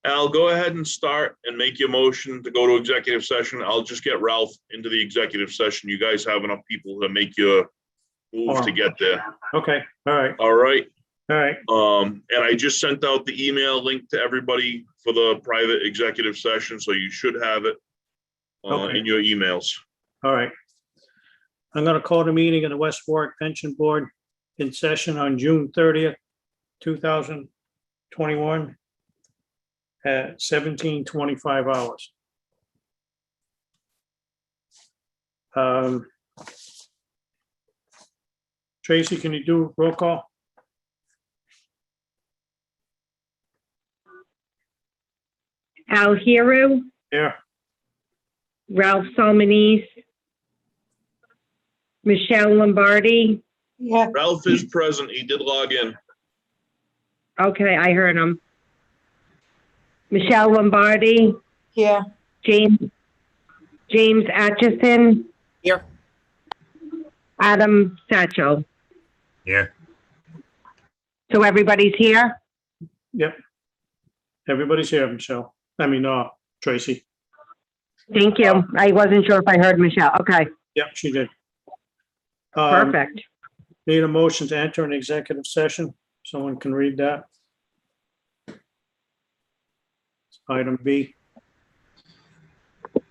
Al, go ahead and start and make your motion to go to executive session. I'll just get Ralph into the executive session. You guys have enough people to make your move to get there. Okay, all right, All right. all right. And I just sent out the email link to everybody for the private executive session, so you should have it Okay. in your emails. All right. I'm going to call the meeting of the West Warwick Pension Board in session on June 30th, 2021 at 17:25 hours. Tracy, can you do roll call? Al Hero, Yeah. Ralph Salmonese, Michelle Lombardi. Yeah, Ralph is present. He did log in. Okay, I heard him. Michelle Lombardi, yeah, James Atchison, Here. Adam Satchel. Here. So everybody's here? Yep. Everybody's here, Michelle. I mean, Tracy. Thank you. I wasn't sure if I heard Michelle. Okay, Yep, she did. perfect. Need a motion to enter an executive session. Someone can read that. Item B.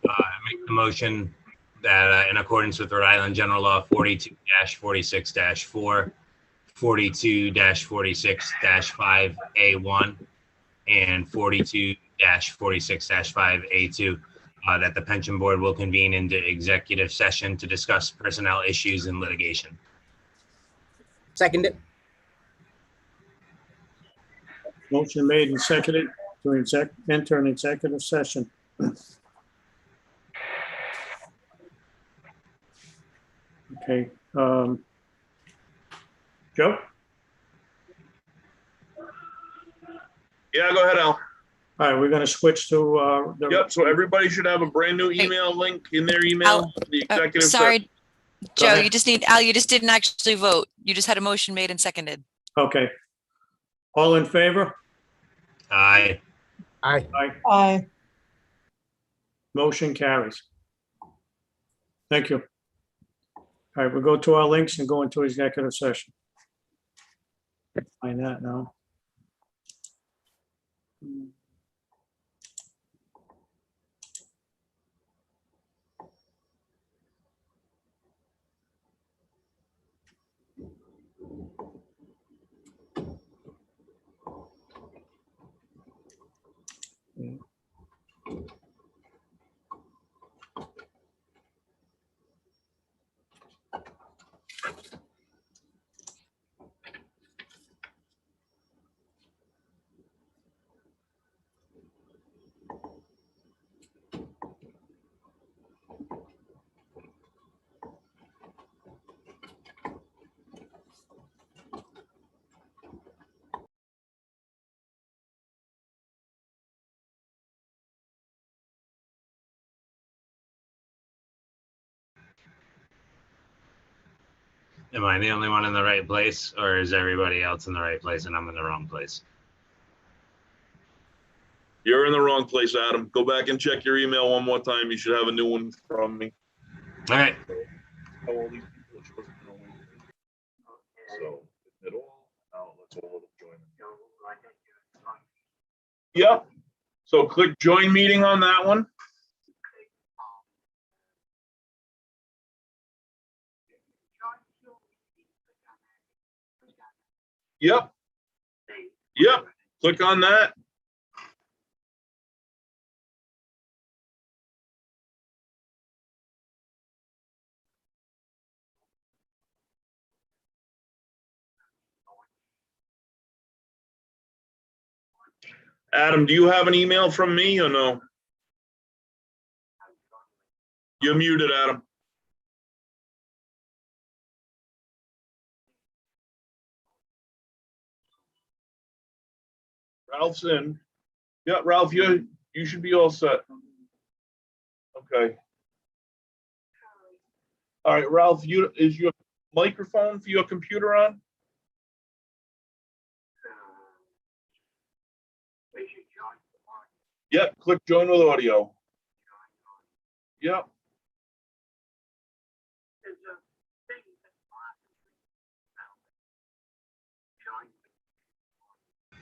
Make the motion that in accordance with Rhode Island General Law 42-46-4, 42-46-5A1, and 42-46-5A2, that the pension board will convene into executive session to discuss personnel issues and litigation. second it. Motion made and seconded to enter an executive session. Okay, Joe? Yeah, go ahead, Al. All right, we're gonna switch to, Yep, so everybody should have a brand new email link in their email, the executive session. Sorry, Joe, ahead. you just need, Al, you just didn't actually vote. You just had a motion made and seconded. Okay. All in favor? Aye. Aye. Aye. Aye. Motion carries. Thank you. All right, we'll go to our links and go into executive session. Find that now. Am I the only one in the right place, or is everybody else in the right place and I'm in the wrong place? You're in the wrong place, Adam. Go back and check your email one more time. You should have a new one from me. All right. How all these people are supposed to know. So, at all, now let's all join. Yep. So click join meeting on that one. Yep. Yep. Click on that. Adam, do you have an email from me or no? You're muted, Adam. Ralph's in. Yeah, Ralph, you should be all set. Okay. All right, Ralph, is your microphone for your computer on? Yeah, click join with audio. Yep.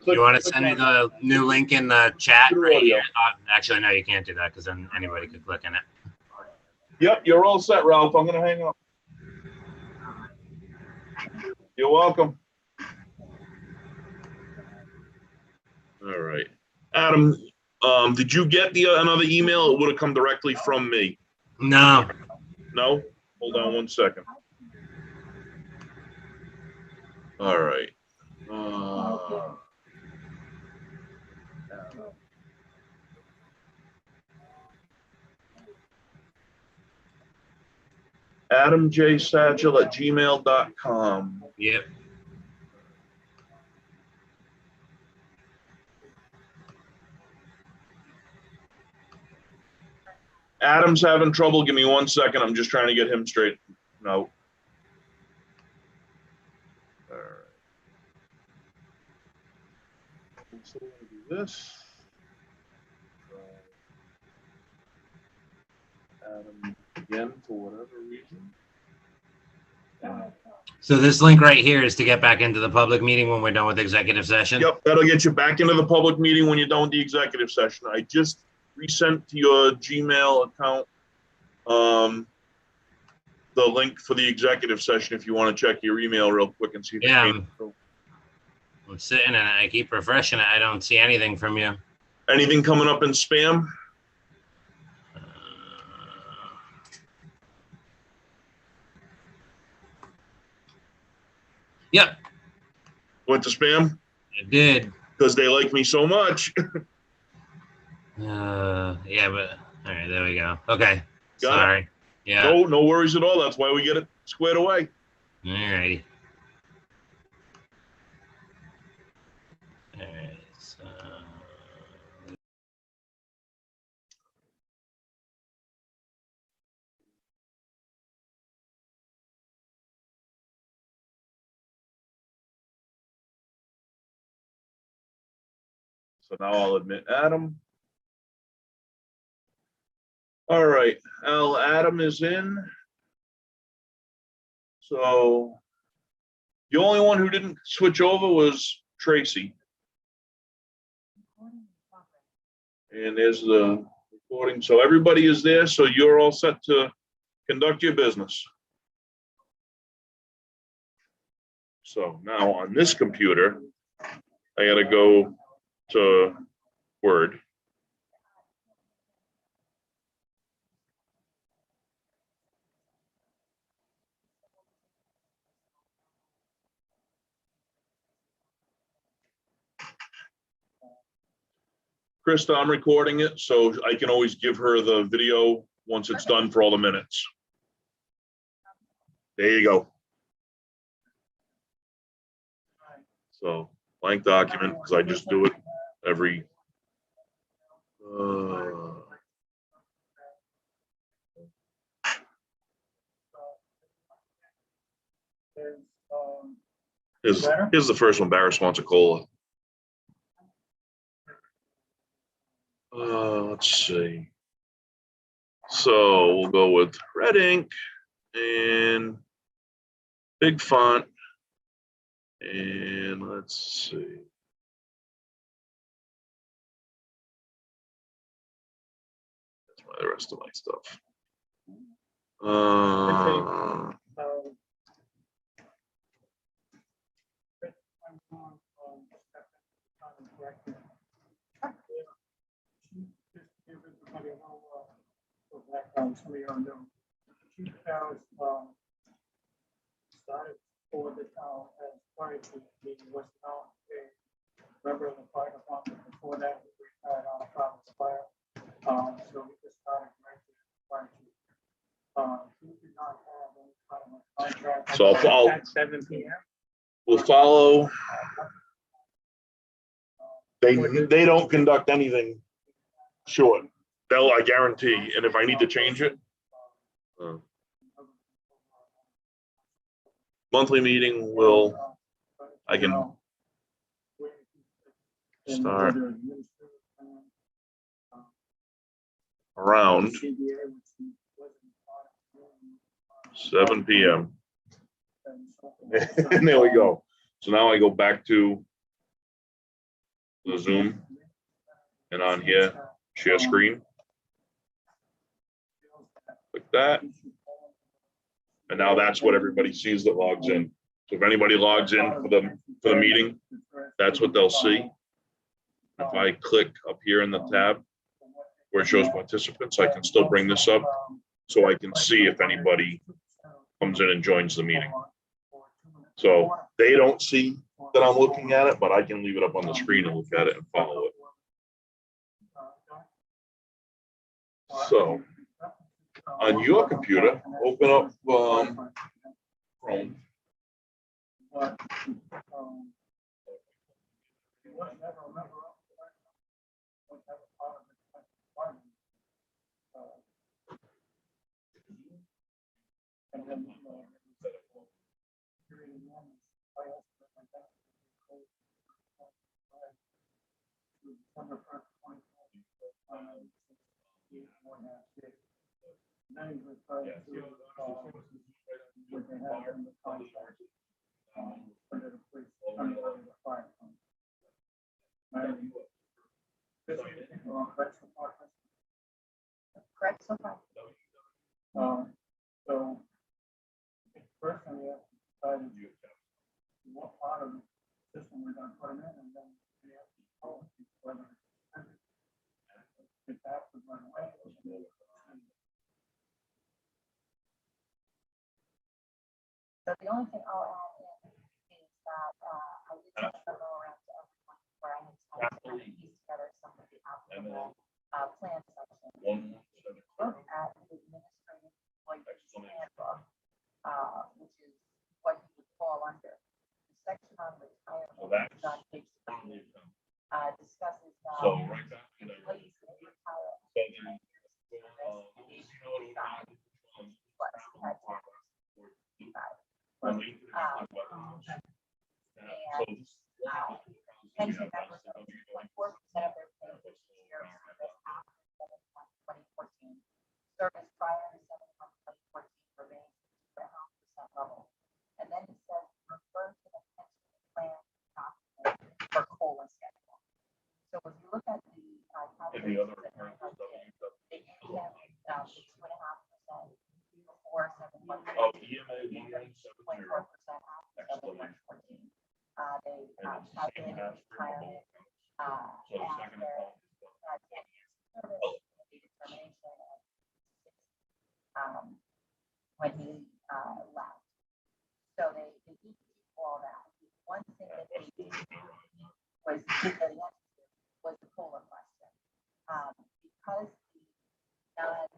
You want to send me the new link in the chat Good right audio. here? Actually, no, you can't do that because then anybody could click in it. Yep, you're all set, Ralph. I'm gonna hang up. You're welcome. All right. Adam, did you get the another email? It would have come directly from me. No. No? Hold on one second. All right. AdamJSagil@gmail.com. Yep. Adam's having trouble. Give me 1 second. I'm just trying to get him straight. No. All right. So we're gonna do this. Adam again for whatever reason. So this link right here is to get back into the public meeting when we're done with executive session? Yep, that'll get you back into the public meeting when you're done with the executive session. I just resent to your Gmail account the link for the executive session if you want to check your email real quick and see if it Yeah, came through. I'm sitting in it. I keep refreshing it. I don't see anything from you. Anything coming up in spam? Yep, Went to spam? it did. Because they like me so much. Yeah, but all right, there we go. Okay, Got it. sorry. Yeah, No worries at all. That's why we get it squared away. all righty. All right, so So now I'll admit Adam. All right, Adam is in. So the only one who didn't switch over was Tracy. And there's the recording. So everybody is there. So you're all set to conduct your business. So now on this computer, I gotta go to Word. Krista, I'm recording it, so I can always give her the video once it's done for all the minutes. There you go. So blank document, because I just do it every. Here's the first one, Barris wants a cola. Let's see. So we'll go with red ink and big font. And let's see. That's the rest of my stuff. Some of you don't know. Chief Harris started for the town as fire chief. He was now a member of the fire department. Before that, he retired on a province fire. So he just started directing fire chief. He did not have any kind of a contract. So I'll follow. At 7 p.m. We'll follow. They don't conduct anything short. I guarantee. And if I need to change it, monthly meeting will, I can start. around CBA, which wasn't part of the 7 PM. and so- And there we go. So now I go back to the Zoom and on here, share screen. Like that. And now that's what everybody sees that logs in. So if anybody logs in for the meeting, that's what they'll see. If I click up here in the tab where it shows participants, I can still bring this up so I can see if anybody comes in and joins the meeting. So they don't see that I'm looking at it, but I can leave it up on the screen and look at it and follow it. So on your computer, open up Chrome. But, it was never a member of the was never part of the department. And then, during the moment, I asked them like that. December 1st, 2020. And then he was trying to, what they have in the contract. Under the police, under the fire. Correct so far. So, personally, I decided what part of the system we're gonna put them in, and then we have to call it, whether if that would run away. So the only thing I'll add in is that I did send a memo around to everyone where I had tried to kind of piece together some of the applicable plan sections. Look at the administrative employees handbook, which is what you would fall under. The section on retirement is on page 3, discusses employees may retire. Pension members of 2.4% of their pay each year service after 7/1/2014. Service prior to 7/1/2014 remains 2.5% level. And then it says refer to the pension plan document for COLA schedule. So if you look at the calculations that I have here, they use them 2.5% before 7/1/2014. 2.4% after 7/1/2014. They calculated retirement after 10 years of service, the determination of when he left. So they did all that. One thing that they did was the COLA question. Because the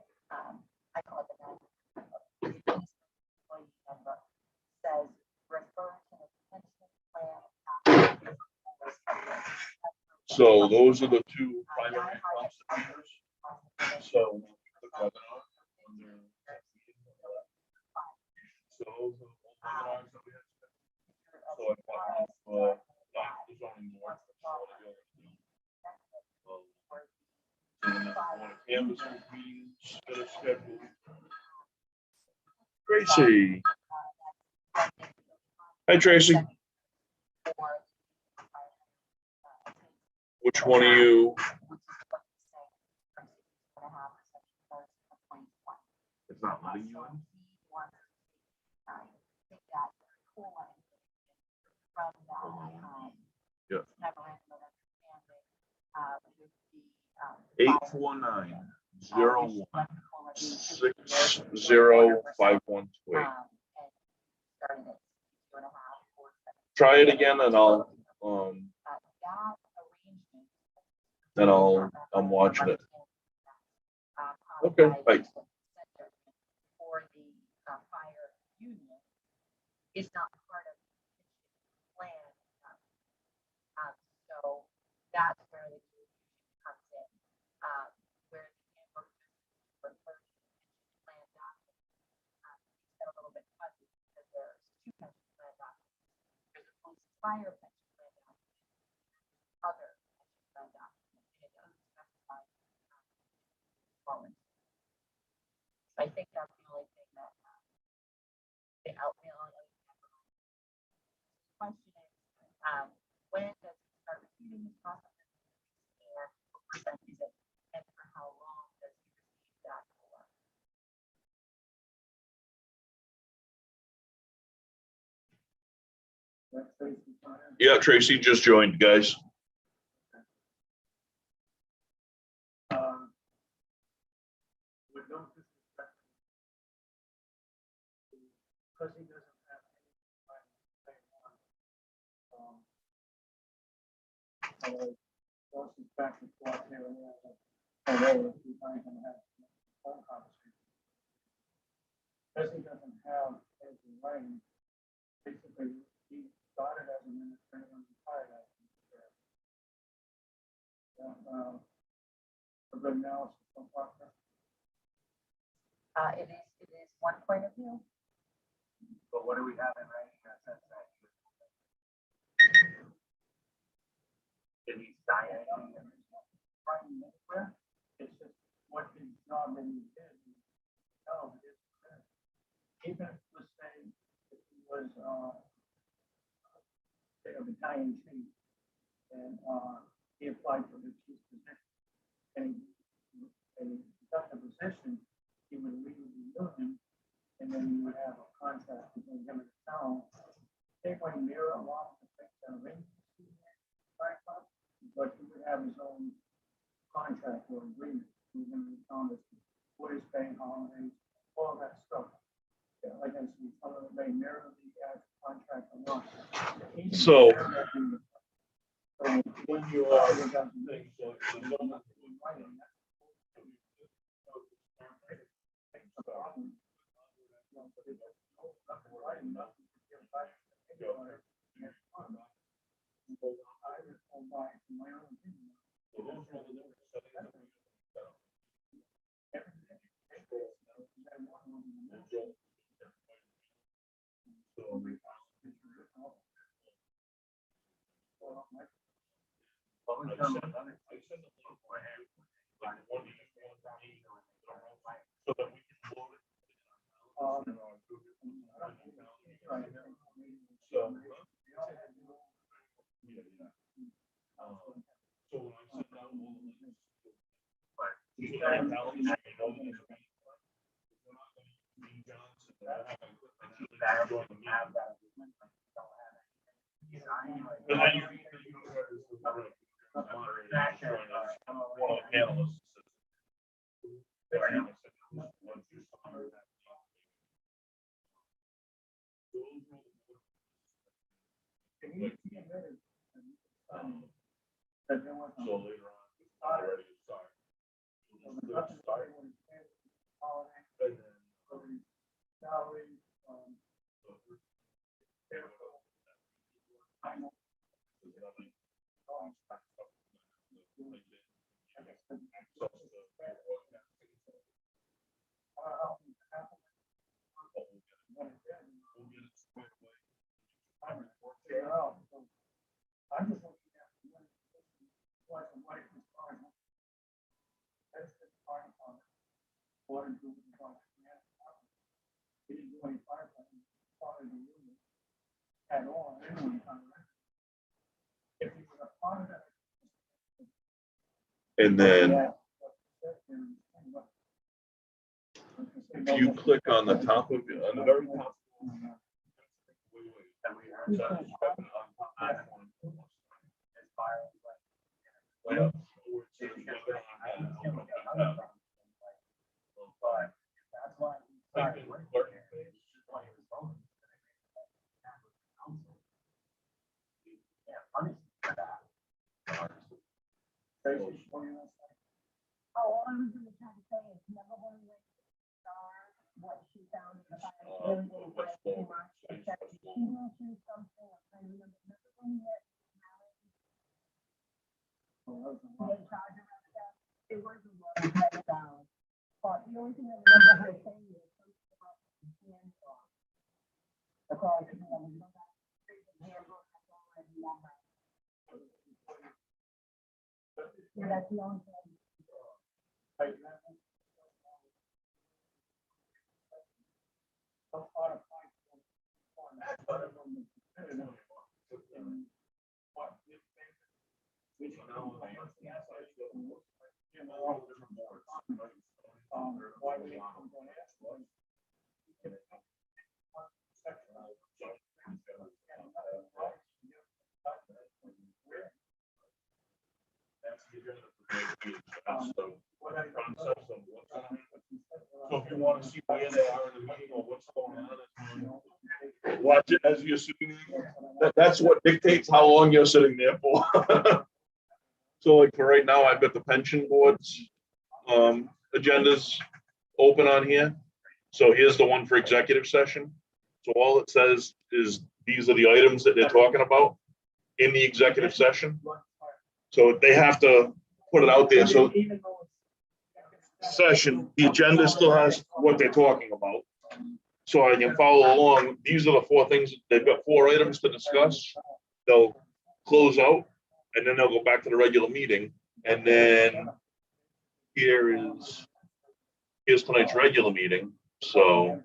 I call it the non-employee handbook says refer to the pension plan. So those are the two primary cost centers. So the webinar under so those are the webinars that we have. So I thought not the zoning board. Canvas meetings that are scheduled. Tracy. Hi, Tracy. Which one are you? It's not letting you in. Yeah. 849-01-60-512. Try it again and I'm watching it. Okay, bye. For the fire union is not part of the plan. So that's where the union comes in, where the handbook refers to the plan document. It's a little bit fuzzy because there's two pension plan documents. There's a police fire pension plan document, other pension plan document, and it doesn't specify. I think that's the only thing that, the outmail on it. Question is, when does it start repeating this process? And what percent is it, and for how long does he receive that for? That's basically fine. Yeah, Tracy just joined, guys. With no disrespect. Because he doesn't have any. Forces back and forth here and there. Although he's not gonna have a phone conversation. Because he doesn't have anything writing, basically, he started as an administrator and retired as an administrator. A good analysis so far. It is one point of view. But what do we have in writing that says that? Did he sign anything? It's just what his job that he did. No, it's, even if, let's say, if he was, say, a battalion chief, and, he applied for the chief position, and he got the position, he would legally know him, and then you would have a contract between him and the town. Same way Mira along the things that are in, but he would have his own contract or agreement with him and the town, as to what is paying holidays, all that stuff. Yeah, like I said, some of them may mirror the contract or not. So- When you are, you got to make sure you don't have to be writing that. I'm just looking at what it was part of. That's the part of it. Water improvement project. He didn't do any firefighting, part of the union at all, anyone. If he was a part of that. And then if you click on the top of, on the very top. All I was gonna try to say is never one way star what she found in the file. Really didn't find too much, except she went through something, I remember when that they charged her with that. It wasn't what I read down. But the only thing I remember her saying is something about the hands off. That's all I can remember. That's all I remember. Yeah, that's the only thing. Why we come to an answer. So if you want to see where they are in the meeting or what's going on, watch it as you're sitting there. That's what dictates how long you're sitting there for. So like for right now, I've got the pension boards agendas open on here. So here's the one for executive session. So all it says is these are the items that they're talking about in the executive session. So they have to put it out there. So session, the agenda still has what they're talking about. So I can follow along. These are the four things. They've got 4 items to discuss. They'll close out and then they'll go back to the regular meeting. And then here's tonight's regular meeting. So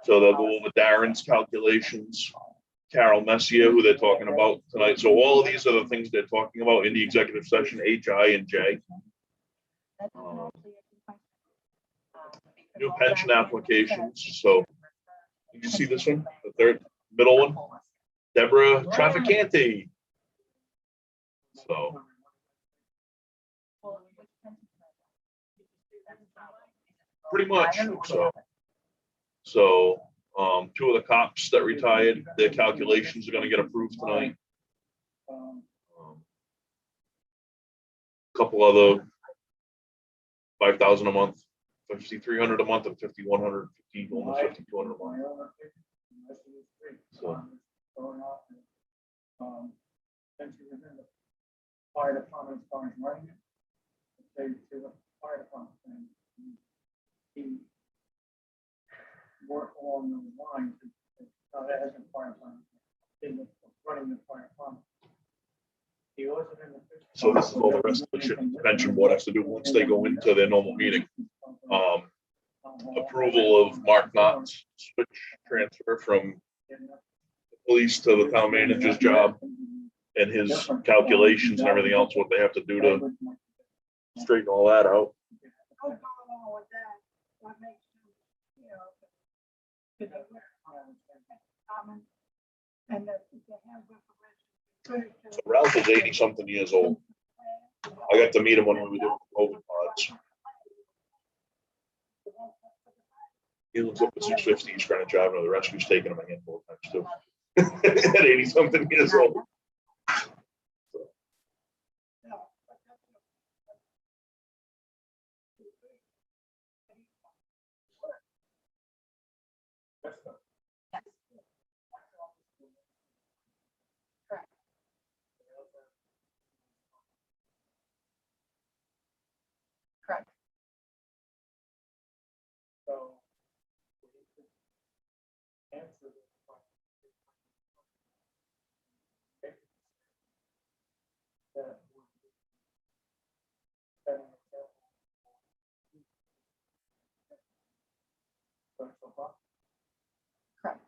they'll go over Darren's calculations, Carol Messier, who they're talking about tonight. So all of these are the things they're talking about in the executive session, H, I, and J. New pension applications. So did you see this one? The third, middle one? Deborah Traficante. So pretty much. So 2 of the cops that retired, their calculations are going to get approved tonight. Couple other 5,000 a month, 5,300 a month, and 5,100, almost 5,200 a month. So Fire department as far as running it. They to the fire department and he worked along those lines. That hasn't fire department in the running the fire department. He wasn't in the. So this is all the rest of the shit the pension board has to do once they go into their normal meeting. Approval of Mark Knott's switch transfer from the police to the town manager's job and his calculations and everything else, what they have to do to straighten all that out. So Ralph is 80-something years old. I got to meet him when we were doing COVID pods. He lives up at 650. He's trying to drive another rescue's taking him a handful of times too. At 80-something years old. Correct. So. Correct.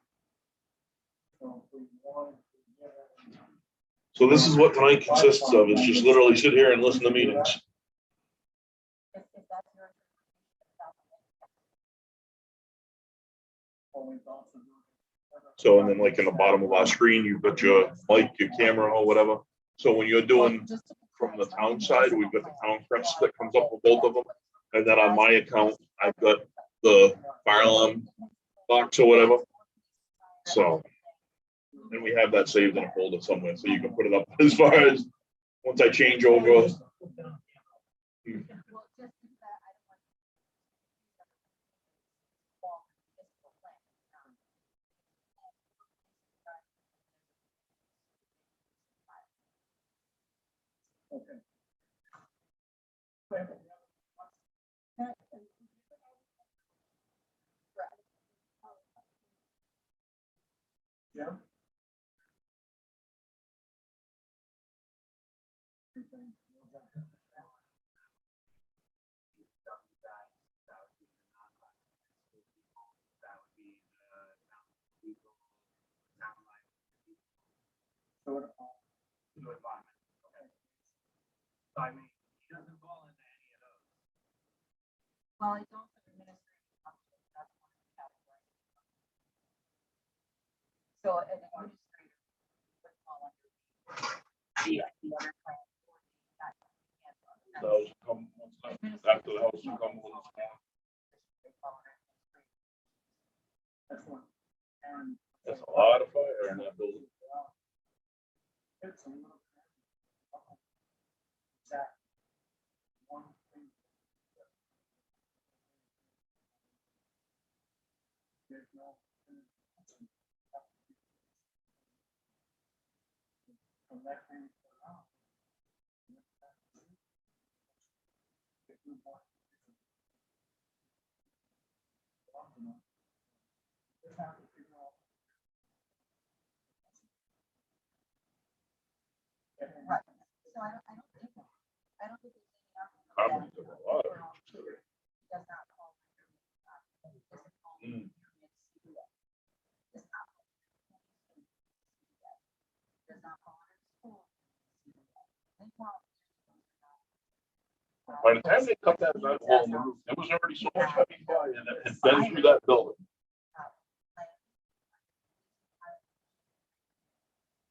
So this is what tonight consists of, is just literally sit here and listen to meetings. If that's your. So, and then like in the bottom of our screen, you've got your mic, your camera or whatever. So when you're doing from the town side, we've got the town press that comes up with both of them. And then on my account, I've got the fire alarm box or whatever. So, and we have that saved in a folder somewhere, so you can put it up as far as once I change over. Yeah. into environment. Okay. So I mean, he doesn't fall into any of those. Well, it's also administrative function, that's one of the categories. So an administrator would fall under the other plan. Or the Those come, after the house will come with us. That's one. And. That's a lot of fire in that building. It's a little. That. One thing. There's no. From that thing. Right, so I don't think, I don't think there's any argument I that would do a lot of it. does not fall under, doesn't fall under Mm. CBA. Does not fall under CBA. Does not fall under school. CBA. They fall under. By the time they cut that vent hole in the roof, there was already so much heavy fire that had been through that building. Or the planning.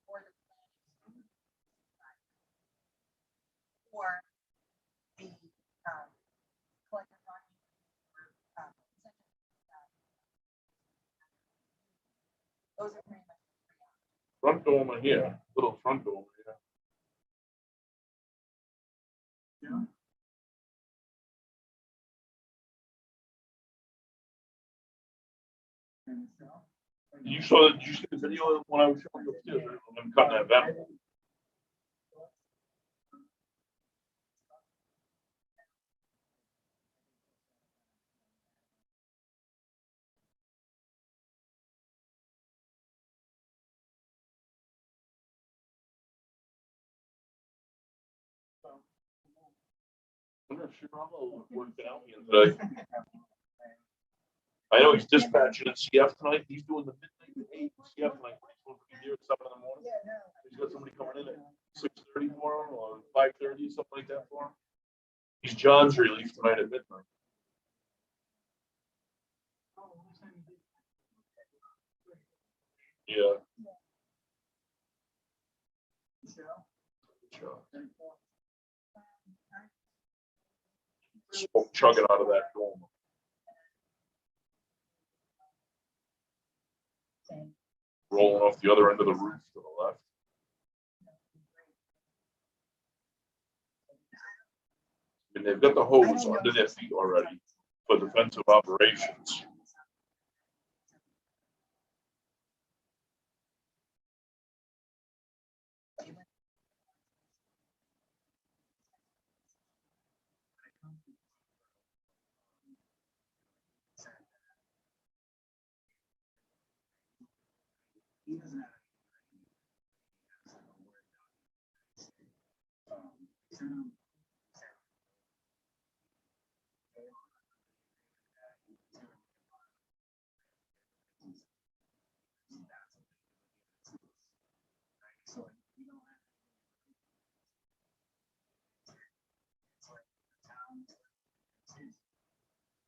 Or the, collective bargaining. Or, those are pretty much. Front dormer here, little front dormer here. Yeah. And so. You saw, did you see the video when I was showing you upstairs, right? When I'm cutting that vent hole? I'm not sure how well it worked out today. I know he's dispatching at CF tonight. He's doing the midnight to 8 CF tonight. He's supposed to be here at 7 in the morning. He's got somebody coming in at 6:30 for him or 5:30, something like that for him. He's John's relief tonight at midnight. Yeah. Sure. Smoke chugging out of that dome. Rolling off the other end of the roof to the left. And they've got the hose under their feet already for defensive operations. He doesn't have.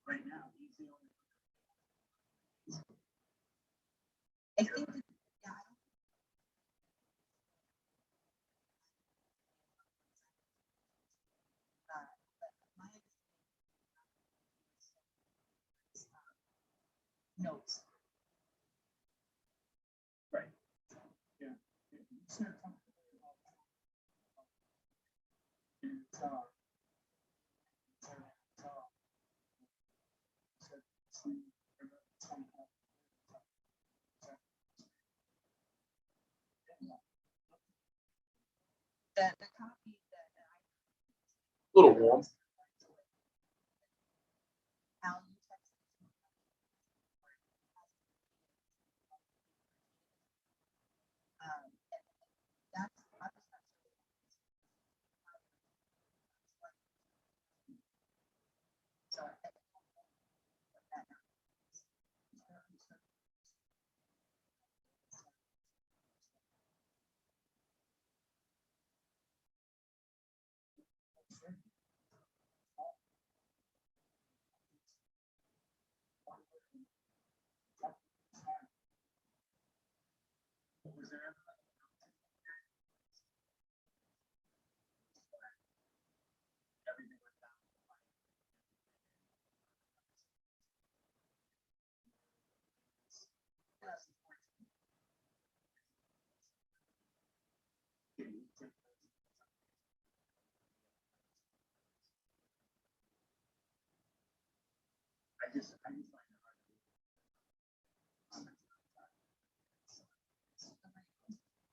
Right now, he's the only. I think, that- yeah, I don't. But my notes. Right. Yeah. You said something about that. And, said some- The copy that I. A little warm. Al, you texted me. And that's, I was not sure. So I think.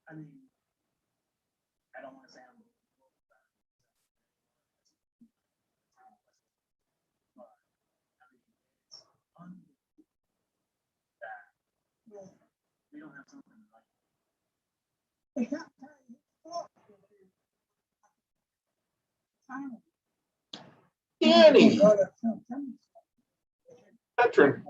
I mean, I don't want to say I'm. We don't have something like. Danny, veteran.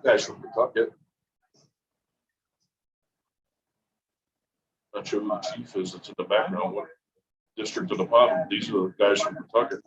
Guys from Pawtucket. Not sure who the chief is that's in the background. What district of the bottom? These are the guys from Pawtucket.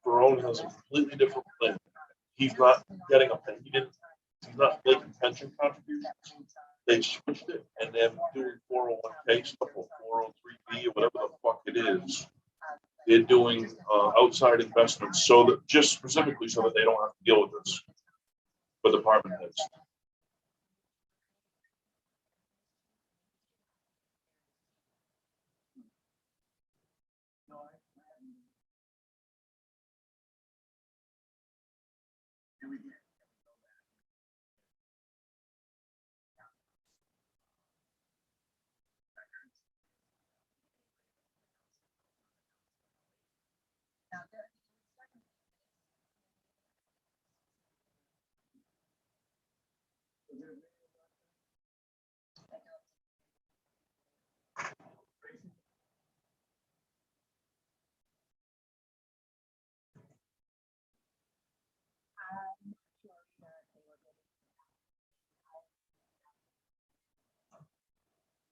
Barone has a completely different plan. He's not getting a pen. He's not making pension contributions. They switched it and then doing 401k stuff or 403b or whatever the fuck it is. They're doing outside investments so that just specifically so that they don't have to deal with this for department heads.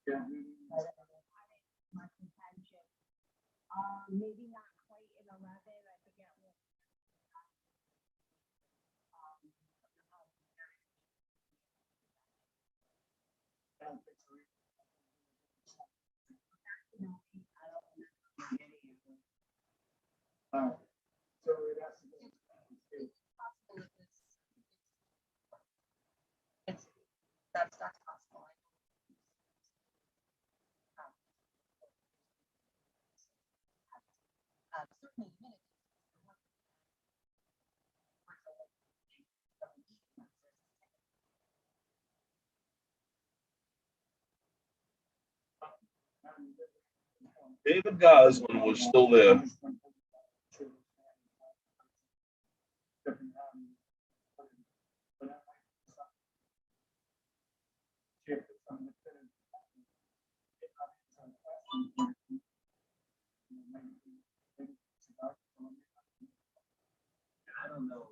Yeah. Maybe not quite in 11, I forget what. So it has to go. That's possible. Certainly minutes. David Goslin was still there. I don't know.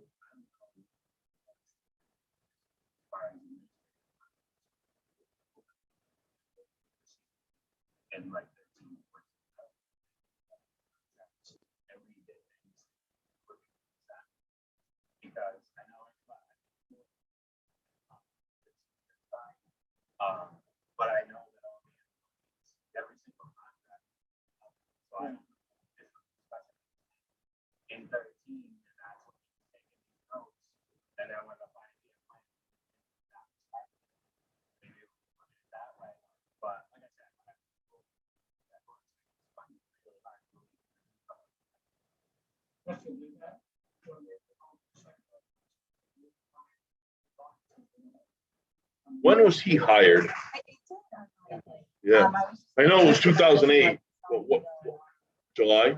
And like the team every day because I know it's fine. But I know that all the every single contract. So I in 13, and that's what he's taking these notes. And then when the When was he hired? Yeah, I know it was 2008. What, July?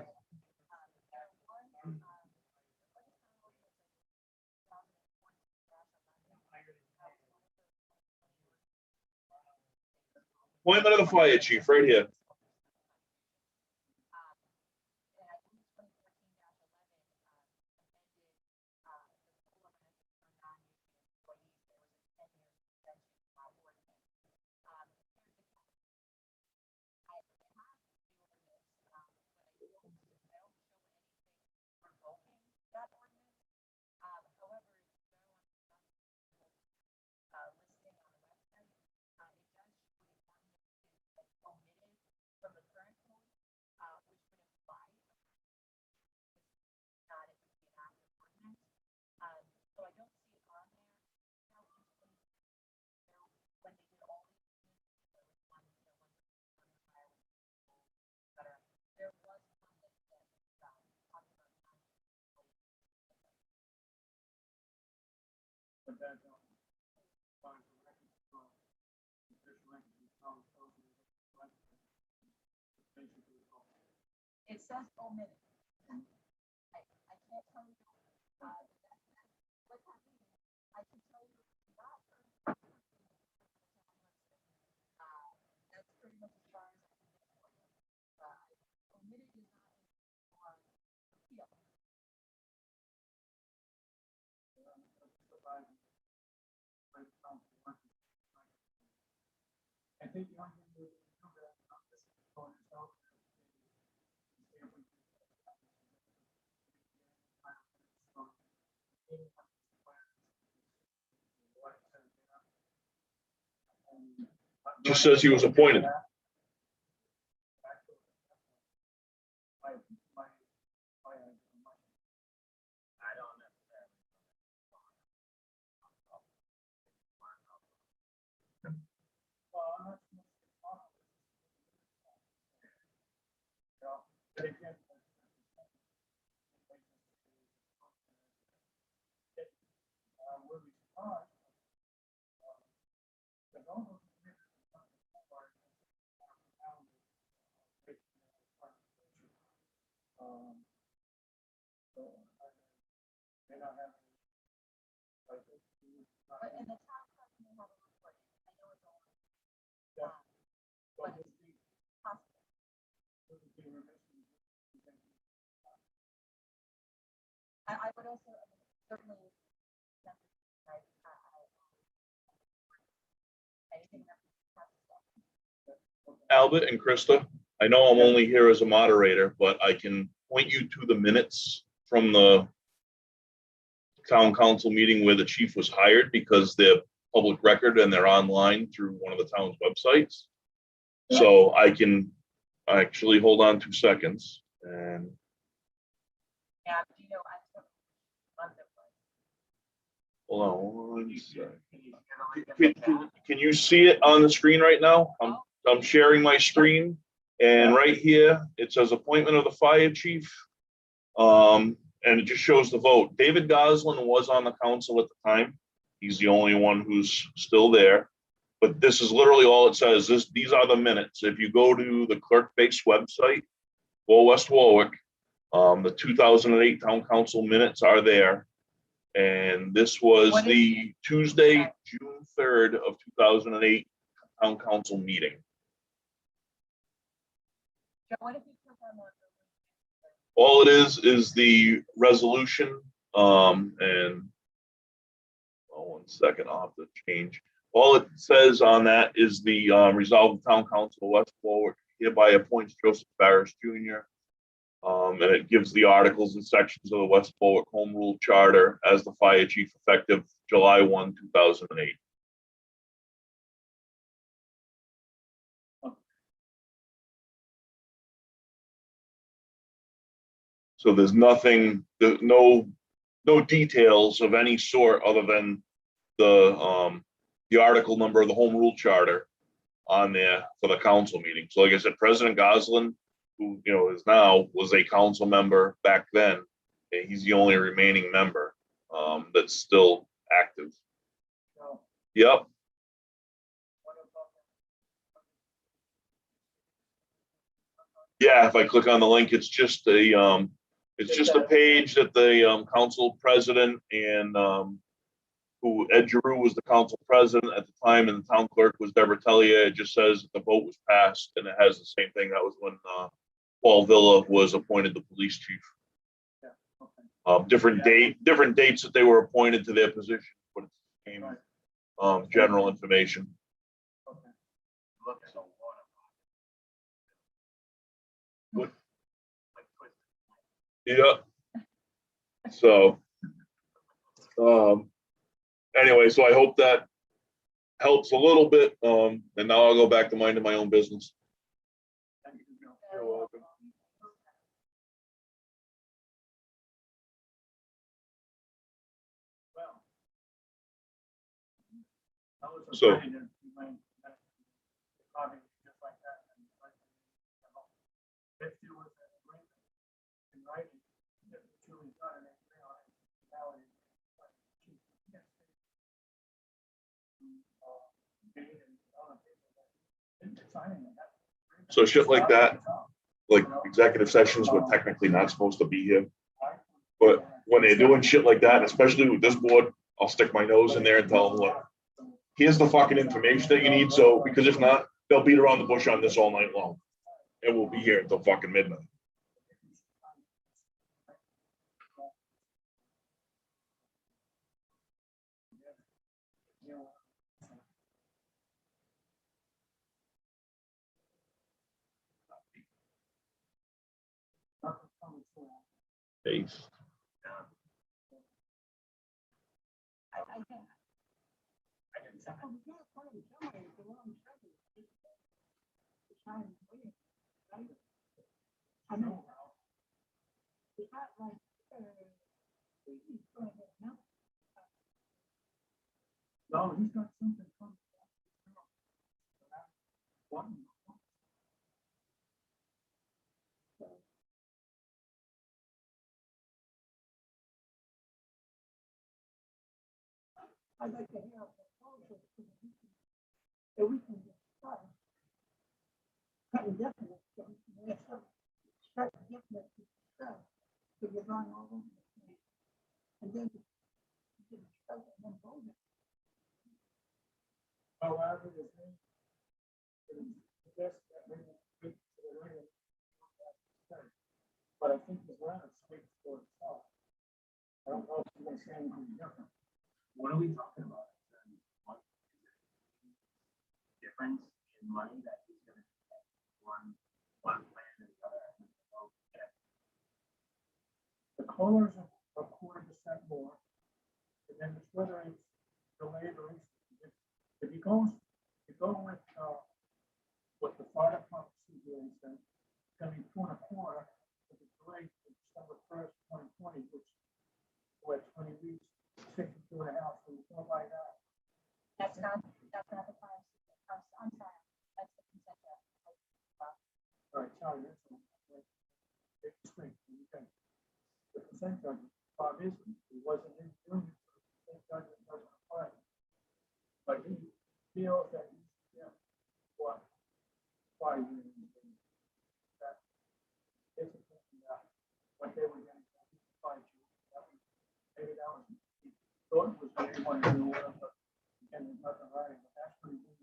Appointment of the fire chief, right here. But that, finds the records from the official records of town code, basically, It says omitted. I can't tell you, what happened. I can tell you not. That's pretty much as far as I can get for you. Omitted is not on appeal. I think the only thing we can do that on this phone is out. Just says he was appointed. But in the town clerk may have a report. I know it's all. But it's possible. I would also certainly. Anything that. Albert and Krista, I know I'm only here as a moderator, but I can point you to the minutes from the town council meeting where the chief was hired because they're public record and they're online through one of the town's websites. So I can actually hold on 2 seconds and Yeah, you know, I took London. hold on 1 second. Can you see it on the screen right now? I'm sharing my screen, and right here, it says appointment of the fire chief. And it just shows the vote. David Goslin was on the council at the time. He's the only one who's still there. But this is literally all it says. These are the minutes. If you go to the clerk-based website for West Warwick, the 2008 town council minutes are there. And this was What is the Tuesday, June 3rd of 2008 town council meeting. Joe, what if you click on that? All it is the resolution, and oh, 1 second, I'll have to change. All it says on that is the resolve of town council of West Warwick hereby appoints Joseph Barris Jr. And it gives the articles and sections of the West Warwick Home Rule Charter as the fire chief effective July 1, 2008. So there's nothing, no details of any sort other than the article number of the Home Rule Charter on there for the council meeting. So like I said, President Goslin, who is now, was a council member back then. And he's the only remaining member that's still active. Yep. Yeah, if I click on the link, it's just a page that the council president and who Ed Giroux was the council president at the time, and the town clerk was Deborah Tellier. It just says the vote was passed, and it has the same thing. That was when Paul Villa was appointed the police chief. Different dates that they were appointed to their position, but it's the same general information. Yeah. So, anyway, so I hope that helps a little bit. And now I'll go back to minding my own business. You're welcome. So- If there was an agreement in writing, that the two is done and they on it, now it is. So shit like that, like executive sessions were technically not supposed to be here. But when they're doing shit like that, especially with this board, I'll stick my nose in there and tell them, look, here's the fucking information that you need. So, because if not, they'll beat around the bush on this all night long. And we'll be here until fucking midnight. Peace. No, he's got something coming. One. I'd like to hear a proposal that we can discuss. Cutting definite, start definite discuss, so you're going all over the place. And then you can discuss it and then vote it. Oh, I agree with me. That we will speak to the written. But I think the letter speaks for itself. I don't know if you're gonna say anything different. What are we talking about? Difference in money that he's gonna get one plan and the other. The colors are 4% more. And then it's whether it's delayed or instant. If you go with what the fire department CBA said, it's gonna be 2.25. If it's delayed to December 1st, 2020, which we're at 20 weeks, 62.5, so you don't buy that. That's not the plan. I'm sorry, that's the consent. All right, Charlie, that's one. Take the straight, okay. The consent judgment, Bob isn't, he wasn't in doing it, so the consent judgment doesn't apply. But he feels that he's, why you that basically what they were getting, maybe that was, he thought it was what he wanted to do, but and there's nothing right, but that's pretty good.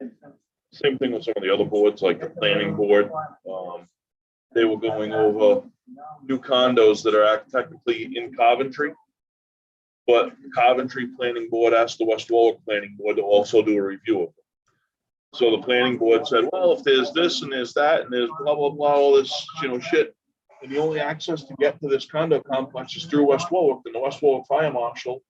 Makes sense. Same thing with some of the other boards, like the planning board. They were going over new condos that are technically in Coventry. But Coventry Planning Board asked the West Warwick Planning Board to also do a review of them. So the planning board said, well, if there's this and there's that and there's blah, blah, blah, all this, shit. And the only access to get to this condo complex is through West Warwick, and the West Warwick Fire Marshal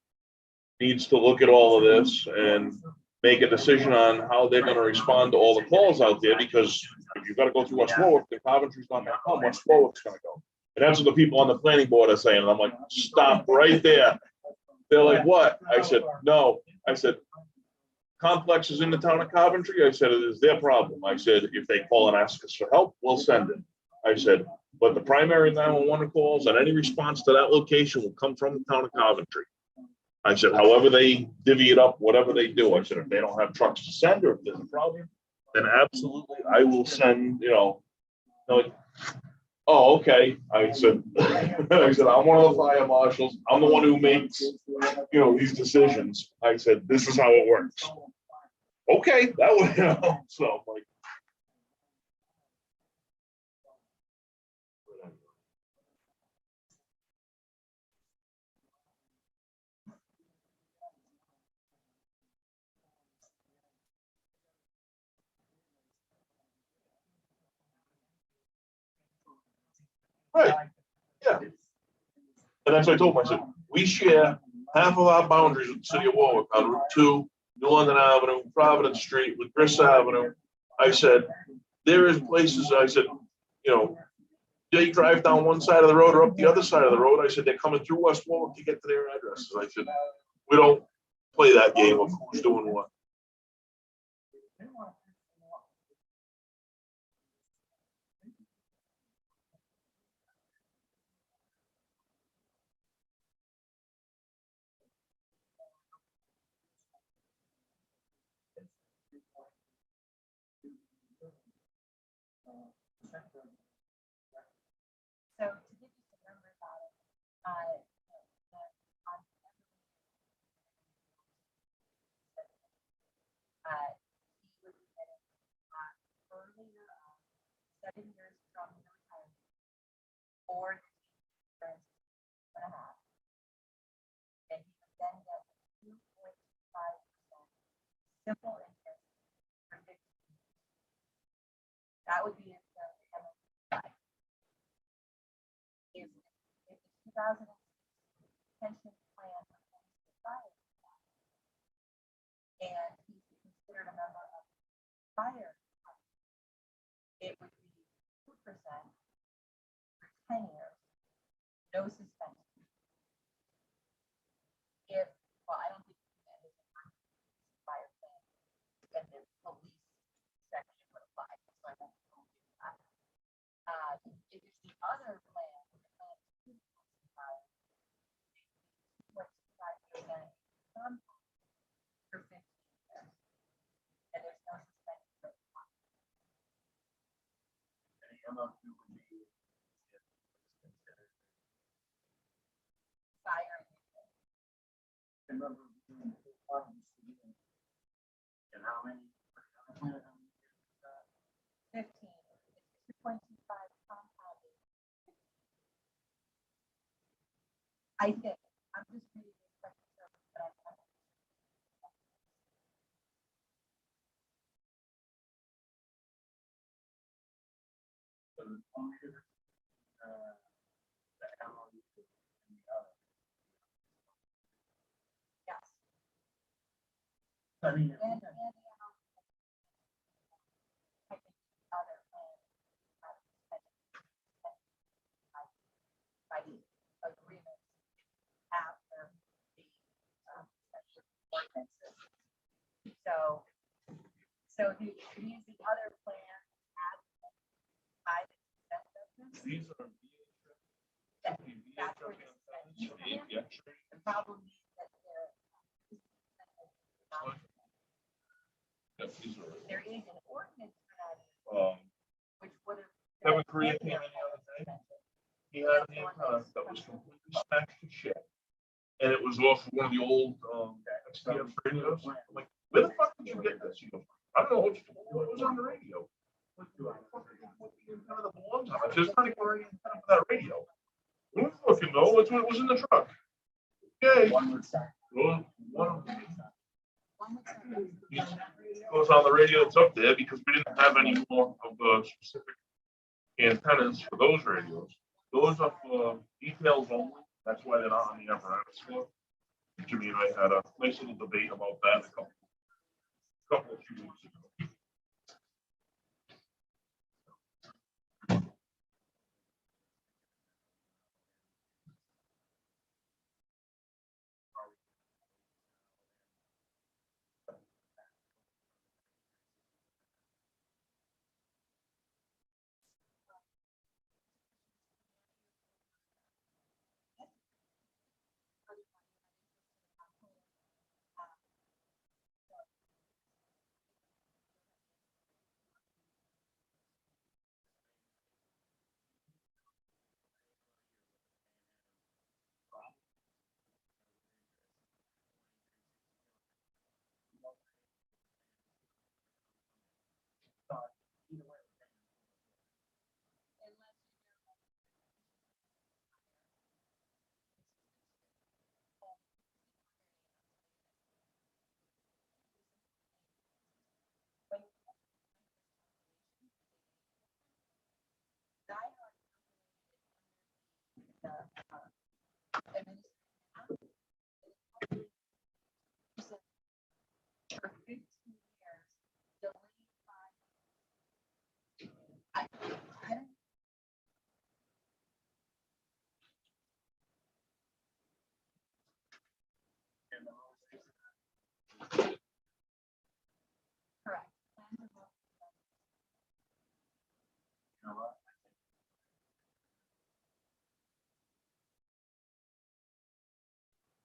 needs to look at all of this and make a decision on how they're gonna respond to all the calls out there, because if you've got to go through West Warwick, then Coventry's not gonna come, West Warwick's gonna go. And that's what the people on the planning board are saying, and I'm like, stop right there. They're like, what? I said, no. I said, complex is in the town of Coventry. I said, it is their problem. I said, if they call and ask us for help, we'll send it. I said, but the primary 911 calls and any response to that location will come from the town of Coventry. I said, however they divvy it up, whatever they do. I said, if they don't have trucks to send, or if there's a problem, then absolutely, I will send, They're like, oh, okay. I said, I'm one of the fire marshals. I'm the one who makes, these decisions. I said, this is how it works. Okay, that would, so I'm like. Right, yeah. And that's what I told him. I said, we share half of our boundaries with the city of Warwick on Route 2, New London Avenue, Providence Street, with Chris Avenue. I said, there is places, I said, they drive down one side of the road or up the other side of the road. I said, they're coming through West Warwick to get to their addresses. I said, we don't play that game of who's doing what. So to give you some numbers on it, on he was getting earlier 7 years from the retirement or the insurance 2.5. And he would then get 2.5% simple interest for 15 years. That would be his MSCI. If the 2006 pension plan expired and he's considered a member of fire, it would be 2% for 10 years, no suspension. If, well, I don't think that is a fire plan, then the police section would apply, so I don't do that. If it's the other plan, the plan 2.5, 2.5% for 15 years, and there's no suspension for the clock. And the MOQ would be if it's considered. Fire. Remember, And how many? 15, it's 2.25 compounded. I think, I'm just reading this question, but I'm not. The MOU and the other. Yes. I mean, And the amount. I think the other plan. By the agreement after the special ordinances. So these the other plan as by the consent of this. These are. That's where this is. The problem is that there is an ordinance for that, which would have. Kevin Korea came in the other day. He had an antenna that was completely smashed to shit. And it was off one of the old XTF radios. I'm like, where the fuck did you get this? He goes, I don't know, it was on the radio. Like, the antenna that belongs on it. There's not even an antenna for that radio. We don't fucking know. That's what was in the truck. Okay. Well, one of them goes on the radio that's up there because we didn't have any more of the specific antennas for those radios. Those are for details only. That's why they're not on the apparatus floor. Jimmy and I had a nice little debate about that a few weeks ago.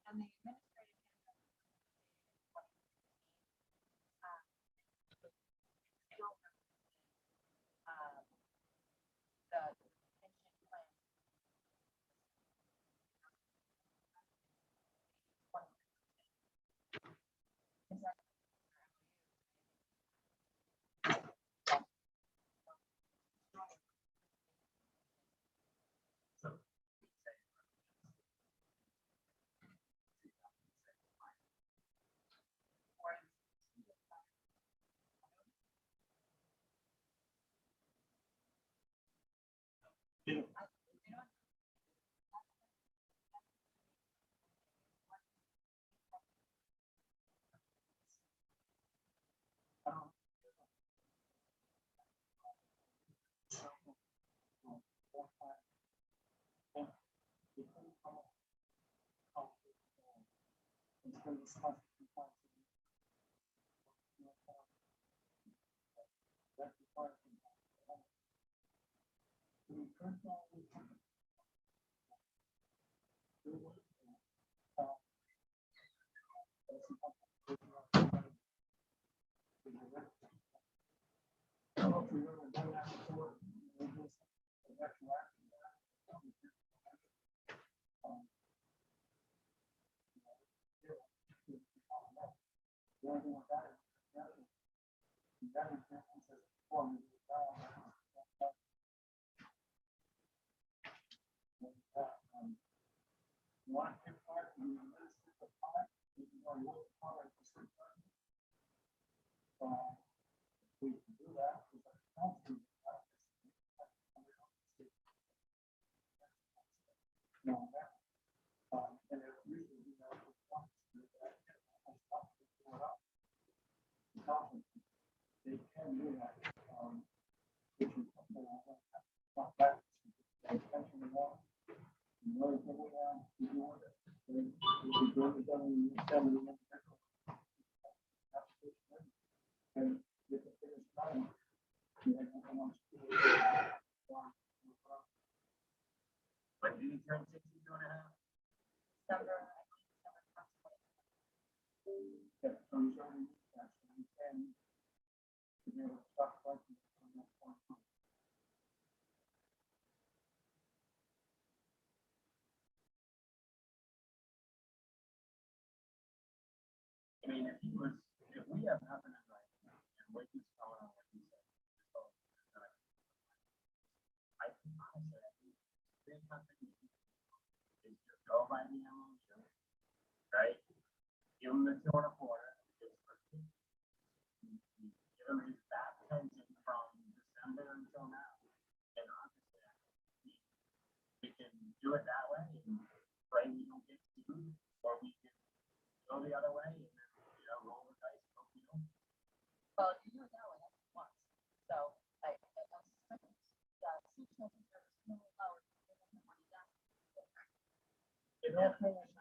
And the administrative handbook. Still, the pension plan. Is that When did he turn 62 and a half? December? I mean, if we have happened in right and what he's calling on what he said. I think honestly, I think there's nothing is just go by the MOU, right? Give him the 2 and a quarter. Give him his back pension from December until now. And honestly, we can do it that way and pray we don't get sued, or we can go the other way and then, roll the dice. Hope we don't. Well, you do it that way, that's once. So I It all finished.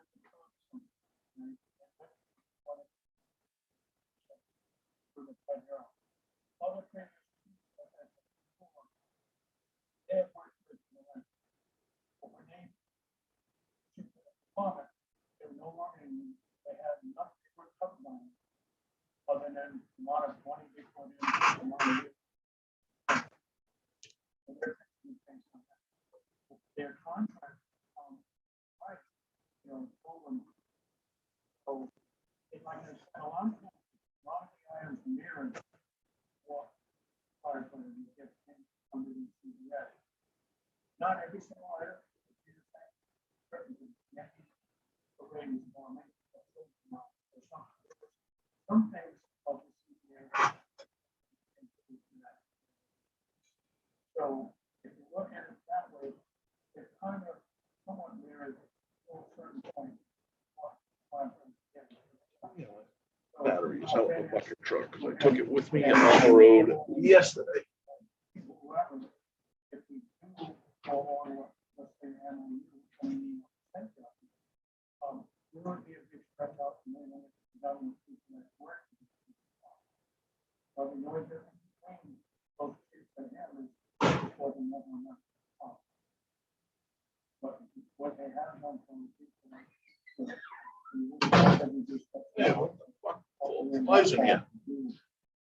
Other things. They have worked with the but when they took the comment, they were no longer in, they had nothing to recover money other than the amount of money they put in. The amount of and they're taking things on that. Their contract, right, over. So, it's like I said, a lot of the items mirror what firefighters get under the CBS. Not every single item. Some things of the CBS. So if you look at it that way, it kind of somewhat mirrors to a certain point. what firefighters get. Batteries out in the bucket truck, because I took it with me on the road yesterday. Whoever, if we do go on what, let's say, MOU, there would be a big stretch out from there, and the government people that work. But the only difference between those two that have is what they never enough. But what they have done from the people, Yeah, what the fuck? Flies in here.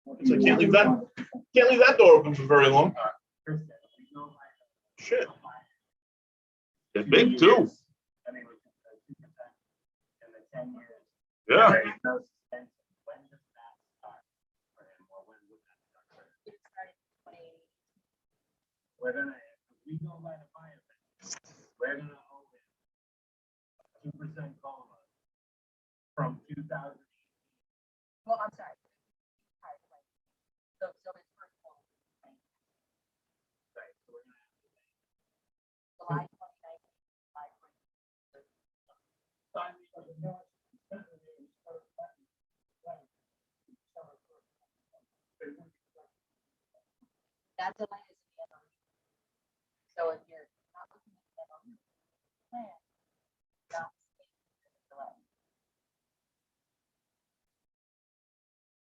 So I can't leave that door open for very long. Shit. They're big too. I mean, we can say 2% in the 10 years. Yeah. There is no suspension. When does that start? For him, or when would that start for him? It started 2018. We're gonna, if we go by the fire, we're gonna open 2% COLA from 2000. Well, I'm sorry. So it's first of all, Right, so we're gonna have to pay. July 2019, July 20. That delay is the MOU. So if you're not looking at the MOU plan, you're not seeing the delay.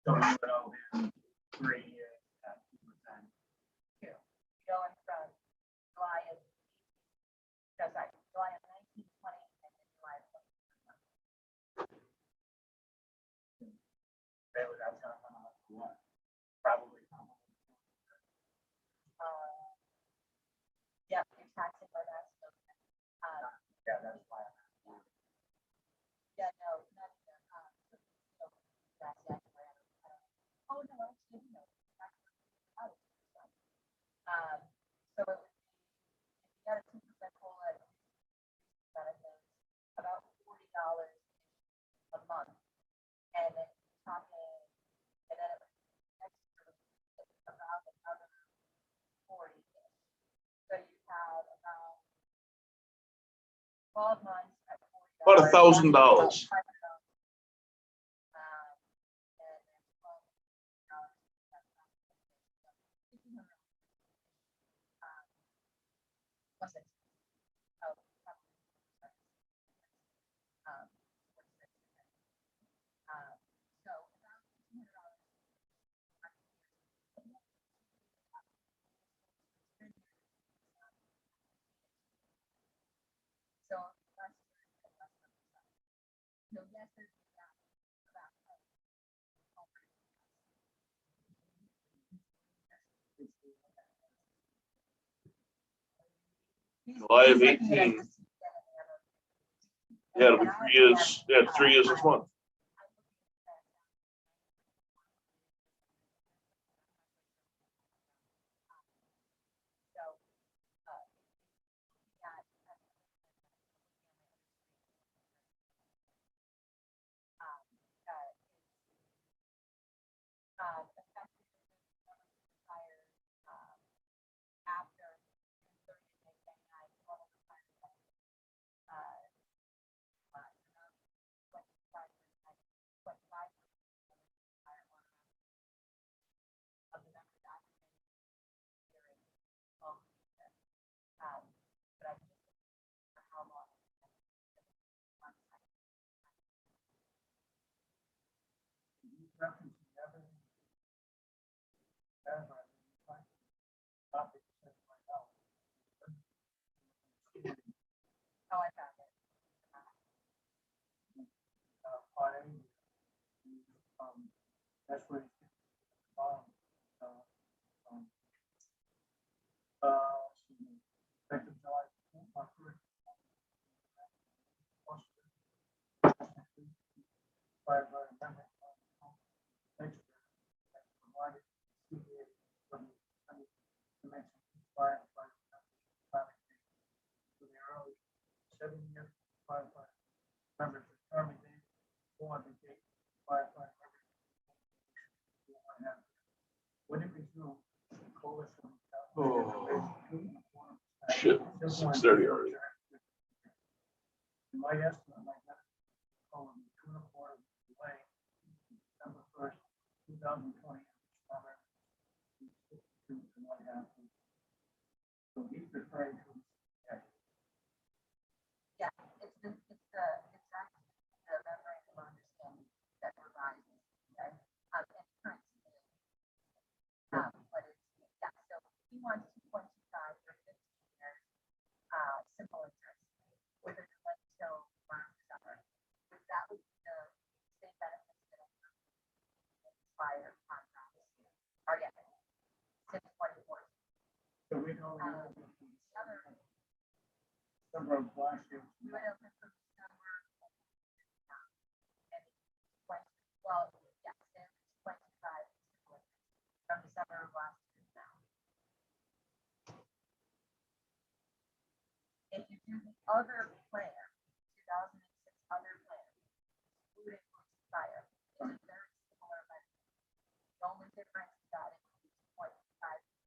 So we would open 3 years at 2%. Going from July of, no, sorry, July of 19, 20, and then July of 20. That's gonna come out to what? Probably. Yeah, you're taxing by that. So, Yeah, that's why. yeah, no, not even, so, that's the actual, oh, no, actually, no. So it would be, if you got a 2% COLA, benefits, about $40 a month. And then talking, and then it would extra, about another 40. So you have about 12 months at $40. About $1,000. $500. And then $12. What's it? Oh, so about $200. So less than less than. So yes, there's that about. July of 18. Yeah, it'll be 3 years. Yeah, 3 years this month. After 30 days, of the members document hearing. But I just for how long. Oh, I found it. That's where. Effective July. For the early 7-year firefighter members terminated for the date firefighter members. When it resumed, coalition. Oh, shit, 6:30 already. In my estimate, my column 2.25 delay, December 1st, 2020. Summer. So he's referring to. Yeah, it's actually the memorandum of understanding that revised, okay? And currency. But it's, yeah, so he wants 2.25 for 15 years, simple interest with a delay till around summer. But that would be the December of last year. You would open from December. And well, yes, and 25 from December of last year now. If you do the other plan, 2006 other plan, including fire, it's a very similar method. The only difference is that it is 0.5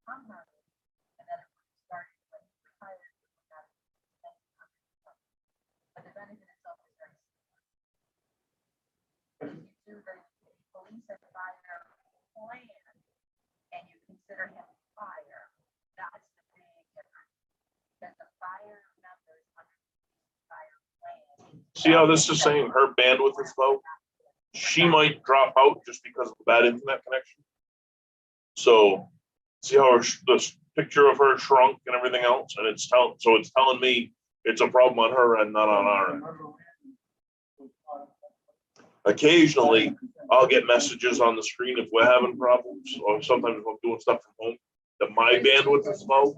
compounded, and then if we started when you retired, it would not be 10%. But the benefit itself is very similar. If you do the police and fire plan, and you consider him fire, that's the big difference. Because the fire members under the fire plan. See how this is saying her bandwidth is low? She might drop out just because of the bad internet connection. So see how this picture of her shrunk and everything else, and it's telling me it's a problem on her end, not on our end. Occasionally, I'll get messages on the screen if we're having problems, or sometimes if I'm doing stuff from home, that my bandwidth is low.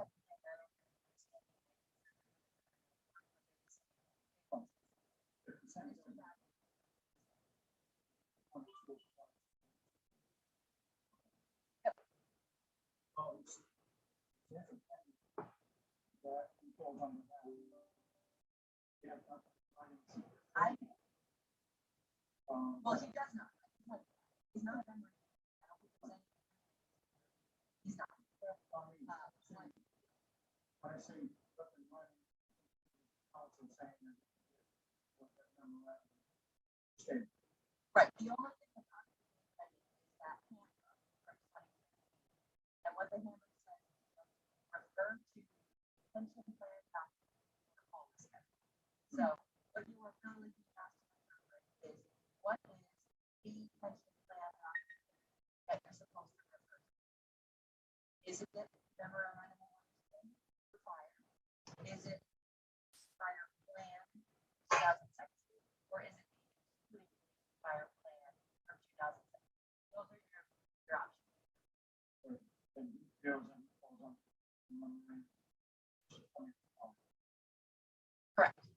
Well, he does not. He's not a member. He's not. When I say up and running, also saying that. Right, the only thing that's not is that hammer from 20. And what the hammer says refer to pension plan policy. So what you are really being asked to remember is what is the pension plan that you're supposed to refer to? Is it the memorandum of fire? Is it fire plan 2016, or is it the fire plan from 2007? Those are your options. Correct.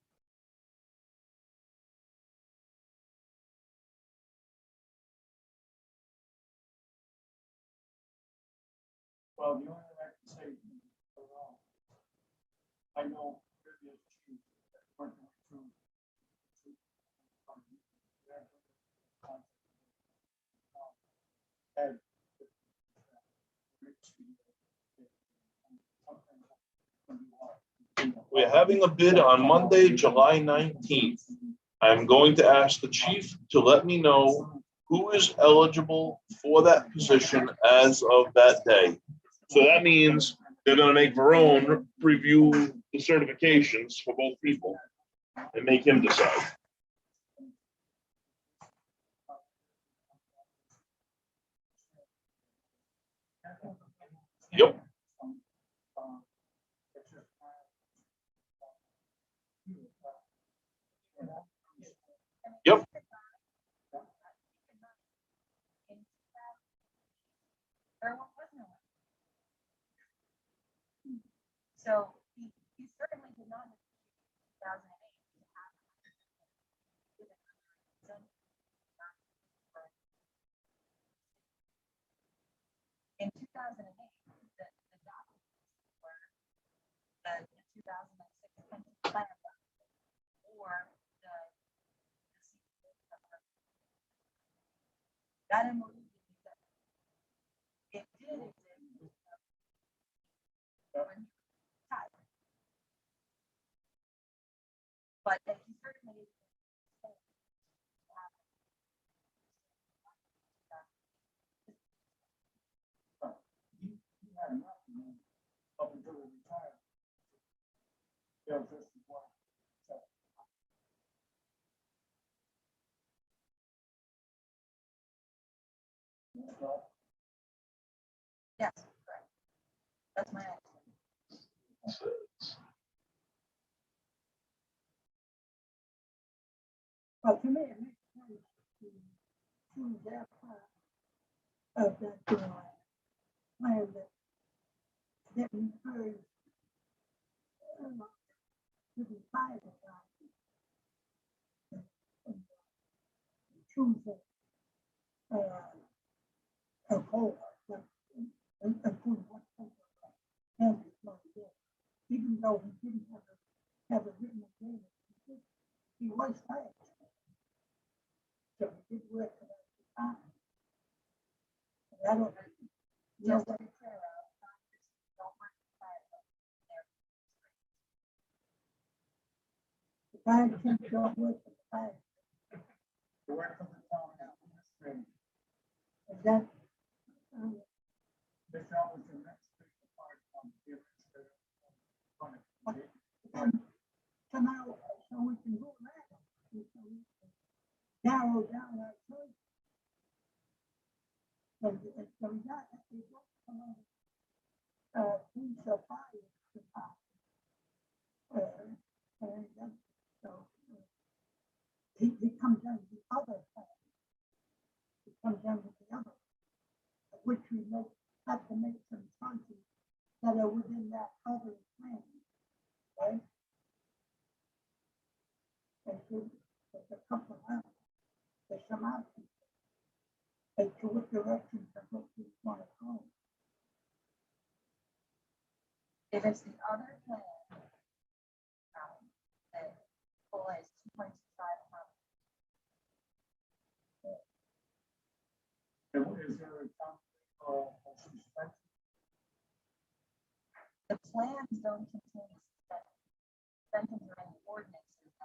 Well, the only thing I can say, I know previous chiefs that working through. Had. We're having a bid on Monday, July 19th. I'm going to ask the chief to let me know who is eligible for that position as of that day. So that means they're gonna make Verone review the certifications for both people and make him decide. Yep. Yep. So he certainly did not in 2008. In 2008, the documents were the 2006 pension plan or that MOU it did exist when he retired. But he certainly Up until he retired. Yeah, just one. yes, correct. That's my answer. But to me, it makes sense to their part of that plan that encourage to the fire department. And choose a goal, like, a good one. And it's not good. Even though he didn't have a written agreement, he was hired. So he did work for that department. And I don't know Just to what, be clear, doctors don't work for fire department. the fire chief don't work for the fire. The work from the town administrator. And that, This always the next big part from here instead of. so now, so we can go around. We can narrow down our choice. And so we got, we got some of police or fire department. And then, so, he comes down to the other side. He comes down to the other, which we have to make some choices that are within that other plan, right? And so, there's a couple of them, there's some options. As to what direction to what we want to go. If it's the other plan, that full is 2.25. And is there a suspension? The plans don't contain suspensions or any ordinances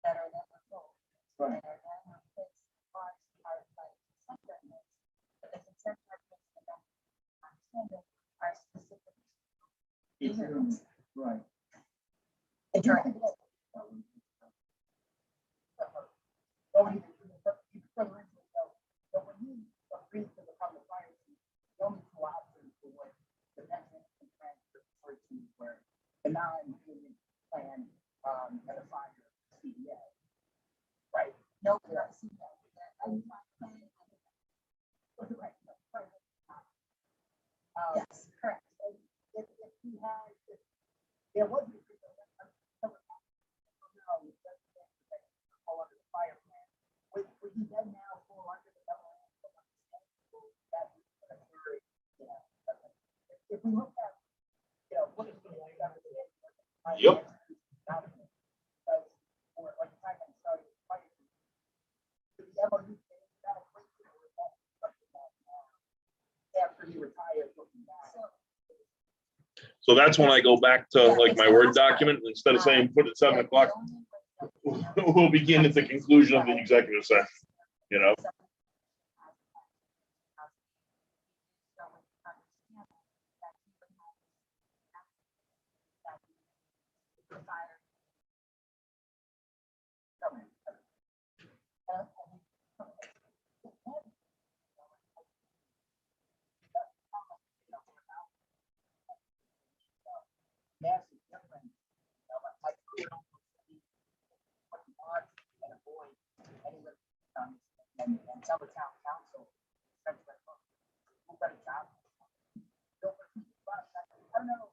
that are then revoked. Right. And are then replaced by consent ordinance. But the consent ordinance and the understanding are specific. It's, right. Address. But when you agree to become a fire chief, the only two options for what the pension and transfer to were the non-union plan, and the fire CDA. Right? No, not CDA. Yes, correct. If he had, if there wasn't. Fall under the fire plan, would he then now fall under the government? You know, if we look at, you know, what is the Yep. Or like the time I started fire. The MOU, that equates to after he retires, looking back. So that's when I go back to like my Word document, instead of saying put it 7 o'clock, we'll begin at the conclusion of the executive session, you know? Massive difference. You know, like, and avoid any and tell the town council, who got a job. I don't know.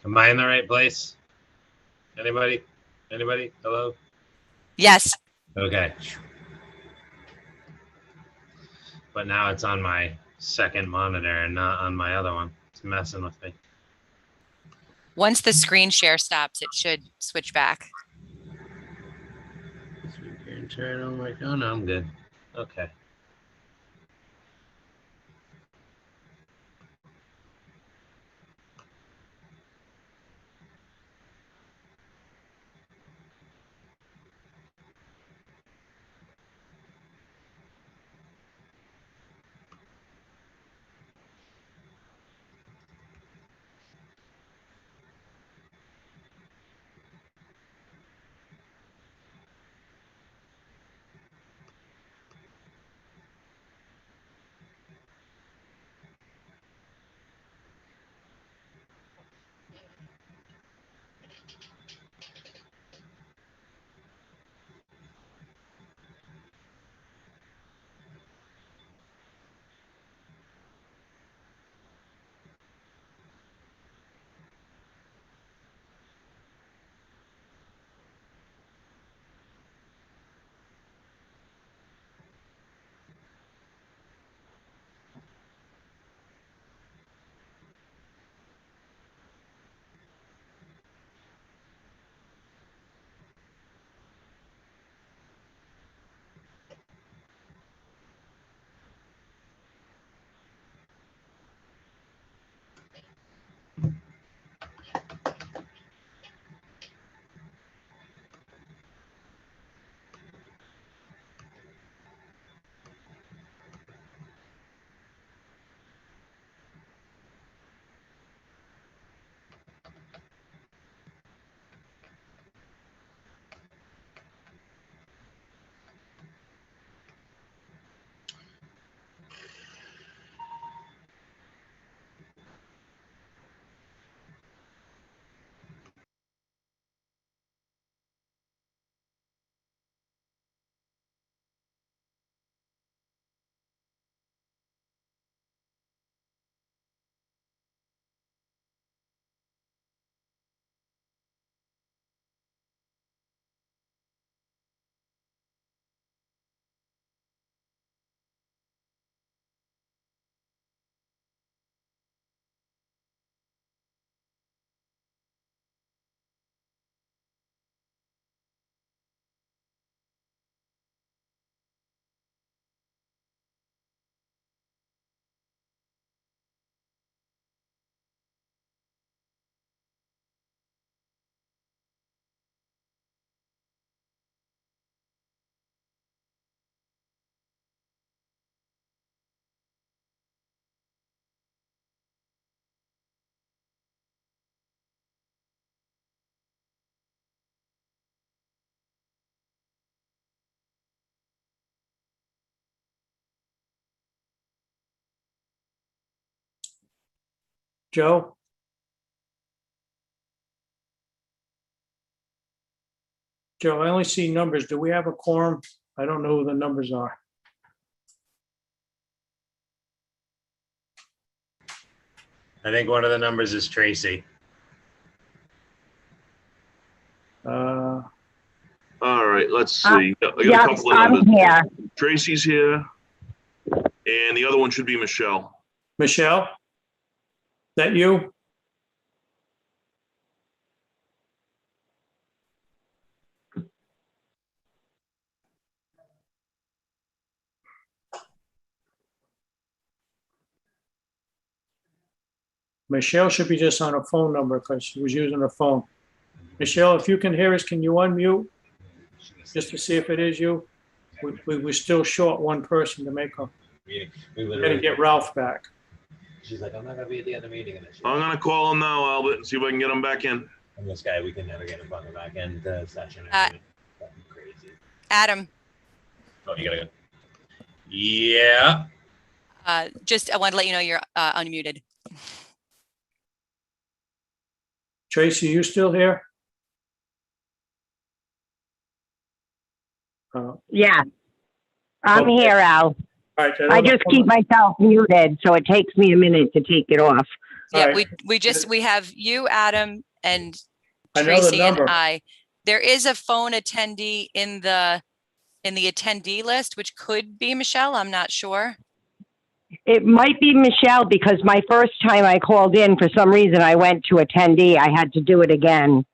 Am I in the right place? Anybody? Anybody? Hello? Yes, Okay. But now it's on my second monitor and not on my other one. It's messing with me. once the screen share stops, it should switch back. Speaker internal mic. Oh no, I'm good. Okay. Joe? Joe, I only see numbers. Do we have a quorum? I don't know who the numbers are. I think one of the numbers is Tracy. Uh, All right, let's see. I got a Yeah, couple of I'm numbers. here. Tracy's here. And the other one should be Michelle. Michelle? That you? Michelle should be just on a phone number because she was using her phone. Michelle, if you can hear us, can you unmute just to see if it is you? We're still short one person to make a, we're gonna get Ralph back. She's like, I'm not gonna be at the other meeting. And I'm gonna call him now, Albert, and see if I can get him back in. And this guy, we can never get him on the back end session. Fucking Crazy. Adam, Oh, you gotta go. Yeah. just I wanted to let you know you're unmuted. Tracy, you still here? Yeah. I'm Okay. here, Al. All right. I just keep myself muted, so it takes me a minute to take it off. Yeah, Alright. we have you, Adam, and I know the Tracy and number. I. There is a phone attendee in the attendee list, which could be Michelle. I'm not sure. It might be Michelle because my first time I called in, for some reason, I went to attendee. I had to do it again.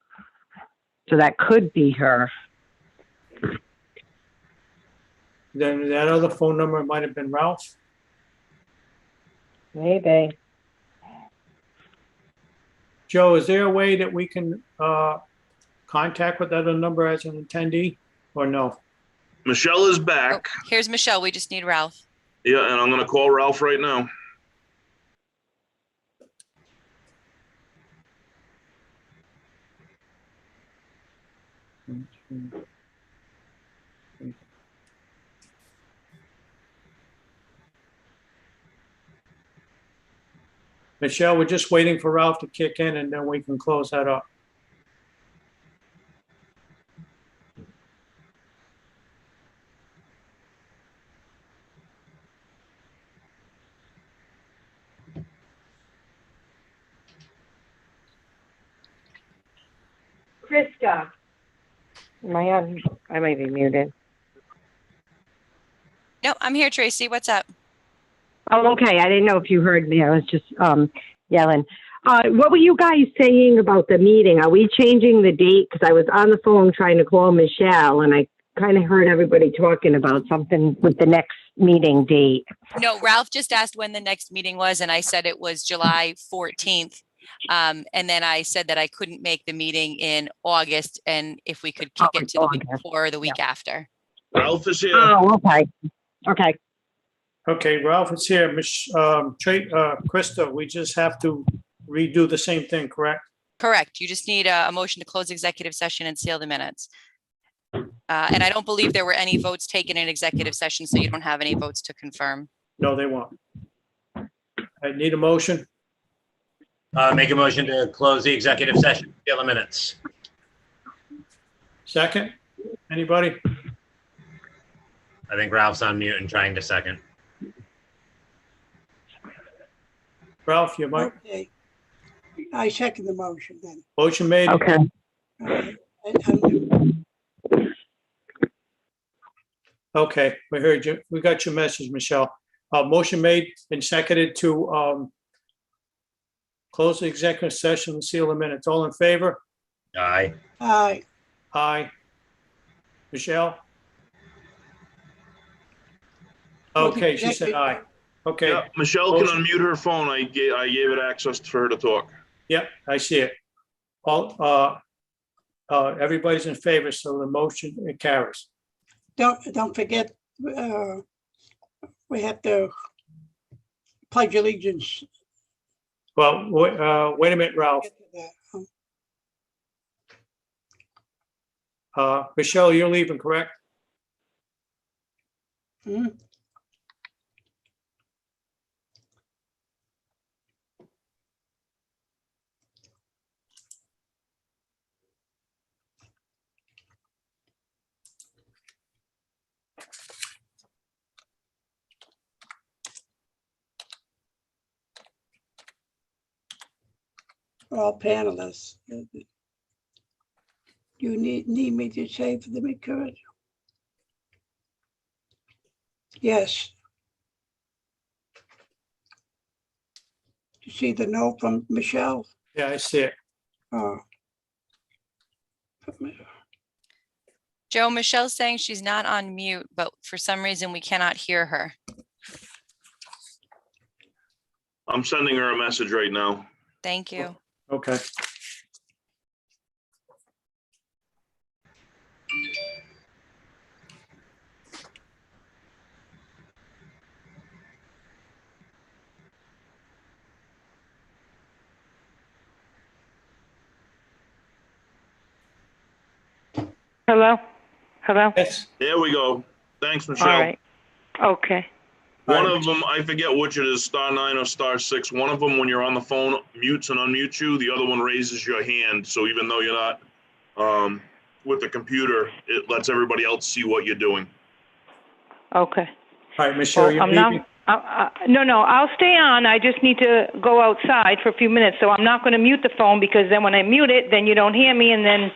So that could be her. Then that other phone number might have been Ralph. Maybe. Joe, is there a way that we can contact with that other number as an attendee or no? Michelle is Oh, back. here's Michelle. We just need Ralph. Yeah, and I'm gonna call Ralph right now. Michelle, we're just waiting for Ralph to kick in and then we can close that up. Krista. Am I on? I might be muted. No, I'm here, Tracy. What's up? Oh, okay. I didn't know if you heard me. I was just yelling. What were you guys saying about the meeting? Are we changing the date? Because I was on the phone trying to call Michelle, and I kind of heard everybody talking about something with the next meeting date. No, Ralph just asked when the next meeting was, and I said it was July 14th. And then I said that I couldn't make the meeting in August, and if we could kick it to the week August. before or the week after. Ralph is here. Oh, okay. Okay. Okay, Ralph is here. Krista, we just have to redo the same thing, correct? Correct. You just need a motion to close executive session and seal the minutes. And I don't believe there were any votes taken in executive session, so you don't have any votes to confirm. No, they won't. I need a motion. Make a motion to close the executive session, seal the minutes. Second? Anybody? I think Ralph's on mute and trying to second. Ralph, you might. Okay. I second the motion then. Motion made. Okay. All right. And Okay, we heard you. We got your message, Michelle. Motion made and seconded to close the executive session and seal the minutes. All in favor? Aye. Aye. Aye. Michelle? Okay, she said aye. Okay, Yeah, Michelle can unmute her phone. I gave it access for her to talk. yep, I see it. All, everybody's in favor, so the motion it carries. Don't forget, we have to pledge allegiance. Well, wait a minute, Ralph. Get to that. Michelle, you're leaving, correct? Hmm? All panelists. You need me to say for the record? Yes. You see the note from Michelle? Yeah, I see it. Oh. Joe, Michelle's saying she's not on mute, but for some reason we cannot hear her. I'm sending her a message right now. Thank you. Okay. Hello? Hello? Yes. There we go. Thanks, All Michelle. right. Okay. One All right. of them, I forget which it is, *9 or *6. One of them, when you're on the phone, mutes and unmutes you. The other one raises your hand. So even though you're not with the computer, it lets everybody else see what you're doing. Okay. All right, Michelle, Well, you're I'm not- leaving? No, I'll stay on. I just need to go outside for a few minutes, so I'm not going to mute the phone because then when I mute it, then you don't hear me and then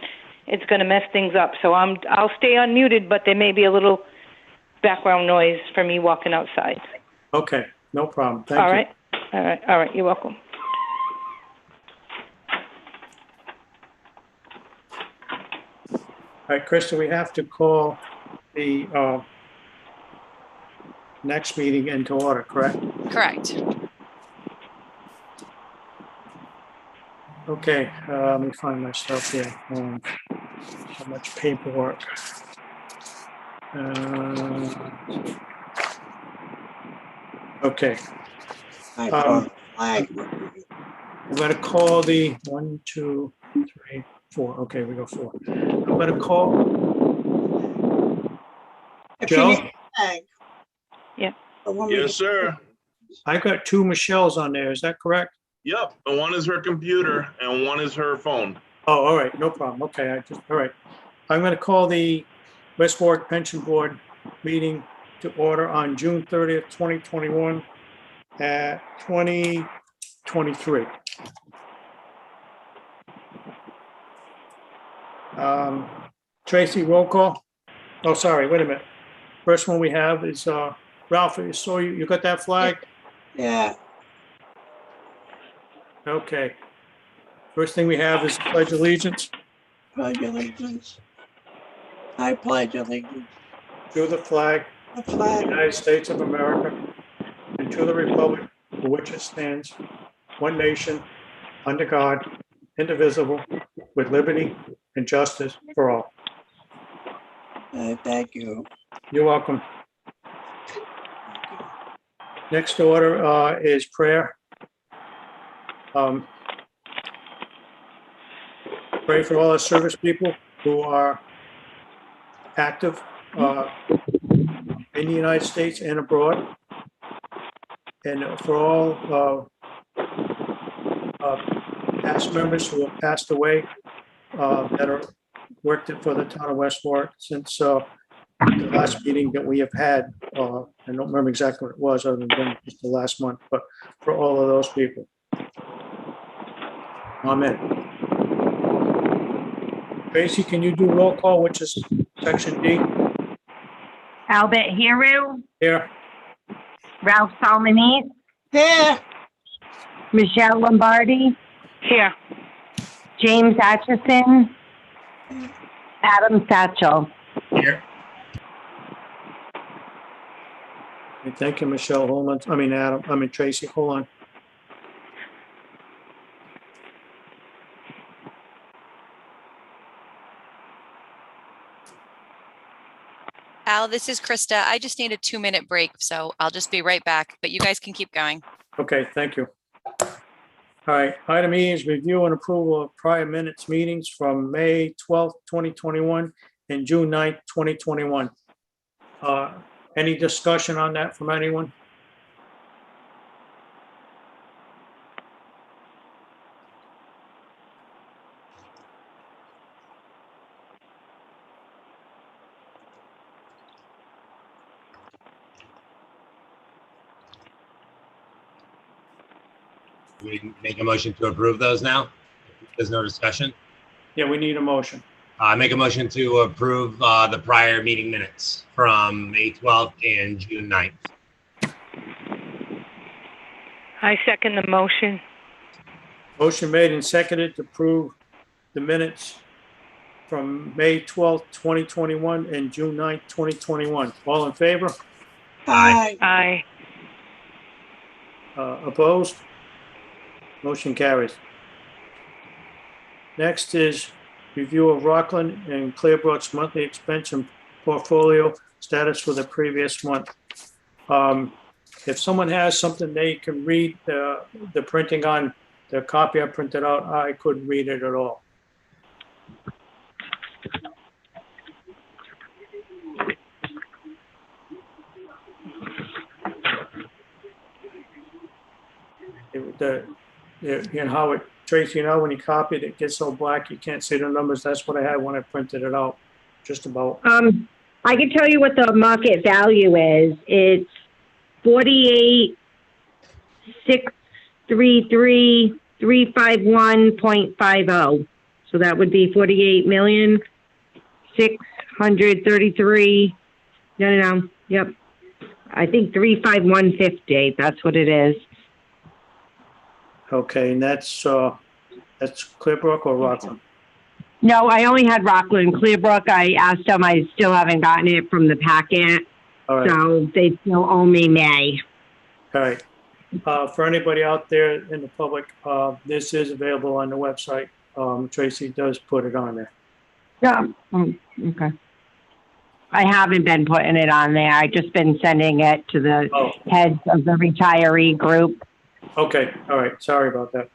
it's going to mess things up. So I'll stay unmuted, but there may be a little background noise for me walking outside. Okay, no problem. Thank you. All right. You're welcome. All right, Krista, we have to call the next meeting into order, correct? Correct. Okay, let me find my stuff here. So much paperwork. Okay. I'm going to call the 1, 2, 3, 4. Okay, we go 4. I'm going to call Joe. Yeah. Yes, sir. I got 2 Michelles on there. Is that correct? Yep. And one is her computer and one is her phone. Oh, all right, no problem. Okay, all right. I'm going to call the West Warwick Pension Board meeting to order on June 30th, 2021 at 20:23. Tracy, roll call. Oh, sorry, wait a minute. First one we have is Ralph. So you got that flag? Yeah, Okay. First thing we have is the Pledge of Allegiance pledge allegiance. I pledge allegiance to the flag to the of the flag United States of America and to the republic for which it stands, one nation, under God, indivisible, with liberty and justice for all. thank you. You're welcome. Next order is prayer. Pray for all our service people who are active in the United States and abroad. And for all past members who have passed away that are worked for the town of West Warwick since the last meeting that we have had. I don't remember exactly what it was other than just the last month, but for all of those people. Amen. Tracy, can you do roll call, which is section D? Albert Heru, Here. Ralph Salmonese, Here, Michelle Lombardi, Here. James Atchison, Adam Satchel. Here. Thank you, Michelle. Hold on. Tracy, hold on. Al, this is Krista. I just need a 2-minute break, so I'll just be right back, but you guys can keep going. Okay, thank you. All right, item E is review and approval of prior minutes meetings from May 12th, 2021 and June 9th, 2021. Any discussion on that from anyone? We make a motion to approve those now? There's no discussion? Yeah, we need a motion. I make a motion to approve the prior meeting minutes from May 12th and June 9th. I second the motion. Motion made and seconded to approve the minutes from May 12th, 2021 and June 9th, 2021. All in favor? aye, Aye. Opposed? Motion carries. Next is review of Rockland and Clearbrook's monthly expense and portfolio status for the previous month. If someone has something they can read the printing on the copy I printed out, I couldn't read it at all. How it, Tracy, when you copy it, it gets so black you can't see the numbers. That's what I had when I printed it out, just about. I can tell you what the market value is. It's 48,633,351.50. So that would be 48,633. No. Yep. I think 35150. That's what it is. Okay, and that's Clearbrook or Rockland? No, I only had Rockland. Clearbrook, I asked them. I still haven't gotten it from the packet. All right, So they still owe me May. all right. For anybody out there in the public, this is available on the website. Tracy does put it on there. Yeah. Okay. I haven't been putting it on there. I just been sending it to the Oh, heads of the retiree group. okay, all right, sorry about that.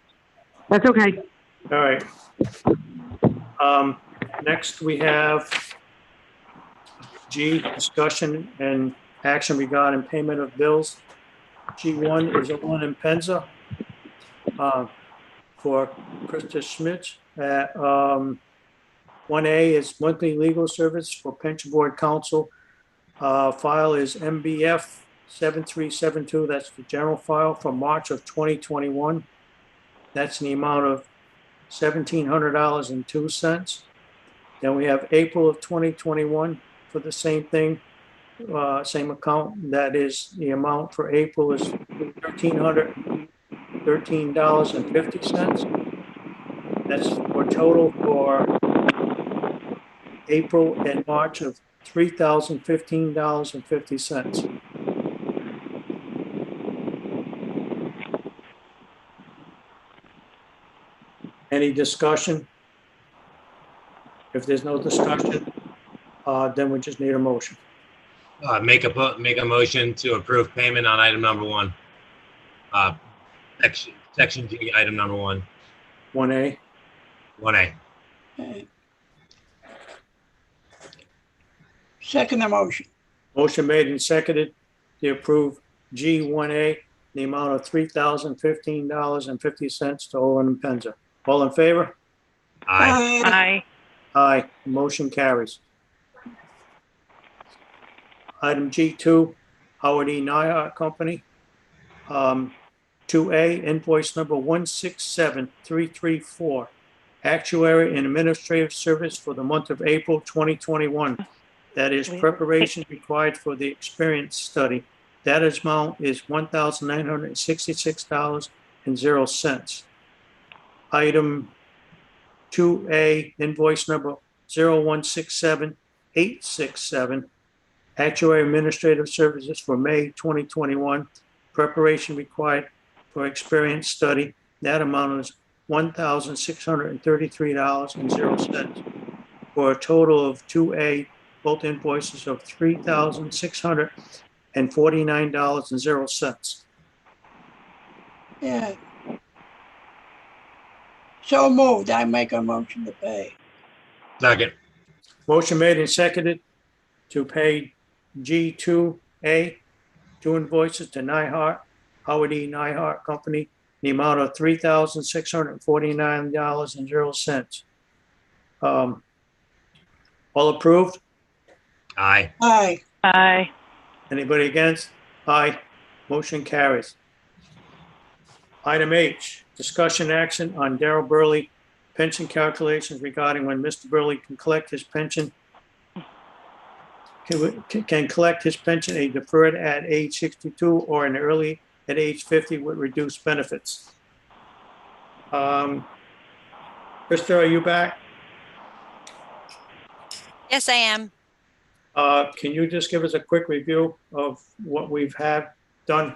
That's okay. All right. Next, we have G, discussion and action regarding payment of bills. G1 is Olin and Penza for Krista Schmidt. 1A is monthly legal service for pension board counsel. File is MBF 7372. That's the general file for March of 2021. That's in the amount of $1,700.02. Then we have April of 2021 for the same thing, same account. That is, the amount for April is $1,313.50. That's for total for April and March of $3,015.50. Any discussion? If there's no discussion, then we just need a motion. Make a motion to approve payment on item number 1. Section G, item number 1, 1A, 1A. Second the motion. motion made and seconded to approve G1A, the amount of $3,015.50 to Olin and Penza. All in favor? Aye. Aye. Aye, motion carries. Item G2, Howard E. Nyhart Company. 2A, invoice number 167334, actuary and administrative service for the month of April 2021. That is preparation required for the experience study. That amount is $1,966.00. Item 2A, invoice number 0167867, actuary administrative services for May 2021, preparation required for experience study. That amount is $1,633.00 for a total of 2A, both invoices of $3,649.00. Yeah. So moved. I make a motion to pay. Second. Motion made and seconded to pay G2A, 2 invoices to Nyhart, Howard E. Nyhart Company, the amount of $3,649.00. All approved? Aye. Aye. Aye. Anybody against? Aye. Motion carries. Item H, discussion action on Darrell Burley pension calculations regarding when Mr. Burley can collect his pension. Can collect his pension a deferred at age 62 or an early at age 50 with reduced benefits. Krista, are you back? Yes, I am. Can you just give us a quick review of what we've had done?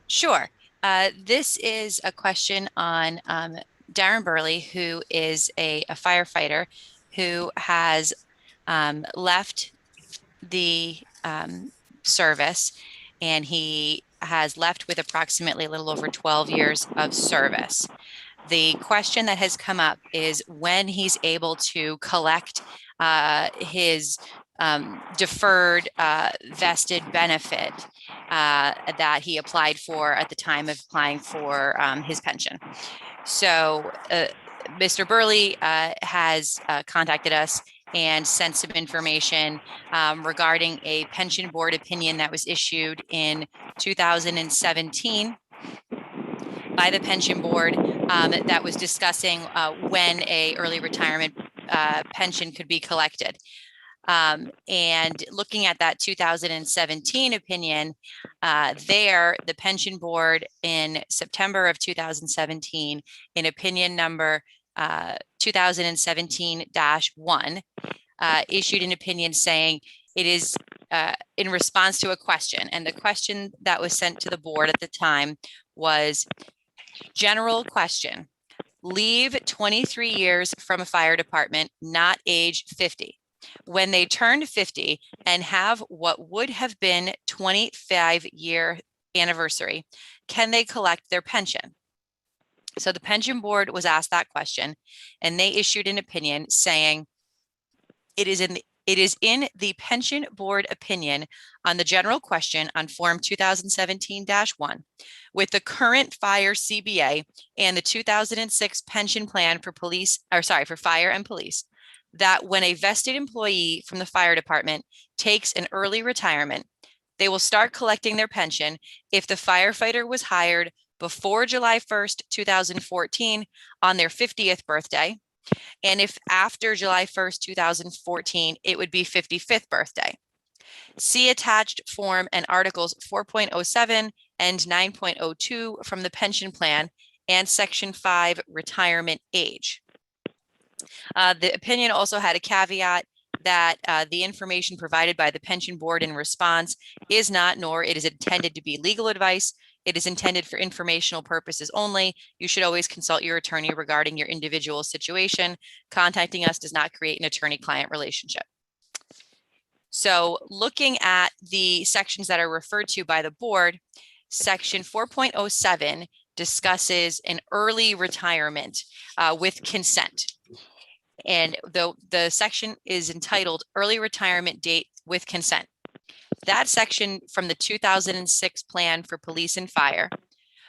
Sure. This is a question on Darren Burley, who is a firefighter who has left the service, and he has left with approximately a little over 12 years of service. The question that has come up is when he's able to collect his deferred vested benefit that he applied for at the time of applying for his pension. So Mr. Burley has contacted us and sent some information regarding a pension board opinion that was issued in 2017 by the pension board that was discussing when a early retirement pension could be collected. And looking at that 2017 opinion, the pension board in September of 2017, in opinion number 2017-1, issued an opinion saying it is in response to a question. And the question that was sent to the board at the time was, general question, leave 23 years from a fire department, not age 50. When they turn 50 and have what would have been 25-year anniversary, can they collect their pension? So the pension board was asked that question, and they issued an opinion saying it is in the pension board opinion on the general question on Form 2017-1 with the current fire CBA and the 2006 pension plan for fire and police, that when a vested employee from the fire department takes an early retirement, they will start collecting their pension if the firefighter was hired before July 1st, 2014 on their 50th birthday. And if after July 1st, 2014, it would be 55th birthday. See attached form and articles 4.07 and 9.02 from the pension plan and section 5 retirement age. The opinion also had a caveat that the information provided by the pension board in response is not, nor it is intended to be legal advice. It is intended for informational purposes only. You should always consult your attorney regarding your individual situation. Contacting us does not create an attorney-client relationship. So looking at the sections that are referred to by the board, section 4.07 discusses an early retirement with consent. And the section is entitled Early Retirement Date with Consent. That section from the 2006 Plan for Police and Fire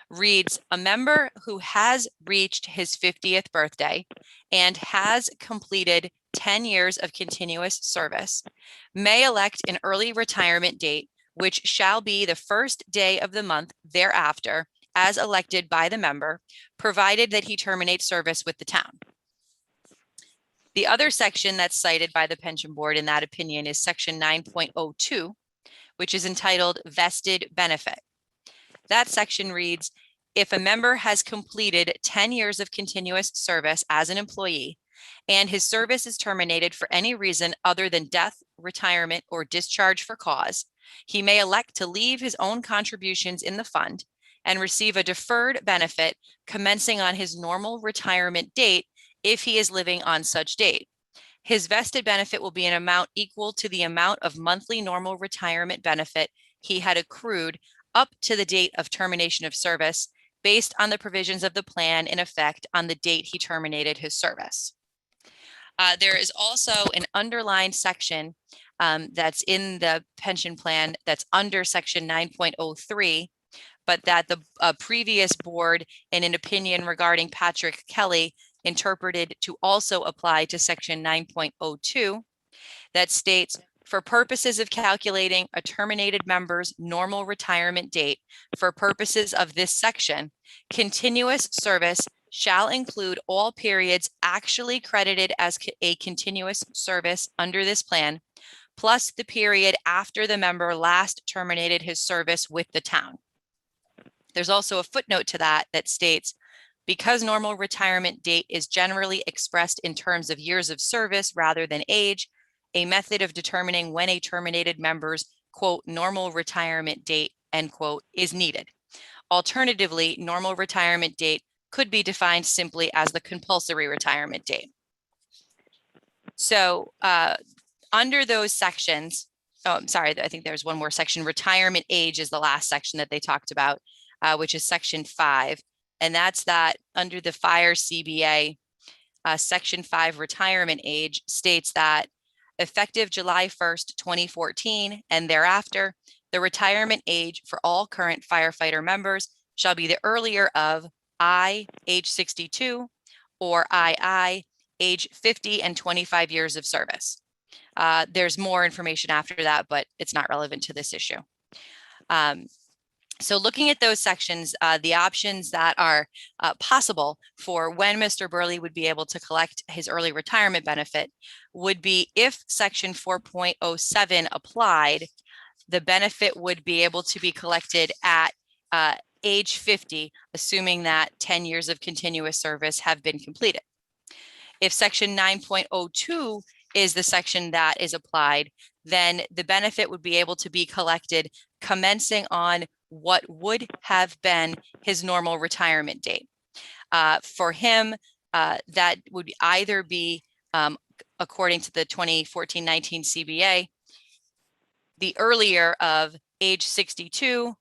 reads, a member who has reached his 50th birthday and has completed 10 years of continuous service may elect an early retirement date, which shall be the first day of the month thereafter, as elected by the member, provided that he terminates service with the town. The other section that's cited by the pension board in that opinion is section 9.02, which is entitled Vested Benefit. That section reads, if a member has completed 10 years of continuous service as an employee and his service is terminated for any reason other than death, retirement, or discharge for cause, he may elect to leave his own contributions in the fund and receive a deferred benefit commencing on his normal retirement date if he is living on such date. His vested benefit will be an amount equal to the amount of monthly normal retirement benefit he had accrued up to the date of termination of service based on the provisions of the plan in effect on the date he terminated his service. There is also an underlined section that's in the pension plan that's under section 9.03, but that the previous board in an opinion regarding Patrick Kelly interpreted to also apply to section 9.02 that states, for purposes of calculating a terminated member's normal retirement date for purposes of this section, continuous service shall include all periods actually credited as a continuous service under this plan, plus the period after the member last terminated his service with the town. There's also a footnote to that that states, because normal retirement date is generally expressed in terms of years of service rather than age, a method of determining when a terminated member's, quote, normal retirement date, end quote, is needed. Alternatively, normal retirement date could be defined simply as the compulsory retirement date. So under those sections, I'm sorry, I think there's one more section. Retirement age is the last section that they talked about, which is section 5. And that's that under the fire CBA, section 5 retirement age states that effective July 1st, 2014 and thereafter, the retirement age for all current firefighter members shall be the earlier of I, age 62, or II, age 50 and 25 years of service. There's more information after that, but it's not relevant to this issue. So looking at those sections, the options that are possible for when Mr. Burley would be able to collect his early retirement benefit would be if section 4.07 applied, the benefit would be able to be collected at age 50, assuming that 10 years of continuous service have been completed. If section 9.02 is the section that is applied, then the benefit would be able to be collected commencing on what would have been his normal retirement date. For him, that would either be, according to the 2014-19 CBA, the earlier of age 62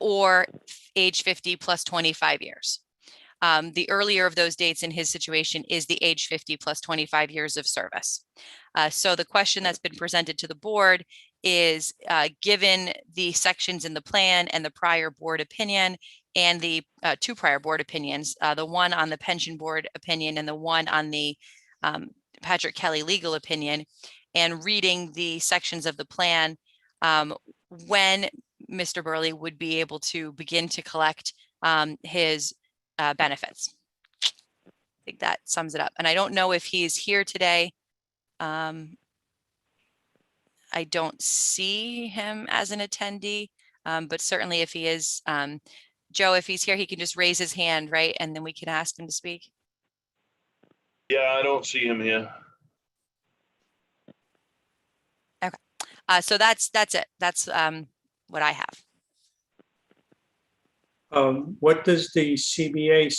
or age 50 plus 25 years. The earlier of those dates in his situation is the age 50 plus 25 years of service. So the question that's been presented to the board is, given the sections in the plan and the prior board opinion and the two prior board opinions, the one on the pension board opinion and the one on the Patrick Kelly legal opinion, and reading the sections of the plan, when Mr. Burley would be able to begin to collect his benefits. I think that sums it up. And I don't know if he's here today. I don't see him as an attendee, but certainly if he is, Joe, if he's here, he can just raise his hand, right? And then we can ask him to speak. Yeah, I don't see him here. So that's it. That's what I have. What does the CBA,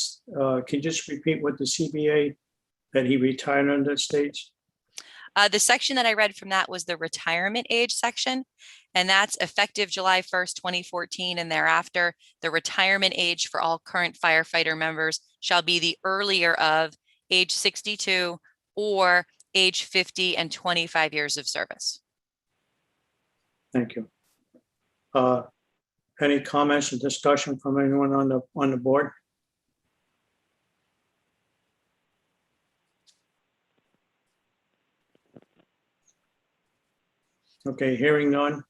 can you just repeat what the CBA that he retired under states? The section that I read from that was the retirement age section, and that's effective July 1st, 2014, and thereafter, the retirement age for all current firefighter members shall be the earlier of age 62 or age 50 and 25 years of service. Thank you. Any comments or discussion from anyone on the board? Okay, hearing none.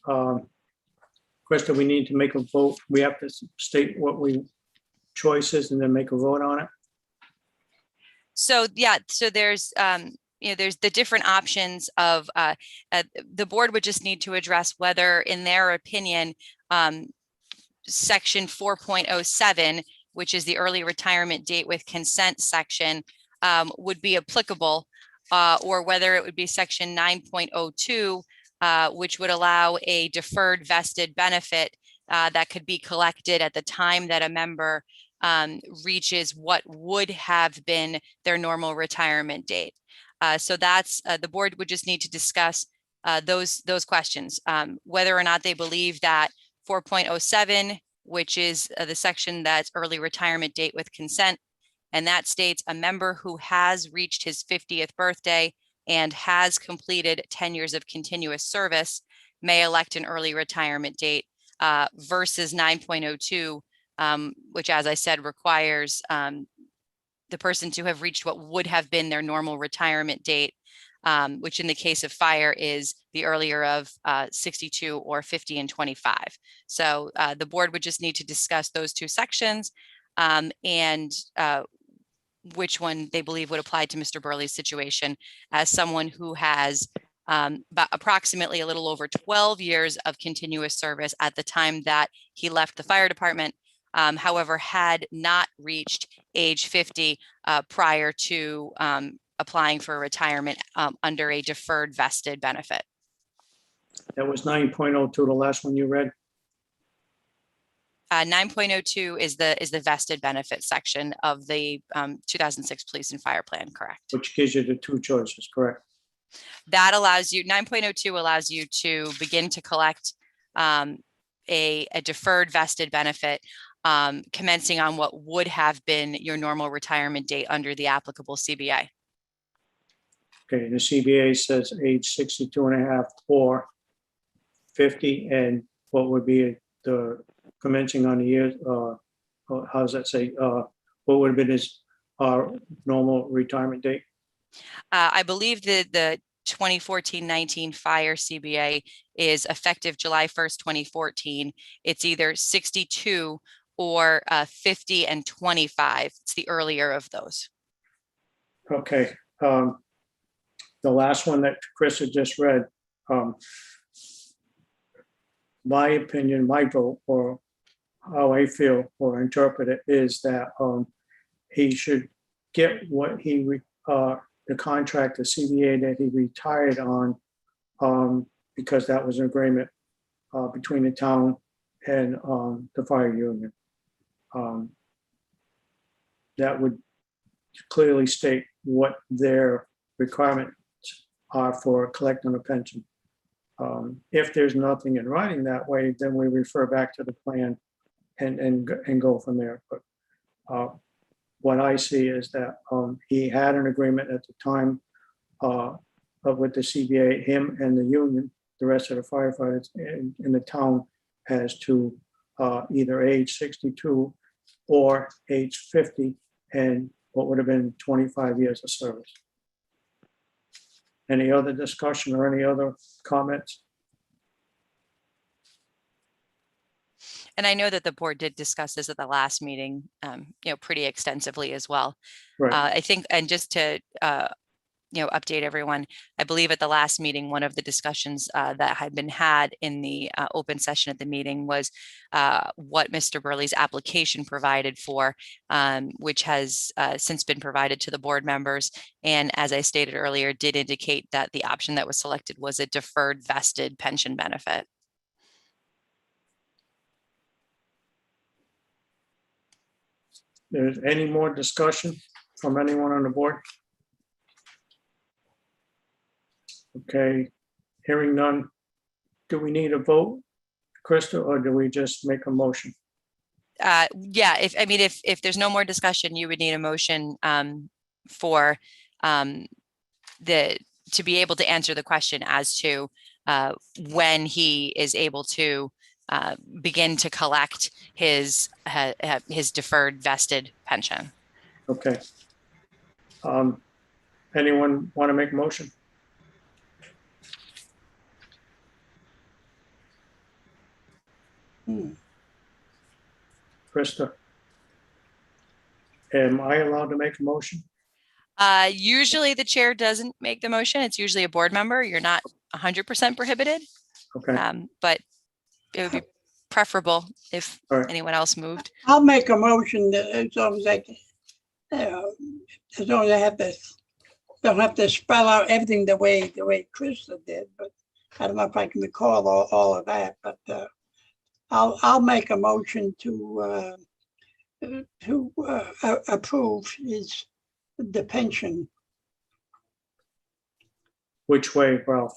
Krista, we need to make a vote. We have to state what we choices and then make a vote on it. So yeah, so there's there's the different options of the board would just need to address whether, in their opinion, section 4.07, which is the early retirement date with consent section, would be applicable, or whether it would be section 9.02, which would allow a deferred vested benefit that could be collected at the time that a member reaches what would have been their normal retirement date. So that's the board would just need to discuss those questions, whether or not they believe that 4.07, which is the section that's early retirement date with consent, and that states a member who has reached his 50th birthday and has completed 10 years of continuous service may elect an early retirement date, versus 9.02, which, as I said, requires the person to have reached what would have been their normal retirement date, which in the case of fire is the earlier of 62 or 50 and 25. So the board would just need to discuss those two sections and which one they believe would apply to Mr. Burley's situation as someone who has about approximately a little over 12 years of continuous service at the time that he left the fire department. However, had not reached age 50 prior to applying for retirement under a deferred vested benefit. That was 9.02, the last one you read. 9.02 is the vested benefit section of the 2006 police and fire plan, correct? Which gives you the two choices, correct? That allows you, 9.02 allows you to begin to collect a deferred vested benefit commencing on what would have been your normal retirement date under the applicable CBA. Okay, the CBA says age 62 and a half or 50, and what would be the commencing on the year, how does that say, what would have been his normal retirement date? I believe that the 2014-19 fire CBA is effective July 1st, 2014. It's either 62 or 50 and 25. It's the earlier of those. Okay, the last one that Chris had just read, my opinion, my vote, or how I feel or interpret it is that he should get what the contract, the CBA that he retired on, because that was an agreement between the town and the fire union. That would clearly state what their requirements are for collecting a pension. If there's nothing in writing that way, then we refer back to the plan and go from there. But what I see is that he had an agreement at the time with the CBA, him and the union, the rest of the firefighters in the town, as to either age 62 or age 50, and what would have been 25 years of service. Any other discussion or any other comments? And I know that the board did discuss this at the last meeting, pretty extensively as well. Right. I think, and just to, update everyone, I believe at the last meeting, one of the discussions that had been had in the open session at the meeting was what Mr. Burley's application provided for, which has since been provided to the board members. And as I stated earlier, did indicate that the option that was selected was a deferred vested pension benefit. There's any more discussion from anyone on the board? Okay, hearing none. Do we need a vote, Krista, or do we just make a motion? Yeah, if there's no more discussion, you would need a motion for to be able to answer the question as to when he is able to begin to collect his deferred vested pension. Okay. Anyone want to make a motion? Krista? Am I allowed to make a motion? Usually the chair doesn't make the motion. It's usually a board member. You're not 100% prohibited, Okay, but it would be preferable if all right. anyone else moved. I'll make a motion that as long as I have to, don't have to spell out everything the way Krista did, but I don't know if I can recall all of that, but I'll make a motion to approve the pension. Which way, Ralph?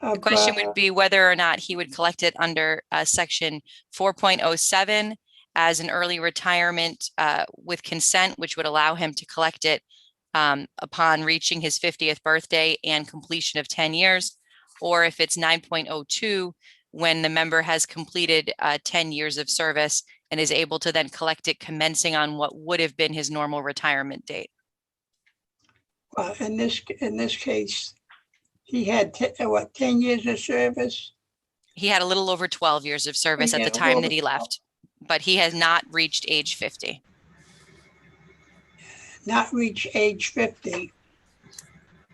The question would be whether or not he would collect it under section 4.07 as an early retirement with consent, which would allow him to collect it upon reaching his 50th birthday and completion of 10 years, or if it's 9.02 when the member has completed 10 years of service and is able to then collect it commencing on what would have been his normal retirement date. In this case, he had 10 years of service? He had a little over 12 years of service at the time that he left, but he has not reached age 50. Not reach age 50,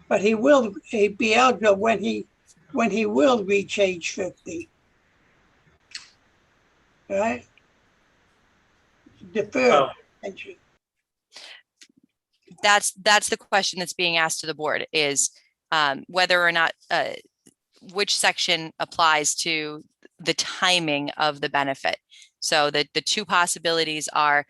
but he will be eligible when he will reach age 50. Right? Deferred pension. That's the question that's being asked to the board is whether or not which section applies to the timing of the benefit. So the two possibilities are,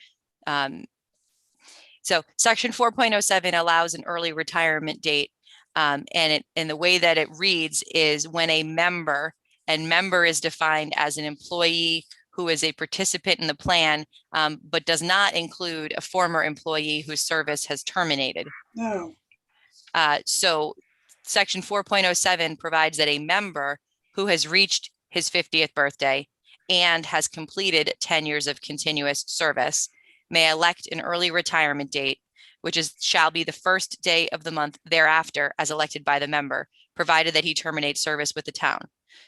so section 4.07 allows an early retirement date. And the way that it reads is when a member, and member is defined as an employee who is a participant in the plan, but does not include a former employee whose service has terminated. No. So section 4.07 provides that a member who has reached his 50th birthday and has completed 10 years of continuous service may elect an early retirement date, which shall be the first day of the month thereafter as elected by the member, provided that he terminates service with the town.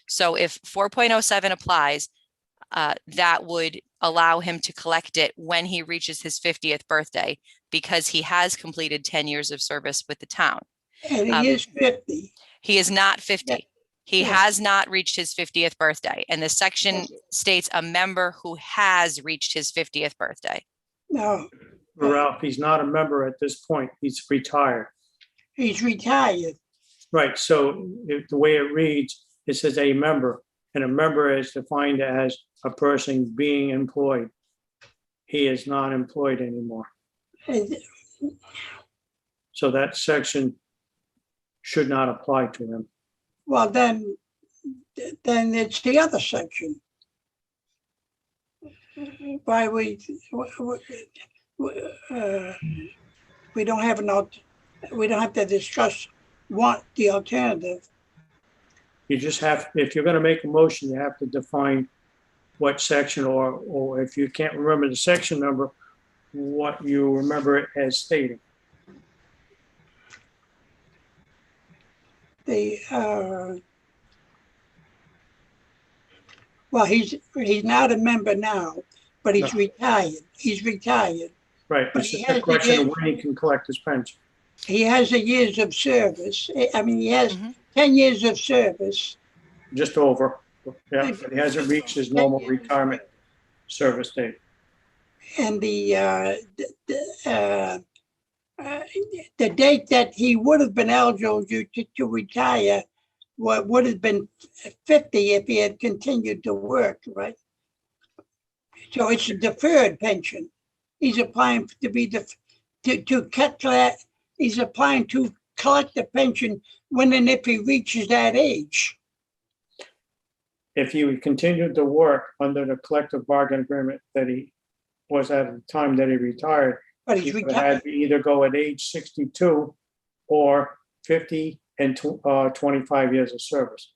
So if 4.07 applies, that would allow him to collect it when he reaches his 50th birthday, because he has completed 10 years of service with the town. And he is 50. He is not 50. Yeah. He Yeah. has not reached his 50th birthday. And the section states a member who has reached his 50th birthday. No, Ralph, he's not a member at this point. He's retired. he's retired. Right, so the way it reads, it says a member, and a member is defined as a person being employed. He is not employed anymore. And So that section should not apply to him. well, then it's the other section. Why we don't have we don't have to discuss the alternative. You just have, if you're gonna make a motion, you have to define what section, or if you can't remember the section number, what you remember it as stating. Well, he's not a member now, but he's No. retired. He's retired. Right, But it's he just a has to question of get- when he can collect his pension. He has a years of service. I mean, he has Mhm. 10 years of service. Just over, yeah, but he hasn't reached his normal retirement service date. And the date that he would have been eligible to retire would have been 50 if he had continued to work, right? So it's a deferred pension. He's applying to be to cut that. He's applying to collect the pension when and if he reaches that age. If he would continue to work under the collective bargain agreement that he was at the time that he retired, But he he's would retired. have to either go at age 62 or 50 and 25 years of service.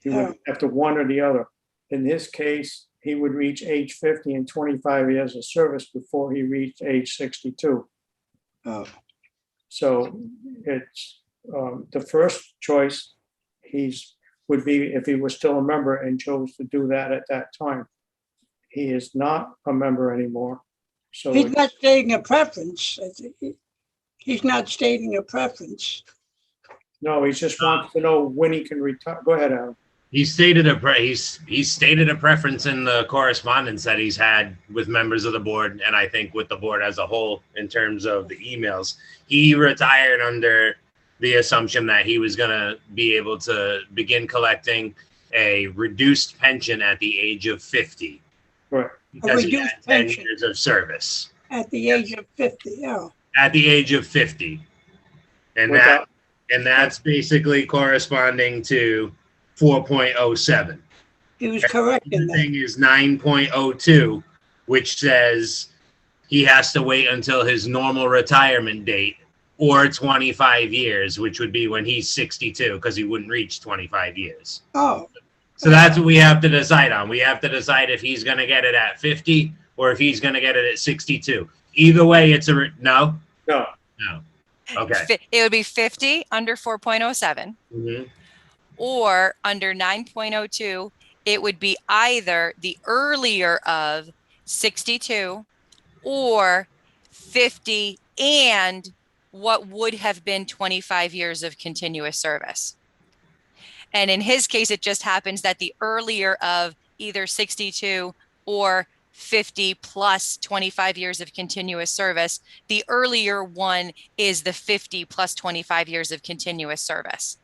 He would have to one or the other. In his case, he would reach age 50 and 25 years of service before he reached age 62. Oh, So it's the first choice would be if he was still a member and chose to do that at that time. He is not a member anymore. So he's not stating a preference. He's not stating a preference. no, he just wants to know when he can retire. Go ahead, Adam. He stated he's stated a preference in the correspondence that he's had with members of the board, and I think with the board as a whole in terms of the emails. He retired under the assumption that he was going to be able to begin collecting a reduced pension at the age of 50 Right. because he reduced had 10 pension. years of service At the age of 50, oh. at the age of 50. And that's basically corresponding to 4.07. He was correct in The that. thing is 9.02, which says he has to wait until his normal retirement date or 25 years, which would be when he's 62, because he wouldn't reach 25 years. Oh, So that's what we have to decide on. We have to decide if he's going to get it at 50 or if he's going to get it at 62. Either way, it's No, no. Okay. It would be 50 under 4.07. Mhm. Or under 9.02, it would be either the earlier of 62 or 50 and what would have been 25 years of continuous service. And in his case, it just happens that the earlier of either 62 or 50 plus 25 years of continuous service, the earlier one is the 50 plus 25 years of continuous service.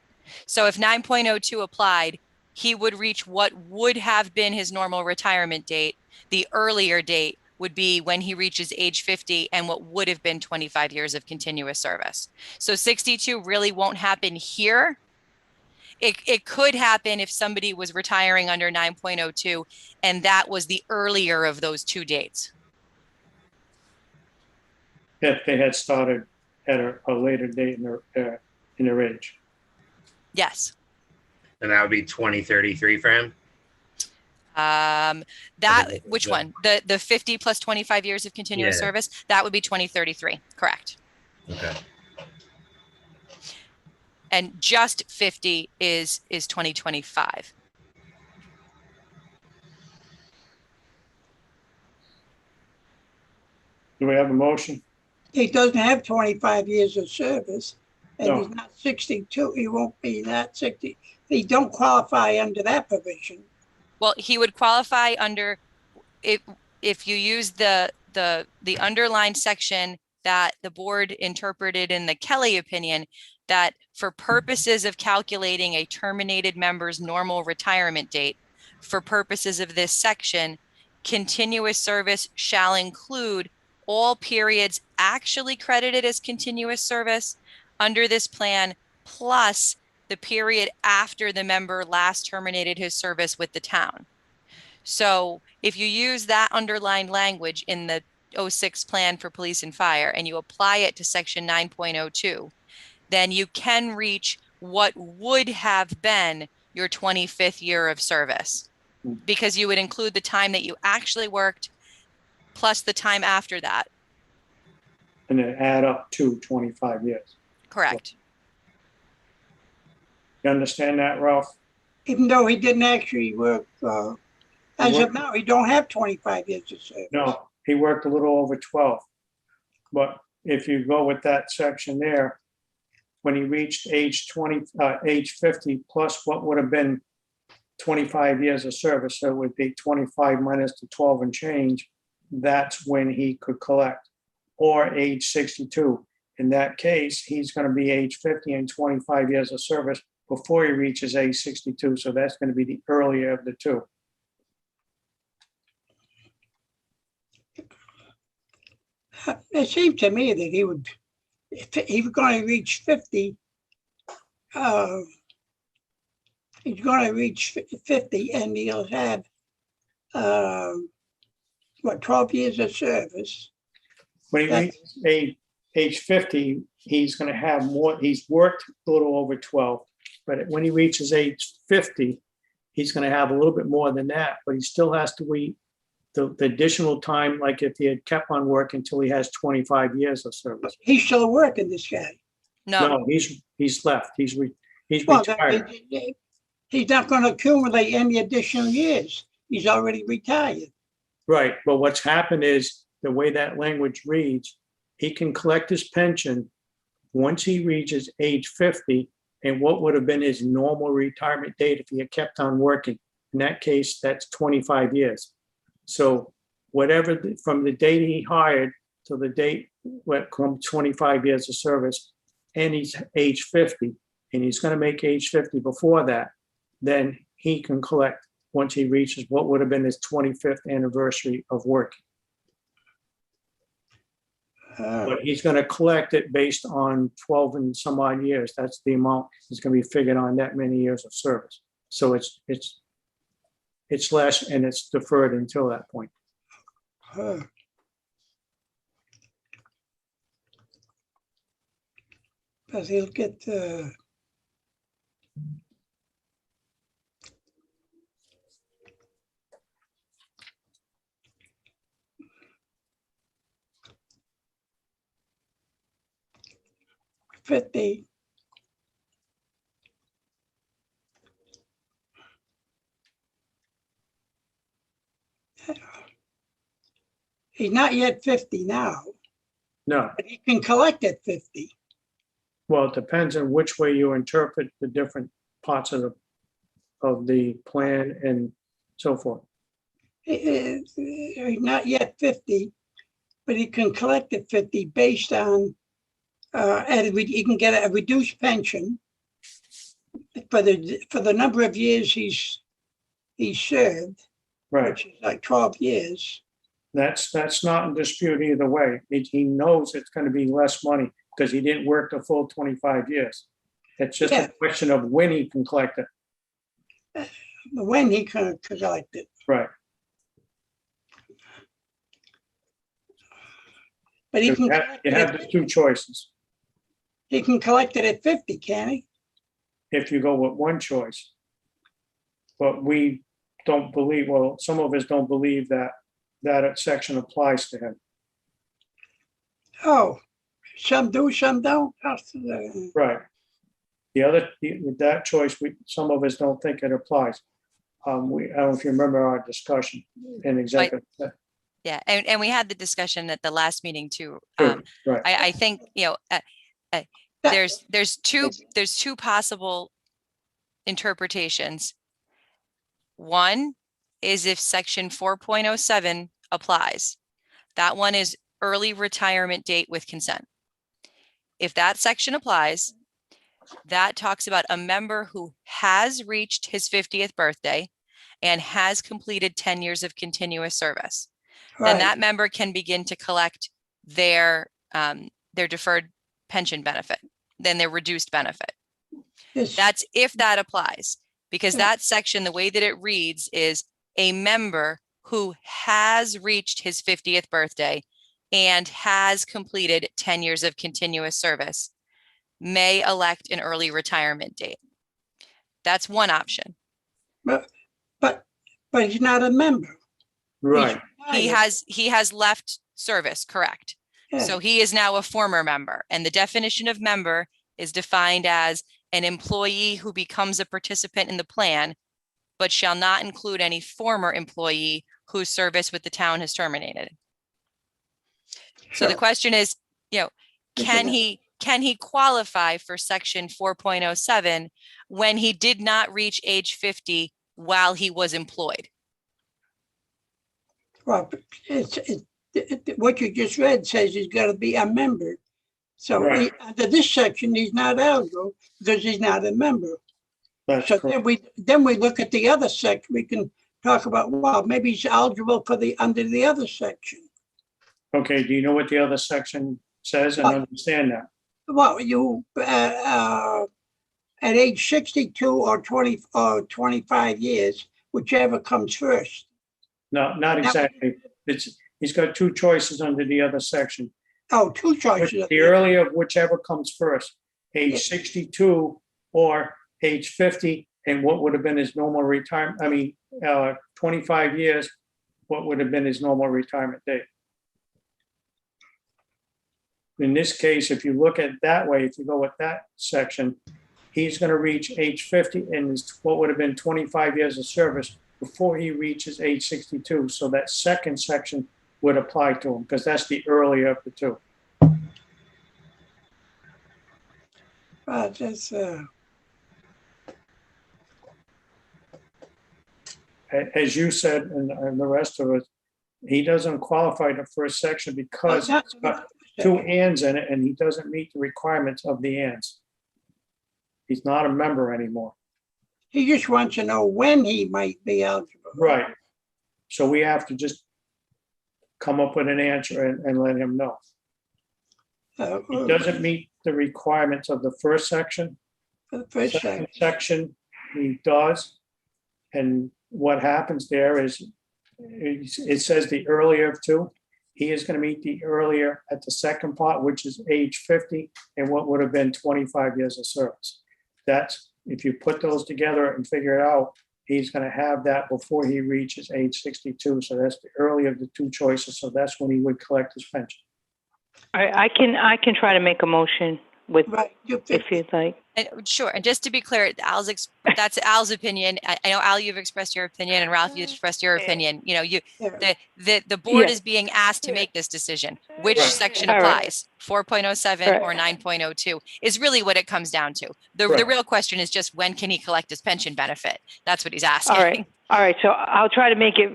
So if 9.02 applied, he would reach what would have been his normal retirement date. The earlier date would be when he reaches age 50 and what would have been 25 years of continuous service. So 62 really won't happen here. It could happen if somebody was retiring under 9.02 and that was the earlier of those two dates. if they had started at a later date in their age. Yes. And that would be 2033 for him. think Which the- one? The 50 plus 25 years of continuous Yeah. service? That would be 2033, correct. Okay. And just 50 is 2025. Do we have a motion? He doesn't have 25 years of service, and No. he's not 62. He won't be that 60. He don't qualify under that provision. Well, he would qualify under if you use the underlined section that the board interpreted in the Kelly opinion, that for purposes of calculating a terminated member's normal retirement date, for purposes of this section, continuous service shall include all periods actually credited as continuous service under this plan, plus the period after the member last terminated his service with the town. So if you use that underlined language in the 06 plan for police and fire and you apply it to section 9.02, then you can reach what would have been your 25th year of service, because you would include the time that you actually worked plus the time after that. And then add up to 25 years. Correct. You understand that, Ralph? Even though he didn't actually work, as of now, he don't have 25 years of service. No, he worked a little over 12. But if you go with that section there, when he reached age 50 plus what would have been 25 years of service, so it would be 25 minus the 12 and change, that's when he could collect, or age 62. In that case, he's going to be age 50 and 25 years of service before he reaches age 62. So that's going to be the earlier of the two. It seemed to me that he would, if he was going to reach 50, he's going to reach 50 and he'll have, 12 years of service. When he reaches age 50, he's going to have more, he's worked a little over 12. But when he reaches age 50, he's going to have a little bit more than that, but he still has to wait the additional time, like if he had kept on working until he has 25 years of service. He's still working, this guy. No, He's left. He's Well, retired. he's not going to accumulate any additional years. He's already retired. Right, but what's happened is, the way that language reads, he can collect his pension once he reaches age 50, and what would have been his normal retirement date if he had kept on working. In that case, that's 25 years. So whatever, from the date he hired to the date what comes 25 years of service, and he's age 50, and he's going to make age 50 before that, then he can collect once he reaches what would have been his 25th anniversary of working. But he's going to collect it based on 12 and some odd years. That's the amount that's going to be figured on that many years of service. So it's less, and it's deferred until that point. Because he'll get, 50. He's not yet 50 now, No, but he can collect at 50. well, it depends on which way you interpret the different parts of the plan and so forth. He's not yet 50, but he can collect at 50 based on, he can get a reduced pension for the number of years he's served, Right. which is like 12 years. That's not in dispute either way. He knows it's going to be less money because he didn't work the full 25 years. It's just Yeah. a question of when he can collect it. When he can collect it. Right. But he You can have collect you it have at- the two choices. he can collect it at 50, can he? If you go with one choice. But we don't believe, well, some of us don't believe that that section applies to him. Oh, some do, some don't. Right. With that choice, some of us don't think it applies. I don't know if you remember our discussion in executive. Yeah, and we had the discussion at the last meeting too. Right. I think, there's two possible interpretations. One is if section 4.07 applies. That one is early retirement date with consent. If that section applies, that talks about a member who has reached his 50th birthday and has completed 10 years of continuous service. Then Right. that member can begin to collect their deferred pension benefit, then their reduced benefit. This- That's if that applies, because Yeah. that section, the way that it reads is a member who has reached his 50th birthday and has completed 10 years of continuous service may elect an early retirement date. That's one option. But he's not a member. Right. He has left service, correct? Yeah. So he is now a former member, and the definition of member is defined as an employee who becomes a participant in the plan, but shall not include any former employee whose service with the town has terminated. So the question is, can he qualify for section 4.07 when he did not reach age 50 while he was employed? Well, what you just read says he's got to be a member. So Right. under this section, he's not eligible because he's not a member. That's So correct. then we look at the other section. We can talk about, well, maybe he's eligible for under the other section. Okay, do you know what the other section says and understand that? Well, you at age 62 or 20 or 25 years, whichever comes first. No, not exactly. He's got two choices under the other section. Oh, two choices. The earlier of whichever comes first, age Yeah. 62 or age 50, and what would have been his normal retirement, 25 years, what would have been his normal retirement date? In this case, if you look at it that way, if you go with that section, he's going to reach age 50 and what would have been 25 years of service before he reaches age 62. So that second section would apply to him because that's the earlier of the two. Just, As you said, and the rest of it, he doesn't qualify the first section because it's got two ands in it and he doesn't meet the requirements of the ands. He's not a member anymore. he just wants to know when he might be eligible. Right. So we have to just come up with an answer and let him know. He doesn't meet the requirements of the first section. For the first Second section. section, he does. And what happens there is, it says the earlier of two. He is going to meet the earlier at the second part, which is age 50, and what would have been 25 years of service. That's, if you put those together and figure it out, he's going to have that before he reaches age 62. So that's the earlier of the two choices. So that's when he would collect his pension. I can try to make a motion with, Right. if you'd like. And sure, and just to be clear, that's Al's opinion. I know, Al, you've expressed your opinion, and Ralph, you've expressed your opinion. The board Yeah. is being asked to make this decision. Which Right. section All right. applies, 4.07 or 9.02, is really what it comes down to. The Right. real question is just when can he collect his pension benefit? That's what he's All asking. right. All right. So I'll try to make it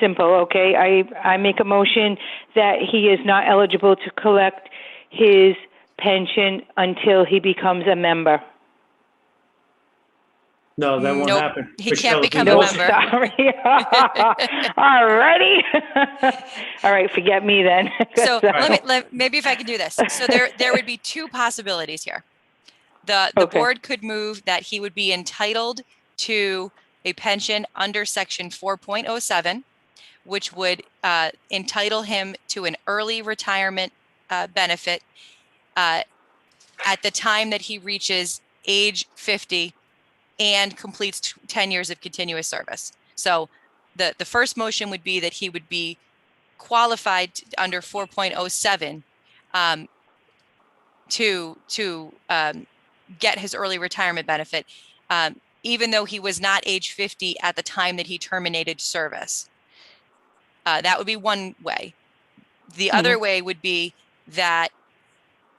simple. Okay. I make a motion that he is not eligible to collect his pension until he becomes a member. No, that won't Nope. happen. He Michelle, can't if you become a look- member. Sorry. All righty. All right. Forget me then. So maybe if I can do this. So there would be two possibilities here. The Okay. board could move that he would be entitled to a pension under section 4.07, which would entitle him to an early retirement benefit at the time that he reaches age 50 and completes 10 years of continuous service. So the first motion would be that he would be qualified under 4.07 to get his early retirement benefit, even though he was not age 50 at the time that he terminated service. That would be one way. The other way would be that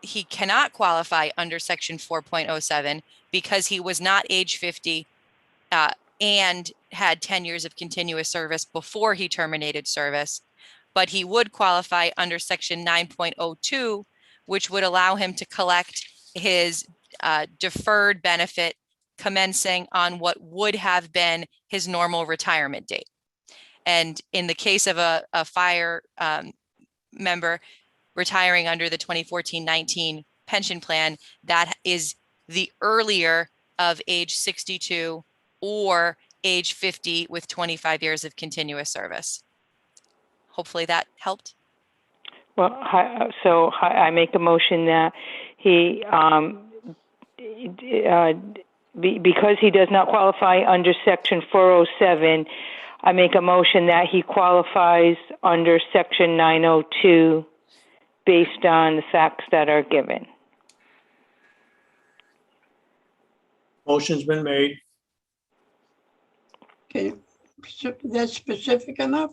he cannot qualify under section 4.07 because he was not age 50 and had 10 years of continuous service before he terminated service, but he would qualify under section 9.02, which would allow him to collect his deferred benefit commencing on what would have been his normal retirement date. And in the case of a fire member retiring under the 2014-19 pension plan, that is the earlier of age 62 or age 50 with 25 years of continuous service. Hopefully that helped. Well, I make a motion that he, because he does not qualify under section 407, I make a motion that he qualifies under section 902 based on the facts that are given. Motion's been made. Okay, that's specific enough?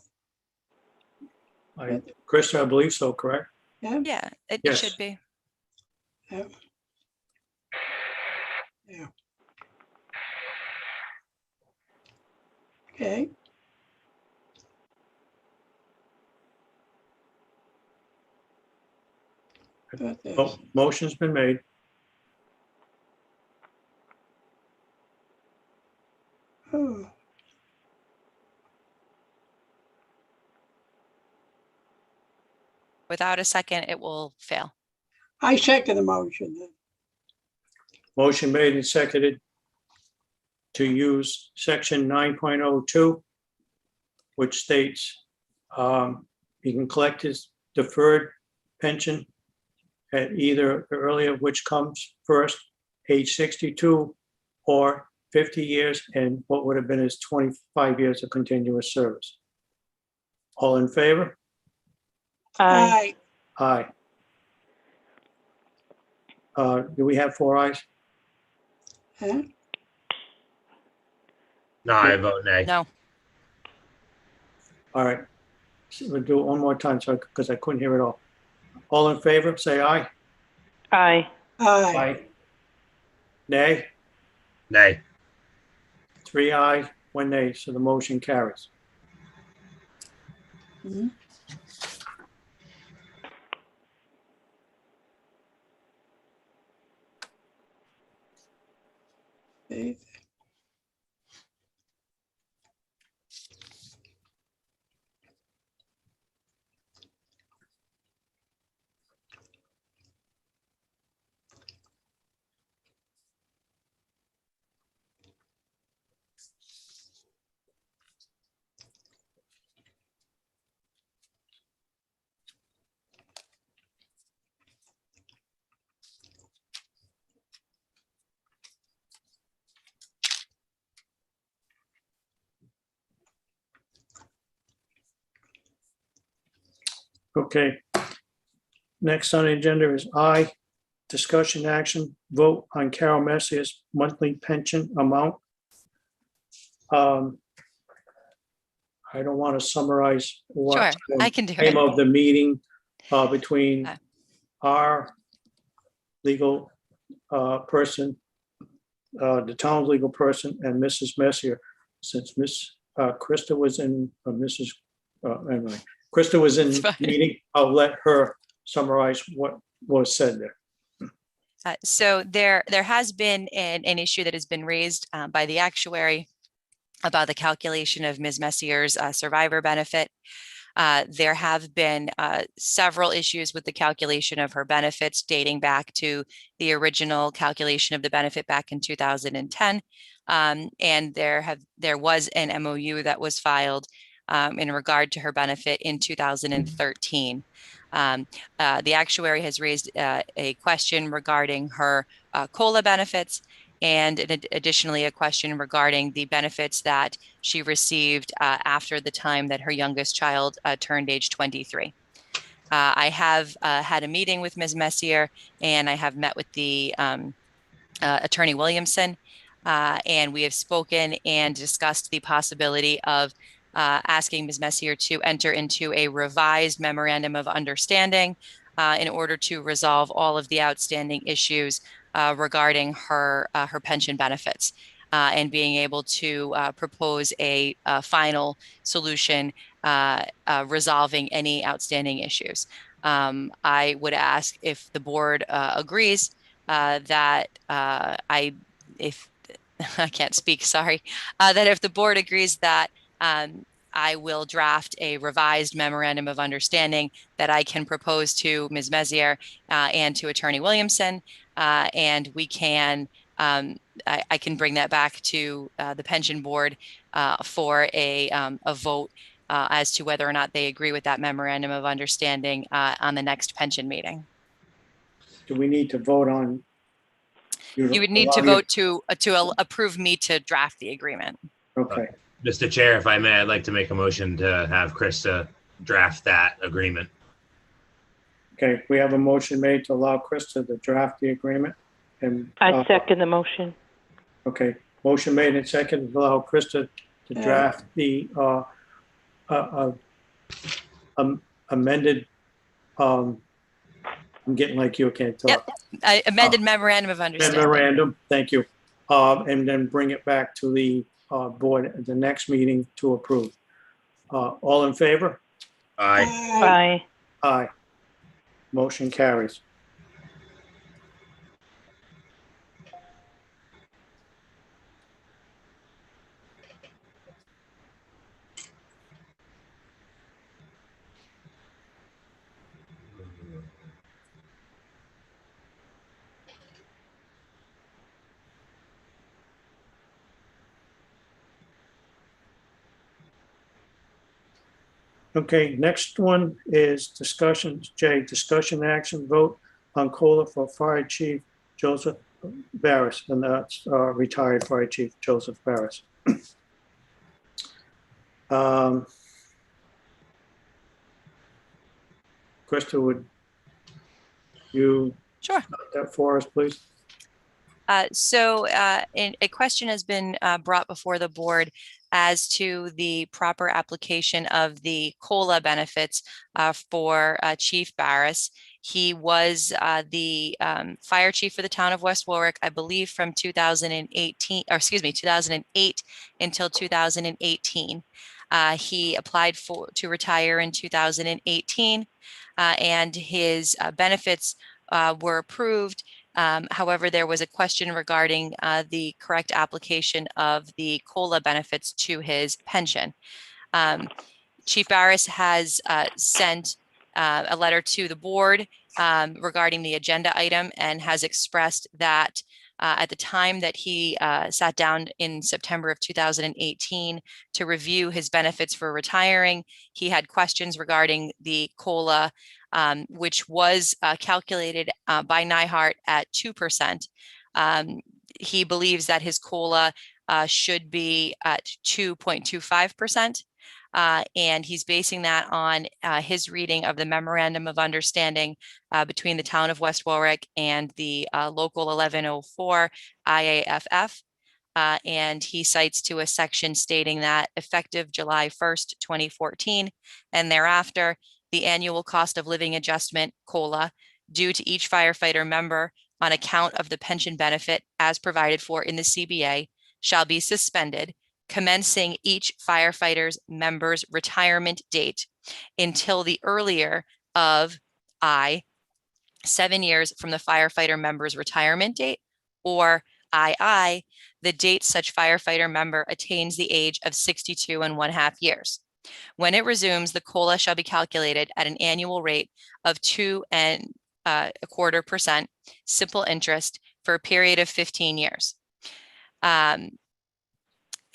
Krista, I believe so, correct? Yeah, Yeah, it Yes. should be. yeah. Yeah. Okay. Got this. Oh, motion's been made. Oh, Without a second, it will fail. I second the motion then. Motion made and seconded to use section 9.02, which states he can collect his deferred pension at either the earlier of which comes first, age 62 or 50 years and what would have been his 25 years of continuous service. All in favor? Aye. Aye. Aye. Do we have 4 ayes? Huh? No, I vote nay. No, All right. So we'll do it one more time, so because I couldn't hear it all. All in favor, say aye. Aye. Aye. Nay? Nay. 3 ayes, 1 nay, so the motion carries. Mhm. Okay. Okay. Next on the agenda is I, discussion action, vote on Carol Messier's monthly pension amount. I don't want to summarize what sure, I can do came it. of the meeting between our legal person, the town's legal person, and Mrs. Messier. Since Miss Krista was in, Mrs. Anyway, Krista was in It's fine. meeting, I'll let her summarize what was said there. So there has been an issue that has been raised by the actuary about the calculation of Ms. Messier's survivor benefit. There have been several issues with the calculation of her benefits dating back to the original calculation of the benefit back in 2010. And there was an MOU that was filed in regard to her benefit in 2013. The actuary has raised a question regarding her COLA benefits, and additionally, a question regarding the benefits that she received after the time that her youngest child turned age 23. I have had a meeting with Ms. Messier, and I have met with the Attorney Williamson, and we have spoken and discussed the possibility of asking Ms. Messier to enter into a revised memorandum of understanding in order to resolve all of the outstanding issues regarding her pension benefits, and being able to propose a final solution resolving any outstanding issues. I would ask if the board agrees that if I can't speak, sorry, that if the board agrees that I will draft a revised memorandum of understanding that I can propose to Ms. Messier and to Attorney Williamson, and we can, I can bring that back to the pension board for a vote as to whether or not they agree with that memorandum of understanding on the next pension meeting. Do we need to vote on? You would need to vote to approve me to draft the agreement. Okay, Mr. Chair, if I may, I'd like to make a motion to have Krista draft that agreement. okay, we have a motion made to allow Krista to draft the agreement, and. I second the motion. Okay, motion made and second to allow Krista to draft the amended, I'm getting like you can't talk. Yep. Amended memorandum of understanding. Memorandum, thank you. And then bring it back to the board at the next meeting to approve. All in favor? Aye. Aye. Aye. Motion carries. Okay, next one is discussions, Jay, discussion action vote on COLA for Fire Chief Joseph Barris, and that's retired Fire Chief Joseph Barris. Krista, would you Sure. start that for us, please? So a question has been brought before the board as to the proper application of the COLA benefits for Chief Barris. He was the fire chief for the town of West Warwick, I believe, from 2018, or excuse me, 2008 until 2018. He applied to retire in 2018, and his benefits were approved. However, there was a question regarding the correct application of the COLA benefits to his pension. Chief Barris has sent a letter to the board regarding the agenda item and has expressed that at the time that he sat down in September of 2018 to review his benefits for retiring, he had questions regarding the COLA, which was calculated by NIHART at 2%. He believes that his COLA should be at 2.25%. And he's basing that on his reading of the memorandum of understanding between the town of West Warwick and the local 1104 IAFF. And he cites to a section stating that effective July 1st, 2014, and thereafter, the annual cost of living adjustment, COLA, due to each firefighter member on account of the pension benefit as provided for in the CBA shall be suspended, commencing each firefighter's member's retirement date until the earlier of I, 7 years from the firefighter member's retirement date, or II, the date such firefighter member attains the age of 62.5 years. When it resumes, the COLA shall be calculated at an annual rate of 2.25% simple interest for a period of 15 years.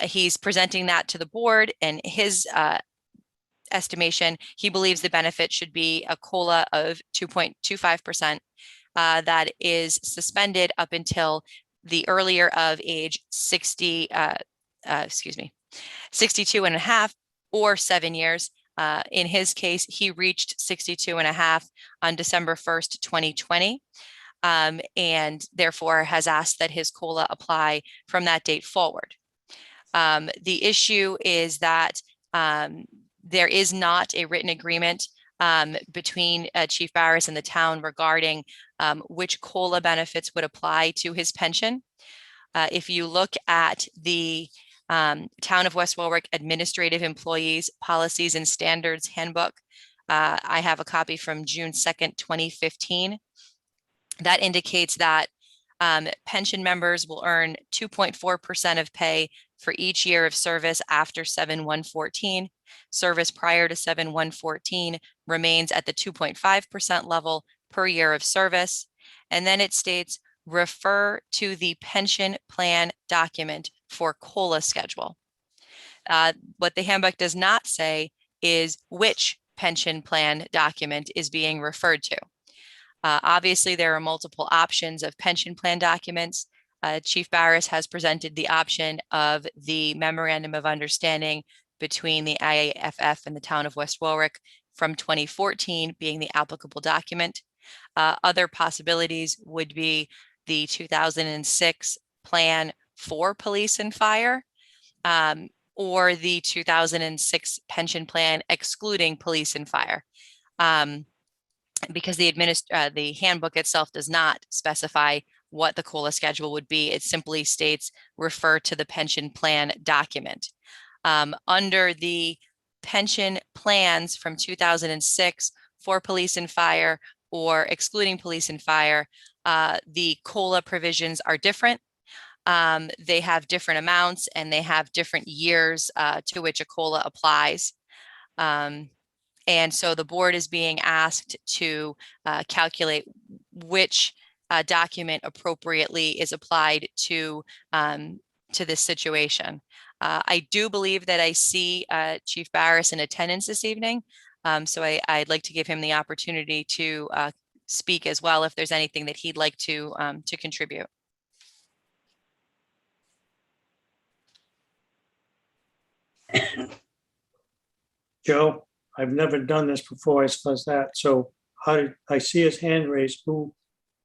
He's presenting that to the board, and his estimation, he believes the benefit should be a COLA of 2.25% that is suspended up until the earlier of age 62 and a half or 7 years. In his case, he reached 62 and a half on December 1st, 2020. And therefore has asked that his COLA apply from that date forward. The issue is that there is not a written agreement between Chief Barris and the town regarding which COLA benefits would apply to his pension. If you look at the Town of West Warwick Administrative Employees Policies and Standards Handbook, I have a copy from June 2nd, 2015. That indicates that pension members will earn 2.4% of pay for each year of service after 7/1/14. Service prior to 7/1/14 remains at the 2.5% level per year of service. And then it states, refer to the pension plan document for COLA schedule. What the handbook does not say is which pension plan document is being referred to. Obviously, there are multiple options of pension plan documents. Chief Barris has presented the option of the Memorandum of Understanding between the IAFF and the Town of West Warwick from 2014 being the applicable document. Other possibilities would be the 2006 plan for police and fire, or the 2006 pension plan excluding police and fire. Because the handbook itself does not specify what the COLA schedule would be. It simply states refer to the pension plan document. Under the pension plans from 2006 for police and fire or excluding police and fire, the COLA provisions are different. They have different amounts and they have different years to which a COLA applies. And so the board is being asked to calculate which document appropriately is applied to this situation. I do believe that I see Chief Barris in attendance this evening. So I'd like to give him the opportunity to speak as well if there's anything that he'd like to contribute. Joe, I've never done this before as far as that. So how did I see his hand raised?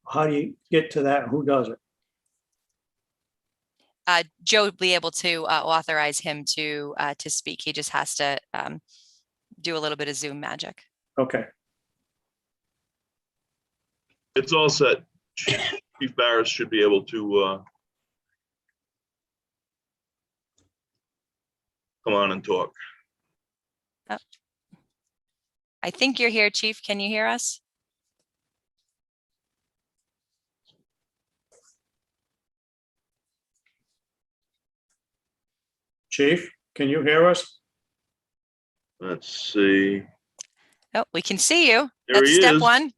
How do you get to that? Who does it? Joe would be able to authorize him to speak. He just has to do a little bit of Zoom magic. Okay. It's all set. Chief Barris should be able to come on and talk. Oh. I think you're here, Chief. Can you hear us? Chief, can you hear us? Let's see. Oh, we can see you. There That's he step is. one.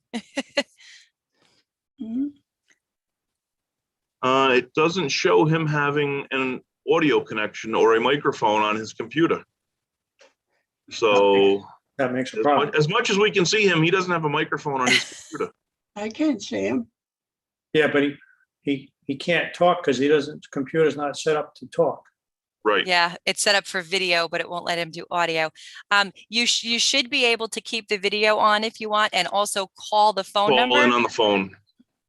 It doesn't show him having an audio connection or a microphone on his computer. So That makes a problem. as much as we can see him, he doesn't have a microphone on his computer. I can't see him. Yeah, but he can't talk because computer's not set up to talk. Right. Yeah, it's set up for video, but it won't let him do audio. You should be able to keep the video on if you want, and also call the phone Call number, in on the phone.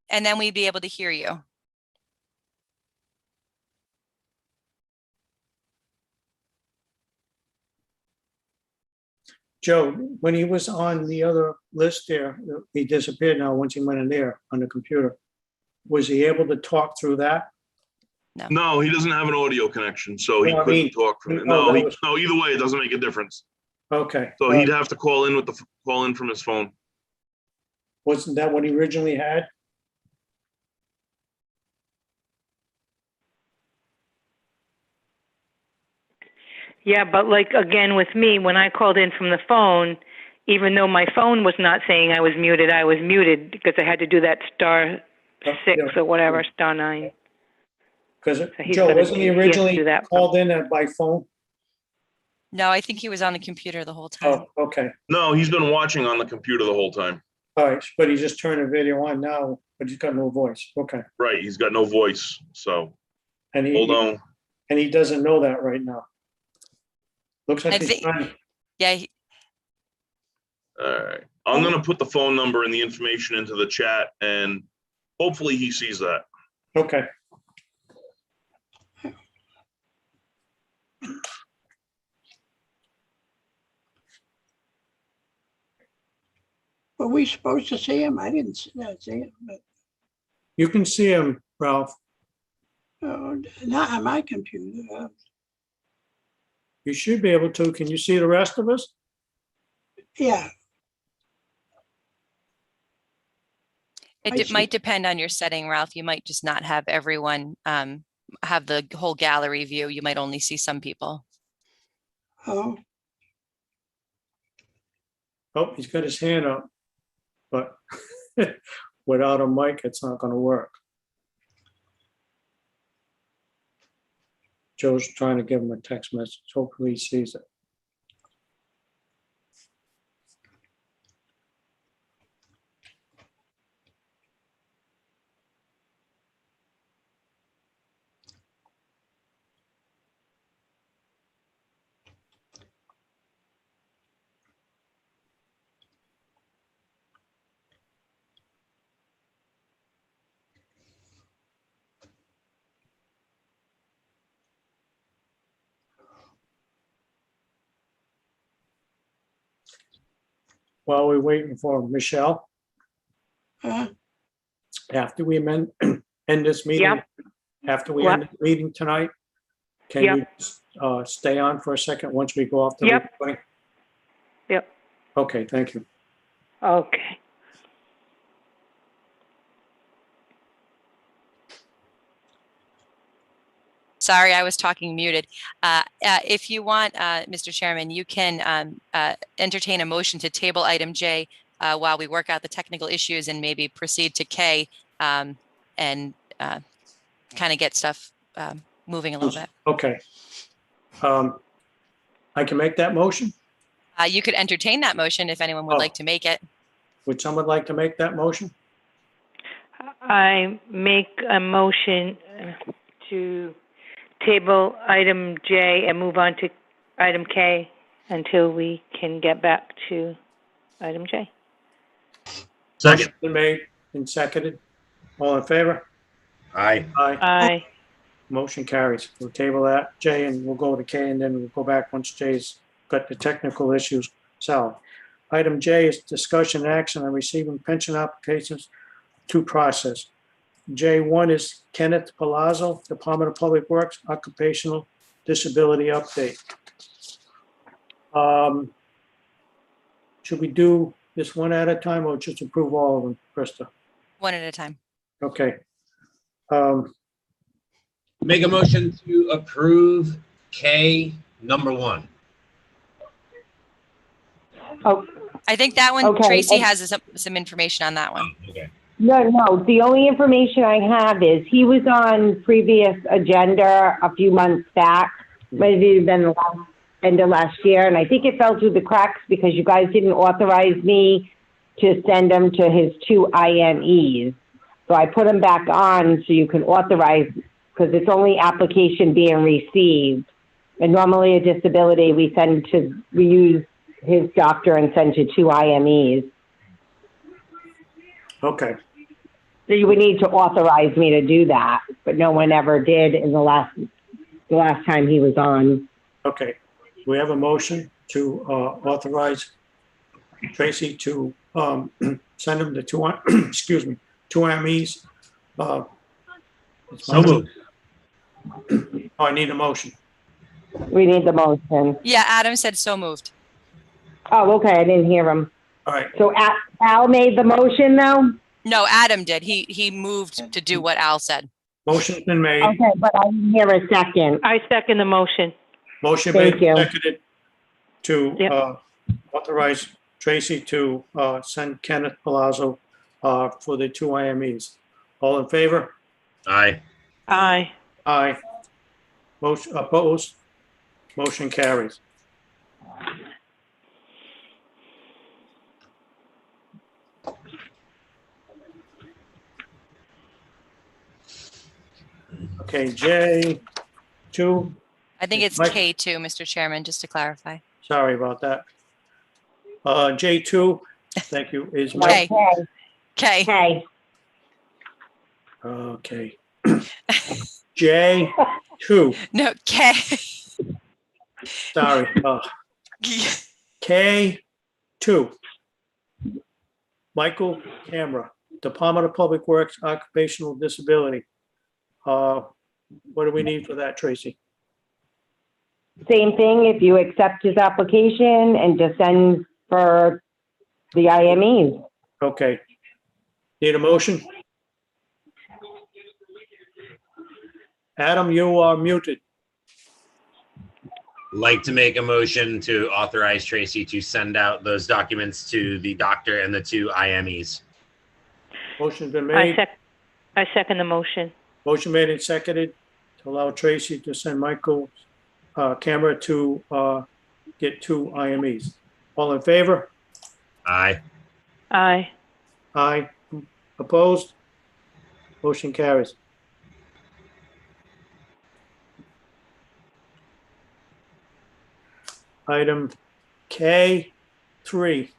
and then we'd be able to hear you. Joe, when he was on the other list there, he disappeared now once he went in there on the computer. Was he able to talk through that? No, he doesn't have an audio connection, so he No, I couldn't mean- talk from it. Oh, No, that was- no, either way, it doesn't make a difference. Okay. So he'd have to call in from his phone. Wasn't that what he originally had? Yeah, but like, again, with me, when I called in from the phone, even though my phone was not saying I was muted because I had to do that *6 or whatever, *9. Because he's Joe, gonna- wasn't he he has to originally do that. called in by phone? No, I think he was on the computer the whole time. Oh, okay. No, he's been watching on the computer the whole time. All right, but he just turned the video on now, but he's got no voice. Okay. Right, he's got no voice, so And hold he, on. and he doesn't know that right now. Looks I like he's think- trying. Yeah, All right, I'm gonna put the phone number and the information into the chat, and hopefully he sees that. Okay. Were we supposed to see him? I didn't see him, but, You can see him, Ralph. not on my computer. You should be able to. Can you see the rest of us? Yeah, I it see. might depend on your setting, Ralph. You might just not have everyone have the whole gallery view. You might only see some people. oh, Oh, he's got his hand up, but without a mic, it's not gonna work. Joe's trying to give him a text message. Hopefully he sees it. While we're waiting for Michelle, uh, after we end this meeting, Yep. after we Yep. end the meeting tonight, can Yep. you stay on for a second once we go off the Yep. recording? Yep. Okay, thank you. Okay. Sorry, I was talking muted. If you want, Mr. Chairman, you can entertain a motion to table item J while we work out the technical issues and maybe proceed to K and kind of get stuff moving a little bit. Okay. I can make that motion? You could entertain that motion if anyone would Oh. like to make it. Would someone like to make that motion? I make a motion to table item J and move on to item K until we can get back to item J. Second. Motion been made and seconded. All in favor? Aye. Aye. Aye. Motion carries. We'll table that, Jay, and we'll go to K, and then we'll go back once Jay's got the technical issues solved. Item J is discussion and action on receiving pension applications to process. J1 is Kenneth Palazzo, Department of Public Works, Occupational Disability Update. Should we do this one at a time or just approve all of them, Krista? One at a time. Okay. Make a motion to approve K number 1. Oh, I think that one, Okay, Tracy and- has some information on that one. Okay. no, the only information I have is he was on previous agenda a few months back, maybe been the end of last year, and I think it fell through the cracks because you guys didn't authorize me to send him to his 2 IMEs. So I put him back on so you can authorize, because it's only application being received. And normally a disability, we use his doctor and send to 2 IMEs. Okay. So you would need to authorize me to do that, but no one ever did in the last time he was on. Okay, we have a motion to authorize Tracy to send him to 2, excuse me, 2 IMEs. So moved. Oh, I need a motion. We need the motion. Yeah, Adam said so moved. Oh, okay, I didn't hear him. All right, So Al made the motion though? No, Adam did. He moved to do what Al said. motion's been made. Okay, but I didn't hear a second. I second the motion. Motion Thank made, you. seconded to Yep. authorize Tracy to send Kenneth Palazzo for the 2 IMEs. All in favor? Aye. Aye. Aye. Motion opposed? Motion carries. Okay, J2, I think it's Mike- K2, Mr. Chairman, just to clarify. sorry about that. J2, thank you, is No, Mike. K. K. Okay. J2, No, K. sorry, K2. Michael Camera, Department of Public Works, Occupational Disability. What do we need for that, Tracy? Same thing, if you accept his application and just send for the IMEs. Okay. Need a motion? Adam, you are muted. Like to make a motion to authorize Tracy to send out those documents to the doctor and the 2 IMEs. Motion's been I made. second the motion. Motion made and seconded to allow Tracy to send Michael Camera to get 2 IMEs. All in favor? Aye. Aye. Aye. Opposed? Motion carries. Item K3,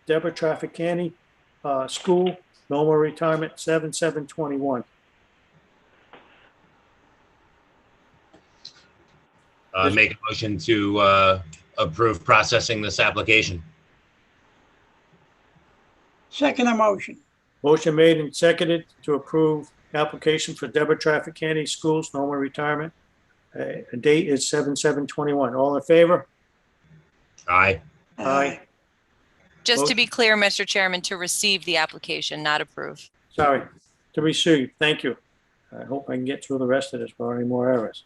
Deborah Trafficani, school, normal retirement, 7/7/21. Make a motion to approve processing this application. Second emotion. Motion made and seconded to approve application for Deborah Trafficani, schools, normal retirement. The date is 7/7/21. All in favor? Aye. Aye. Just to be clear, Mr. Chairman, to receive the application, not approve. Sorry, to receive. Thank you. I hope I can get through the rest of this without any more errors.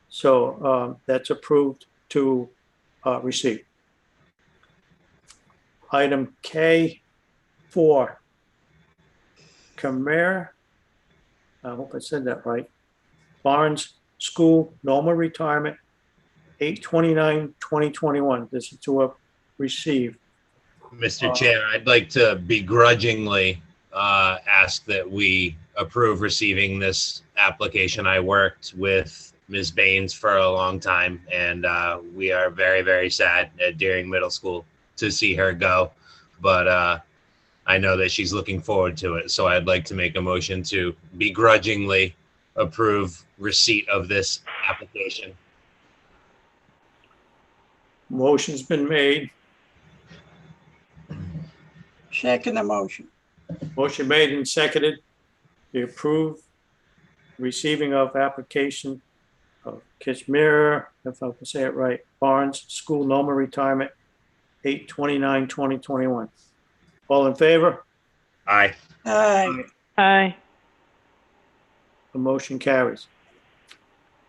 So that's approved to receive. Item K4, Khmer, I hope I said that right, Barnes School, normal retirement, 8/29/2021. This is to receive. Mr. Chair, I'd like to begrudgingly ask that we approve receiving this application. I worked with Ms. Baines for a long time, and we are very, very sad at Deering Middle School to see her go. But I know that she's looking forward to it. So I'd like to make a motion to begrudgingly approve receipt of this application. Motion's been made. Second emotion. Motion made and seconded to approve receiving of application of Kishmir, if I can say it right, Barnes School normal retirement, 8/29/2021. All in favor? Aye. Aye. Aye. The motion carries.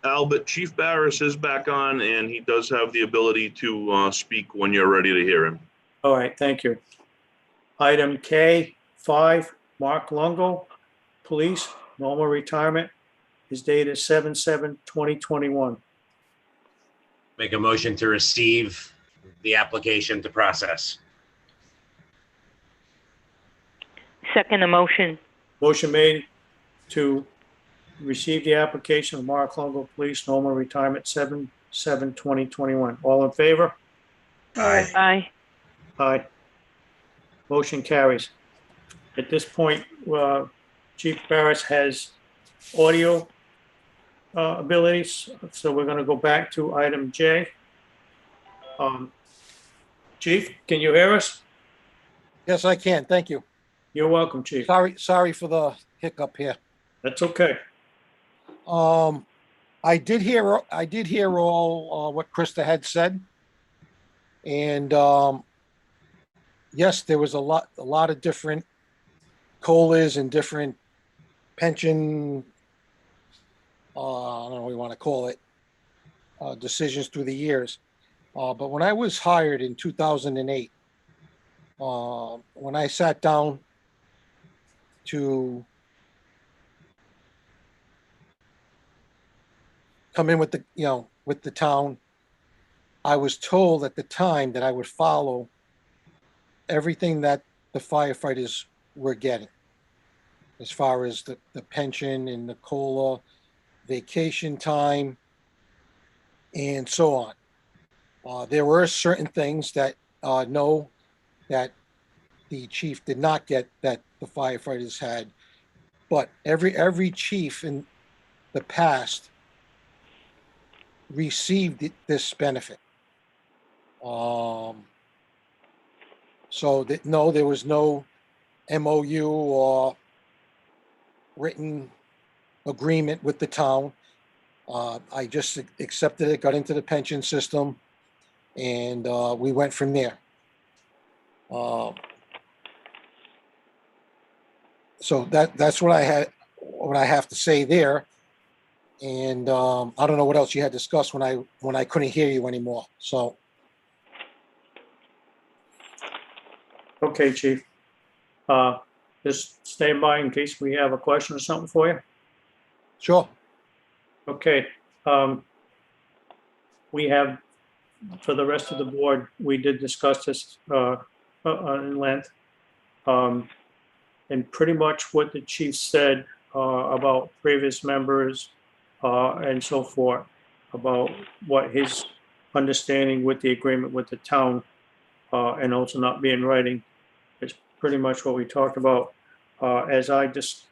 Albert, Chief Barris is back on and he does have the ability to speak when you're ready to hear him. All right, thank you. Item K5, Mark Lungo, Police, normal retirement. His date is 7/7/2021. Make a motion to receive the application to process. Second the motion. Motion made to receive the application of Mark Lungo, Police, normal retirement, 7/7/2021. All in favor? Aye. Aye. Aye. Motion carries. At this point, Chief Barris has audio abilities, so we're going to go back to item J. Chief, can you hear us? Yes, I can. Thank you. You're welcome, Chief. Sorry for the hiccup here. That's okay. I did hear all what Krista had said. And yes, there was a lot of different COLAs and different pension, I don't know what you want to call it, decisions through the years. But when I was hired in 2008, when I sat down to come in with the town, I was told at the time that I would follow everything that the firefighters were getting, as far as the pension and the COLA vacation time, and so on. There were certain things that, no, that the chief did not get that the firefighters had. But every chief in the past received this benefit. So that, no, there was no MOU or written agreement with the town. I just accepted it, got into the pension system, and we went from there. So that's what I have to say there. And I don't know what else you had discussed when I couldn't hear you anymore. So, Okay, chief. Just stand by in case we have a question or something for you. sure. Okay, we have, for the rest of the board, we did discuss this in length. And pretty much what the chief said about previous members and so forth, about what his understanding with the agreement with the town and also not being writing is pretty much what we talked about. As I just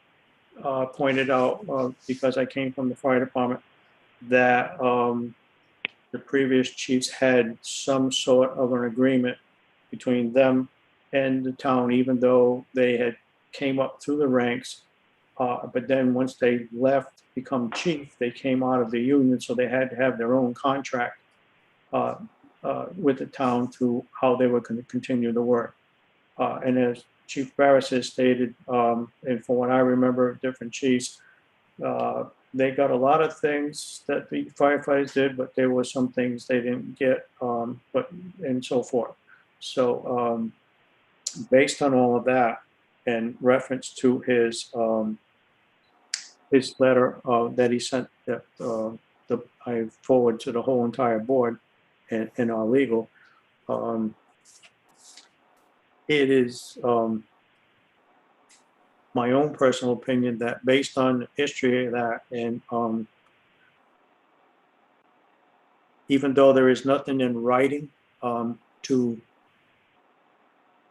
pointed out, because I came from the fire department, that the previous chiefs had some sort of an agreement between them and the town, even though they had came up through the ranks. But then once they left, become chief, they came out of the union, so they had to have their own contract with the town to how they were going to continue the work. And as Chief Barris has stated, and from what I remember, different chiefs, they got a lot of things that the firefighters did, but there were some things they didn't get, but and so forth. So based on all of that, and reference to his letter that he sent that I forward to the whole entire board and our legal, it is my own personal opinion that based on the history of that, and even though there is nothing in writing to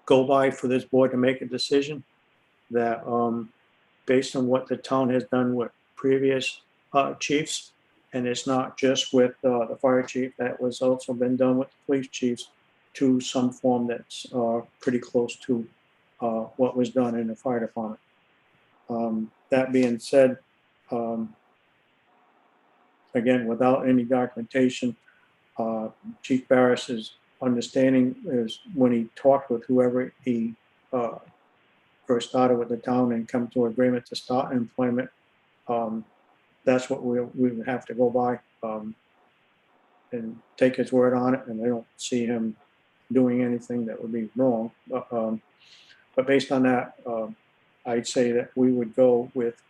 go by for this board to make a decision, that based on what the town has done with previous chiefs, and it's not just with the fire chief, that was also been done with the police chiefs, to some form that's pretty close to what was done in the fire department. That being said, again, without any documentation, Chief Barris's understanding is when he talked with whoever he first started with the town and come to agreement to start employment, that's what we would have to go by and take his word on it. And I don't see him doing anything that would be wrong. But based on that, I'd say that we would go with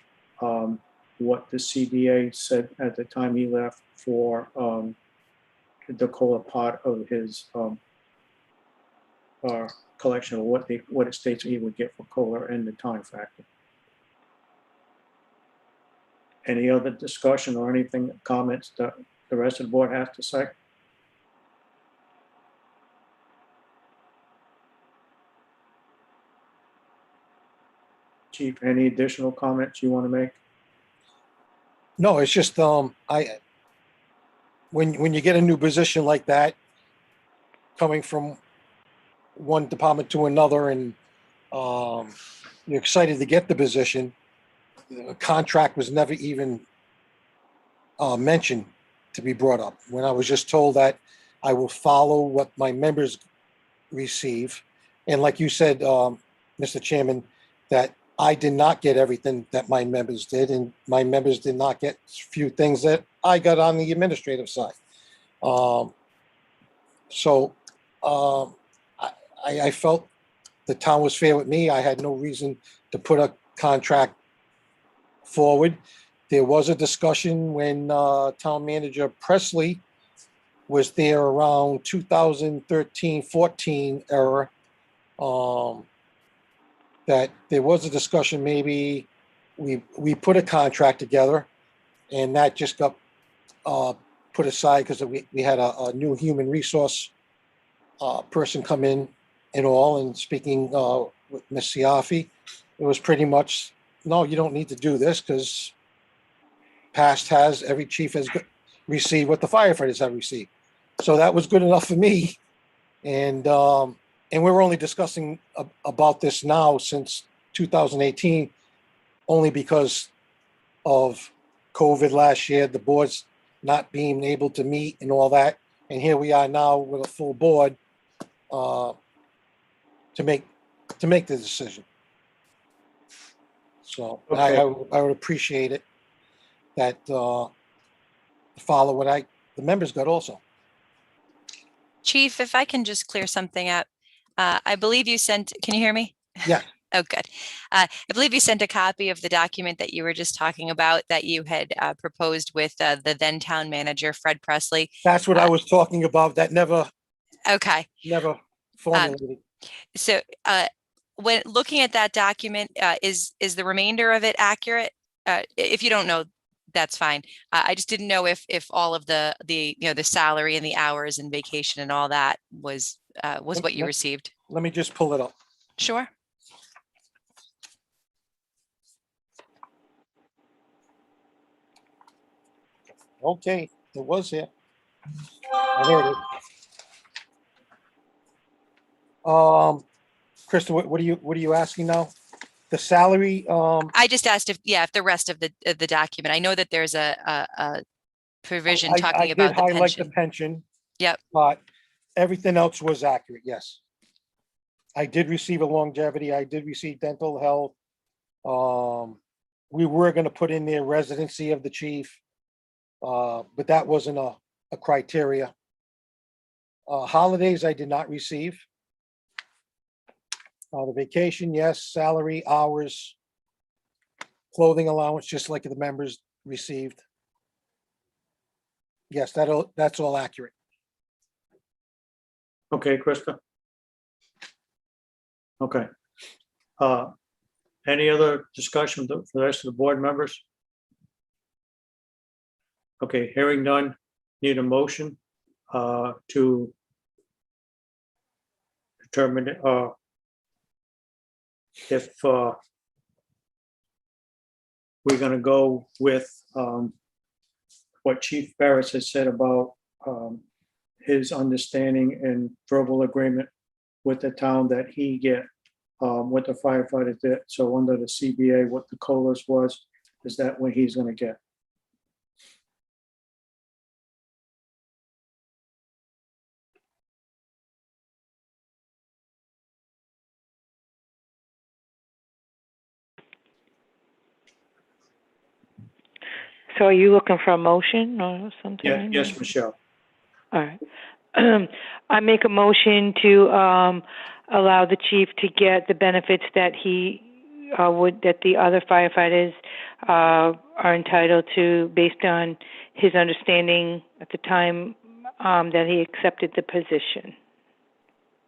what the CBA said at the time he left for the COLA part of his collection of what it states he would get for COLA and the time factor. Any other discussion or anything, comments that the rest of the board has to say? Chief, any additional comments you want to make? No, it's just when you get a new position like that, coming from one department to another, and you're excited to get the position, the contract was never even mentioned to be brought up. When I was just told that I will follow what my members receive, and like you said, Mr. Chairman, that I did not get everything that my members did, and my members did not get few things that I got on the administrative side. I felt the town was fair with me. I had no reason to put a contract forward. There was a discussion when town manager Presley was there around 2013-14 era, that there was a discussion, maybe we put a contract together And that just got put aside because we had a new human resource person come in and all, and speaking with Ms. Siafi, it was pretty much, no, you don't need to do this because every chief has received what the firefighters have received. So that was good enough for me. And we're only discussing about this now since 2018, only because of COVID last year, the board's not being able to meet and all that. And here we are now with a full board to make the decision. So Okay. I would appreciate it that follow what the members got also. Chief, if I can just clear something up, I believe you sent, can you hear me? Yeah. Oh, good. I believe you sent a copy of the document that you were just talking about that you had proposed with the then town manager, Fred Presley. That's what I was talking about. That never Okay. formulated. So when looking at that document, is the remainder of it accurate? If you don't know, that's fine. I just didn't know if all of the the salary and the hours and vacation and all that was what you received. Let me just pull it up. Sure. Okay, it was here. I heard it. Krista, what are you asking now? The salary, I just asked if the rest of the document. I know that there's a provision I talking did about the highlight the pension. pension. Yep. But everything else was accurate, yes. I did receive a longevity, I did receive dental health. We were gonna put in there residency of the chief, but that wasn't a criteria. Holidays I did not receive. The vacation, yes, salary, hours, clothing allowance, just like the members received. Yes, that's all accurate. Okay, Krista? Okay. Any other discussion for the rest of the board members? Okay, hearing none, need a motion to determine if we're gonna go with what Chief Barris has said about his understanding and verbal agreement with the town that he get what the firefighters did. So under the CBA, what the COLAs was, is that what he's gonna get? So are you looking for a motion or something? Yeah, like yes, that? Michelle. All right. I make a motion to allow the chief to get the benefits that he that the other firefighters are entitled to based on his understanding at the time that he accepted the position.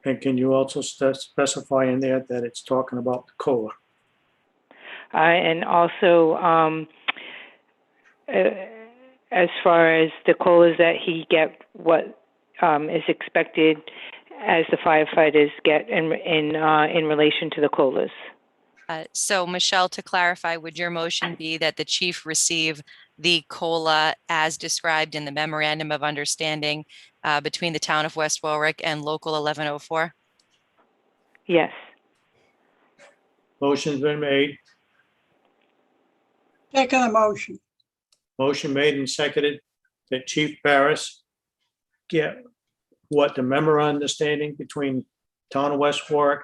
And can you also specify in there that it's talking about the COLA? And also, as far as the COLAs that he get, what is expected as the firefighters get in relation to the COLAs. So Michelle, to clarify, would your motion be that the chief receive the COLA as described in the memorandum of understanding between the town of West Warwick and local 1104? Yes. Motion's been made. Second motion. Motion made and seconded that Chief Barris get what the memorandum of understanding between Town of West Warwick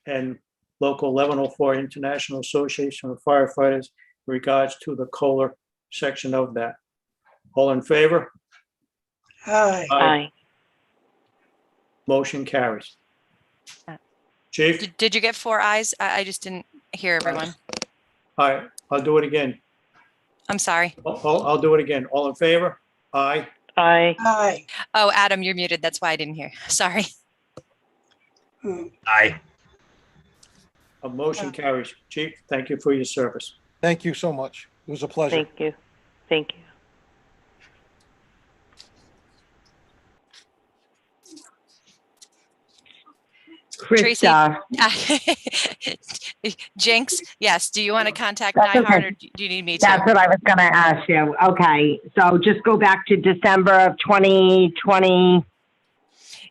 and Local 1104 International Association of Firefighters in regards to the COLA section of that. All in favor? Aye. Aye. Motion carries. Chief? Did you get 4 ayes? I just didn't hear everyone. All right, I'll do it again. I'm sorry. I'll do it again. All in favor? Aye. Aye. Aye. Oh, Adam, you're muted. That's why I didn't hear. Sorry. Aye. A motion carries. Chief, thank you for your service. Thank you so much. It was a pleasure. Thank you. Thank you. Tracy? Krista, Jinx, yes. Do you want to contact That's Nyhart okay. or do you need me that's to? what I was gonna ask you. Okay, so just go back to December of 2020.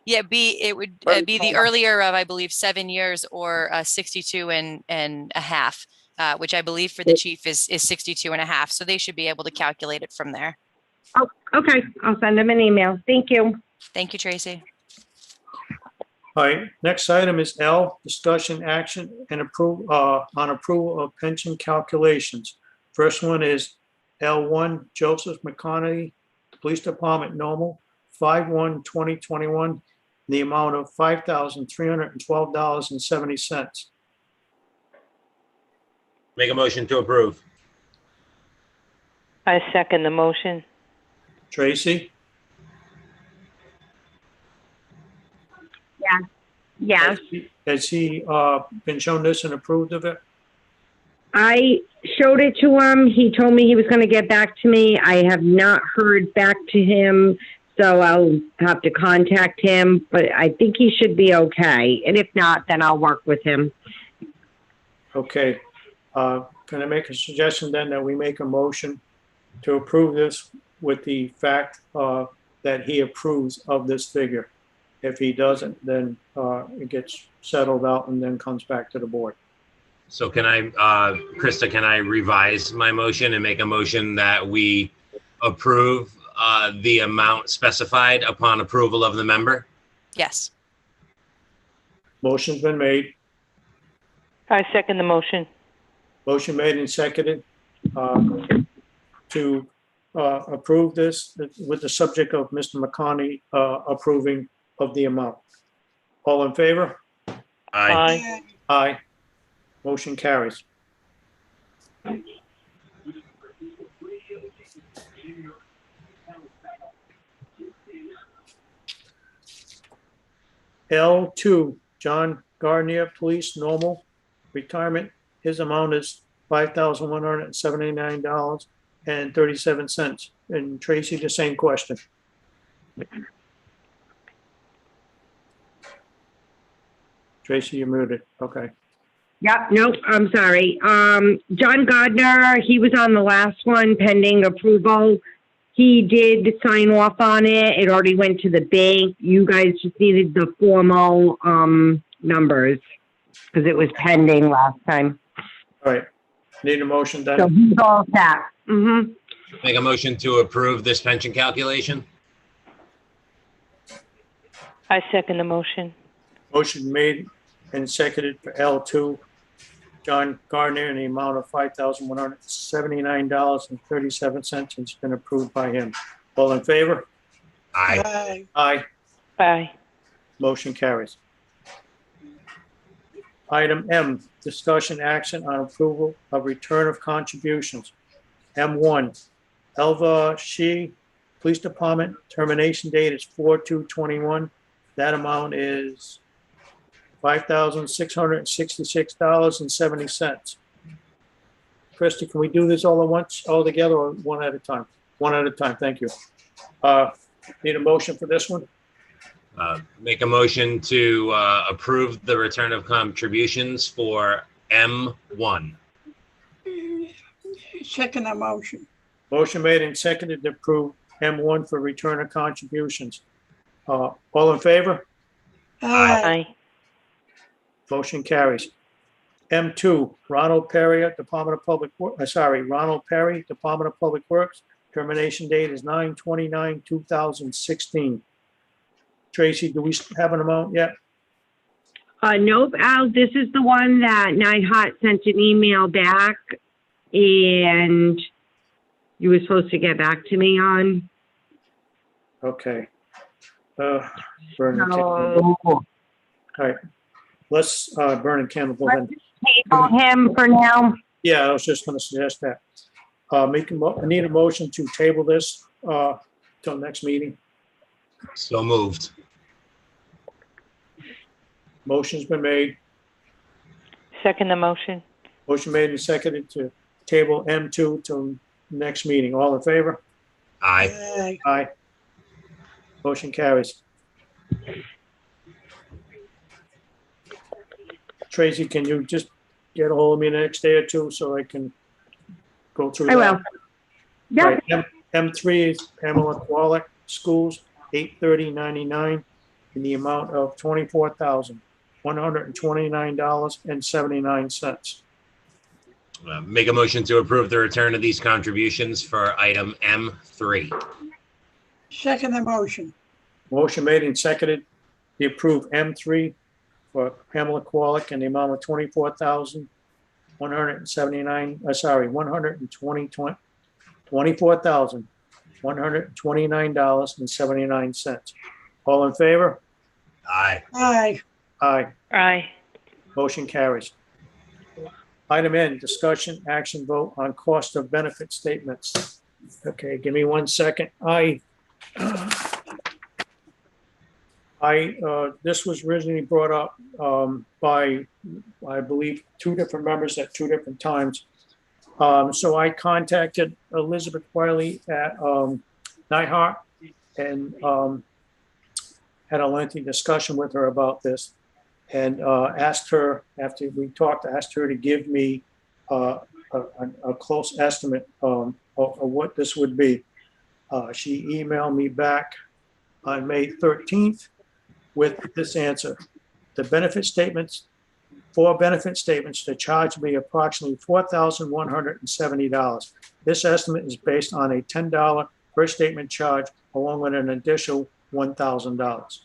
Yeah, it would be the earlier of, I believe, 7 years or 62 and a half, which I believe for the chief is 62 and a half. So they should be able to calculate it from there. Oh, okay, I'll send him an email. Thank you. Thank you, Tracy. All right, next item is L, discussion action and on approval of pension calculations. First one is L1, Joseph McConaughey, Police Department, normal, 5/1/2021, the amount of $5,312.70. Make a motion to approve. I second the motion. Tracy? Yes, Has he been shown this and approved of it? I showed it to him. He told me he was gonna get back to me. I have not heard back to him, so I'll have to contact him, but I think he should be okay. And if not, then I'll work with him. Okay, can I make a suggestion then that we make a motion to approve this with the fact that he approves of this figure? If he doesn't, then it gets settled out and then comes back to the board. So can I, Krista, can I revise my motion and make a motion that we approve the amount specified upon approval of the member? Yes. Motion's been made, I second the motion. motion made and seconded to approve this with the subject of Mr. McConaughey approving of the amount. All in favor? Aye. Aye. Motion carries. L2, John Gardner, Police, normal, retirement. His amount is $5,179.37. And Tracy, the same question. Tracy, you're muted. Okay. Yep, nope, I'm sorry. John Gardner, he was on the last one pending approval. He did sign off on it. It already went to the bank. You guys just needed the formal, numbers because it was pending last time. All right. Need a motion So then? he's all set. Mm-hmm. Make a motion to approve this pension calculation? I second the motion. Motion made and seconded for L2, John Gardner, in the amount of $5,179.37. It's been approved by him. All in favor? Aye. Aye. Aye. Motion carries. Item M, discussion action on approval of return of contributions. M1, Elva Shi, Police Department, termination date is 4/2/21. That amount is $5,666.70. Christie, can we do this all at once, all together, or one at a time? One at a time, thank you. Need a motion for this one? Make a motion to approve the return of contributions for M1. Second that motion. Motion made and seconded to approve M1 for return of contributions. All in favor? Aye. Motion carries. M2, Ronald Perry, Department of Public Ronald Perry, Department of Public Works. Termination date is 9/29/2016. Tracy, do we have an amount yet? Nope, Al, this is the one that Nyhart sent an email back and you were supposed to get back to me on. Okay. Burn the candle. So, All right. Let's burn a candle then. table him for now. Yeah, I was just gonna suggest that. I need a motion to table this till next meeting. So moved. Motion's been made. Second the motion. Motion made and seconded to table M2 till next meeting. All in favor? Aye. Aye. Motion carries. Tracy, can you just get a hold of me the next day or two so I can go through I that? will. Yeah, Right, M3 is Pamela Kwolek, schools, 830.99, in the amount of $24,129.79. Make a motion to approve the return of these contributions for item M3. Second the motion. Motion made and seconded to approve M3 for Pamela Kwolek in the amount of $24,129.79. All in favor? Aye. Aye. Aye. Aye. Motion carries. Item N, discussion, action, vote on cost of benefit statements. Okay, give me 1 second. This was originally brought up by, I believe, 2 different members at 2 different times. So I contacted Elizabeth Wiley at Nyhart and had a lengthy discussion with her about this, and asked her, after we talked, asked her to give me a close estimate of what this would be. She emailed me back on May 13th with this answer. The benefit statements, 4 benefit statements to charge me approximately $4,170. This estimate is based on a $10 per statement charge along with an additional $1,000.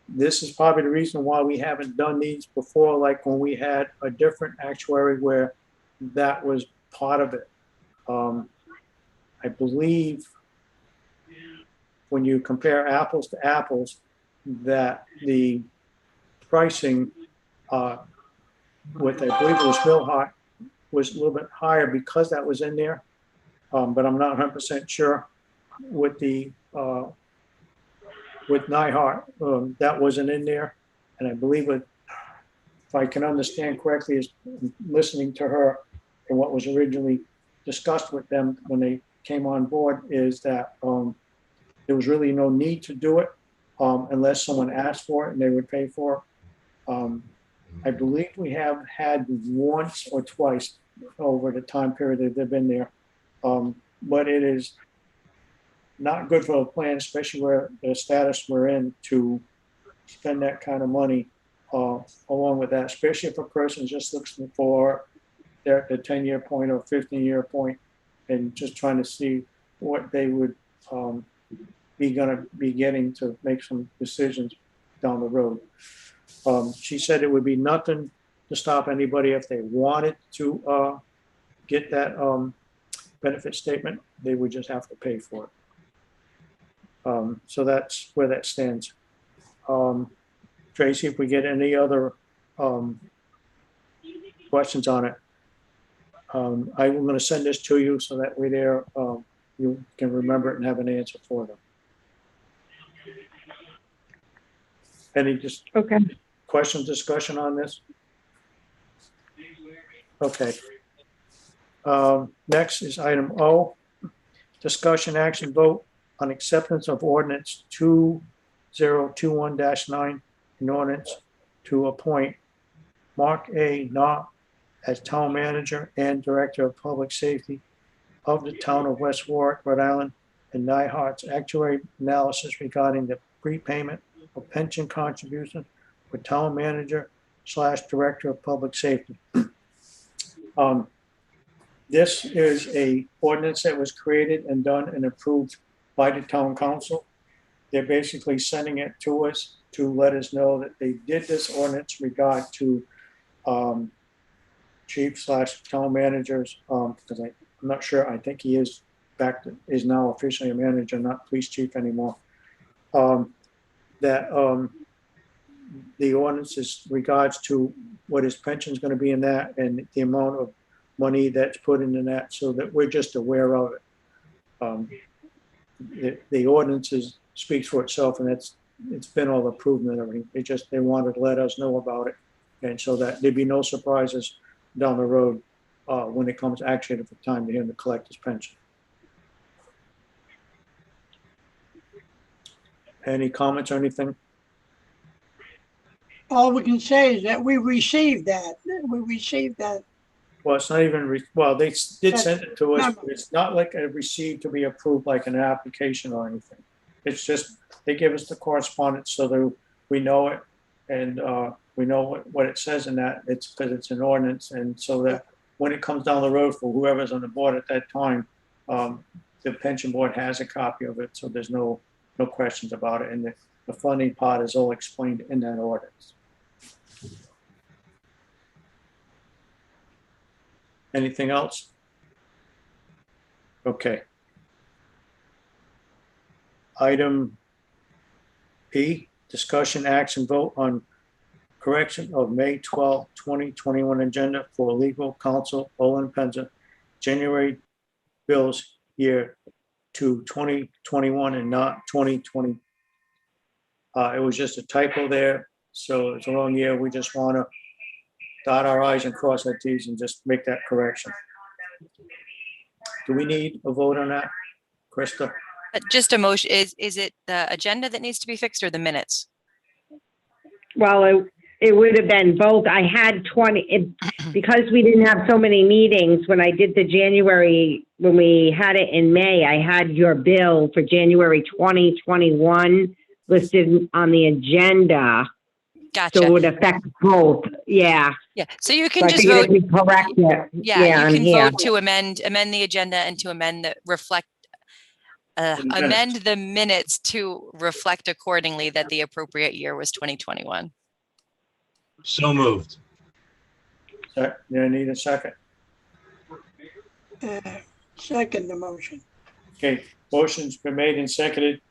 This is probably the reason why we haven't done these before, like when we had a different actuary where that was part of it. I believe when you compare apples to apples, that the pricing with, I believe it was Millhart, was a little bit higher because that was in there. But I'm not 100% sure with the with Nyhart, that wasn't in there. And I believe it, if I can understand correctly, is listening to her and what was originally discussed with them when they came on board, is that there was really no need to do it unless someone asked for it and they would pay for it. I believe we have had once or twice over the time period that they've been there. But it is not good for a plan, especially where the status we're in, to spend that kind of money along with that, especially if a person just looks for the 10-year point or 15-year point and just trying to see what they would be getting to make some decisions down the road. She said it would be nothing to stop anybody if they wanted to get that benefit statement. They would just have to pay for it. So that's where that stands. Tracy, if we get any other questions on it, I'm going to send this to you so that way there you can remember it and have an answer for them. Any just okay. questions, discussion on this? Okay. Next is item O, discussion, action, vote on acceptance of ordinance 2021-9, an ordinance to appoint Mark A. Knopf as town manager and director of public safety of the town of West Warwick, Rhode Island, and Nyhart's actuary analysis regarding the prepayment of pension contributions for town manager / director of public safety. This is a ordinance that was created and done and approved by the town council. They're basically sending it to us to let us know that they did this ordinance regard to chief / town managers, because I'm not sure, I think he is is now officially a manager, not police chief anymore. The ordinance is regards to what his pension is going to be in that and the amount of money that's put into that, so that we're just aware of it. The ordinance speaks for itself, and it's been all approved and everything. They wanted to let us know about it, and so that there'd be no surprises down the road when it comes actually for time to him to collect his pension. Any comments or anything? All we can say is that we received that. We received that. Well, it's not even, well, they did That's send it to us, memo. but it's not like a receipt to be approved like an application or anything. It's just, they give us the correspondence so that we know it and we know what it says in that. It's because it's an ordinance, and so that when it comes down the road for whoever's on the board at that time, the pension board has a copy of it, so there's no questions about it. And the funding part is all explained in that ordinance. Anything else? Okay. Item P, discussion, action, vote on correction of May 12, 2021 agenda for legal counsel Olin Penza, January bills year to 2021 and not 2020. It was just a typo there, so it's a wrong year. We just want to dot our i's and cross our t's and just make that correction. Do we need a vote on that, Krista? Just a motion, is it the agenda that needs to be fixed or the minutes? Well, it would have been both. I had 20, because we didn't have so many meetings when I did the January, when we had it in May, I had your bill for January 2021 listed on the agenda. Gotcha. So it would affect both. Yeah. Yeah, so you So can I just figured vote, if we correct it. yeah, on you can here. vote to amend the agenda and to amend the amend the minutes to reflect accordingly that the appropriate year was 2021. So moved. Do I need a second? Second the motion. Okay, motion's been made and seconded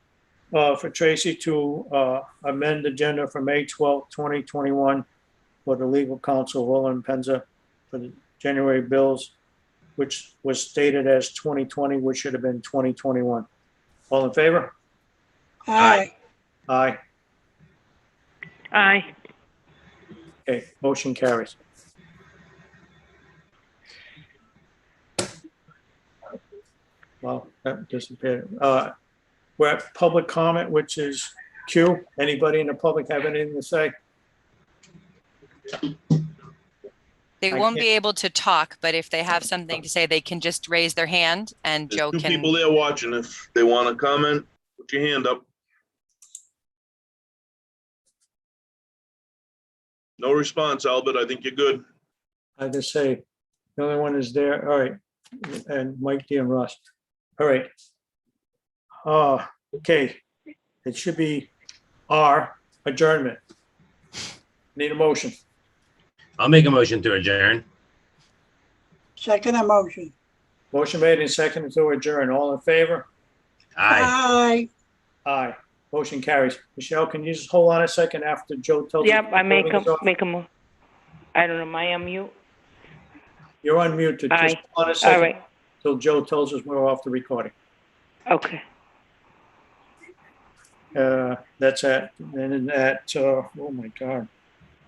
for Tracy to amend the agenda for May 12, 2021 for the legal counsel Roland Penza for the January bills, which was stated as 2020, which should have been 2021. All in favor? Aye. Aye. Aye. Okay, motion carries. Well, that disappeared. We're at public comment, which is Q. Anybody in the public have anything to say? They I won't can't- be able to talk, but if they have something to say, they can just raise their hand and Joe There's two can. people there watching. If they want to comment, put your hand up. No response, Albert. I think you're good. I just say, the only one is there, all right, and Mike D and Russ. All right. Okay, it should be R, adjournment. Need a motion. I'll make a motion to adjourn. Second the motion. Motion made and seconded to adjourn. All in favor? Aye. Aye. Aye. Motion carries. Michelle, can you just hold on a second after Joe tells you? Yep, I make voting is off? I don't know, am I on mute? You're unmuted. Just Aye. hold on a All second right, till Joe tells us we're off the recording. okay. That's at, and then at, oh my God.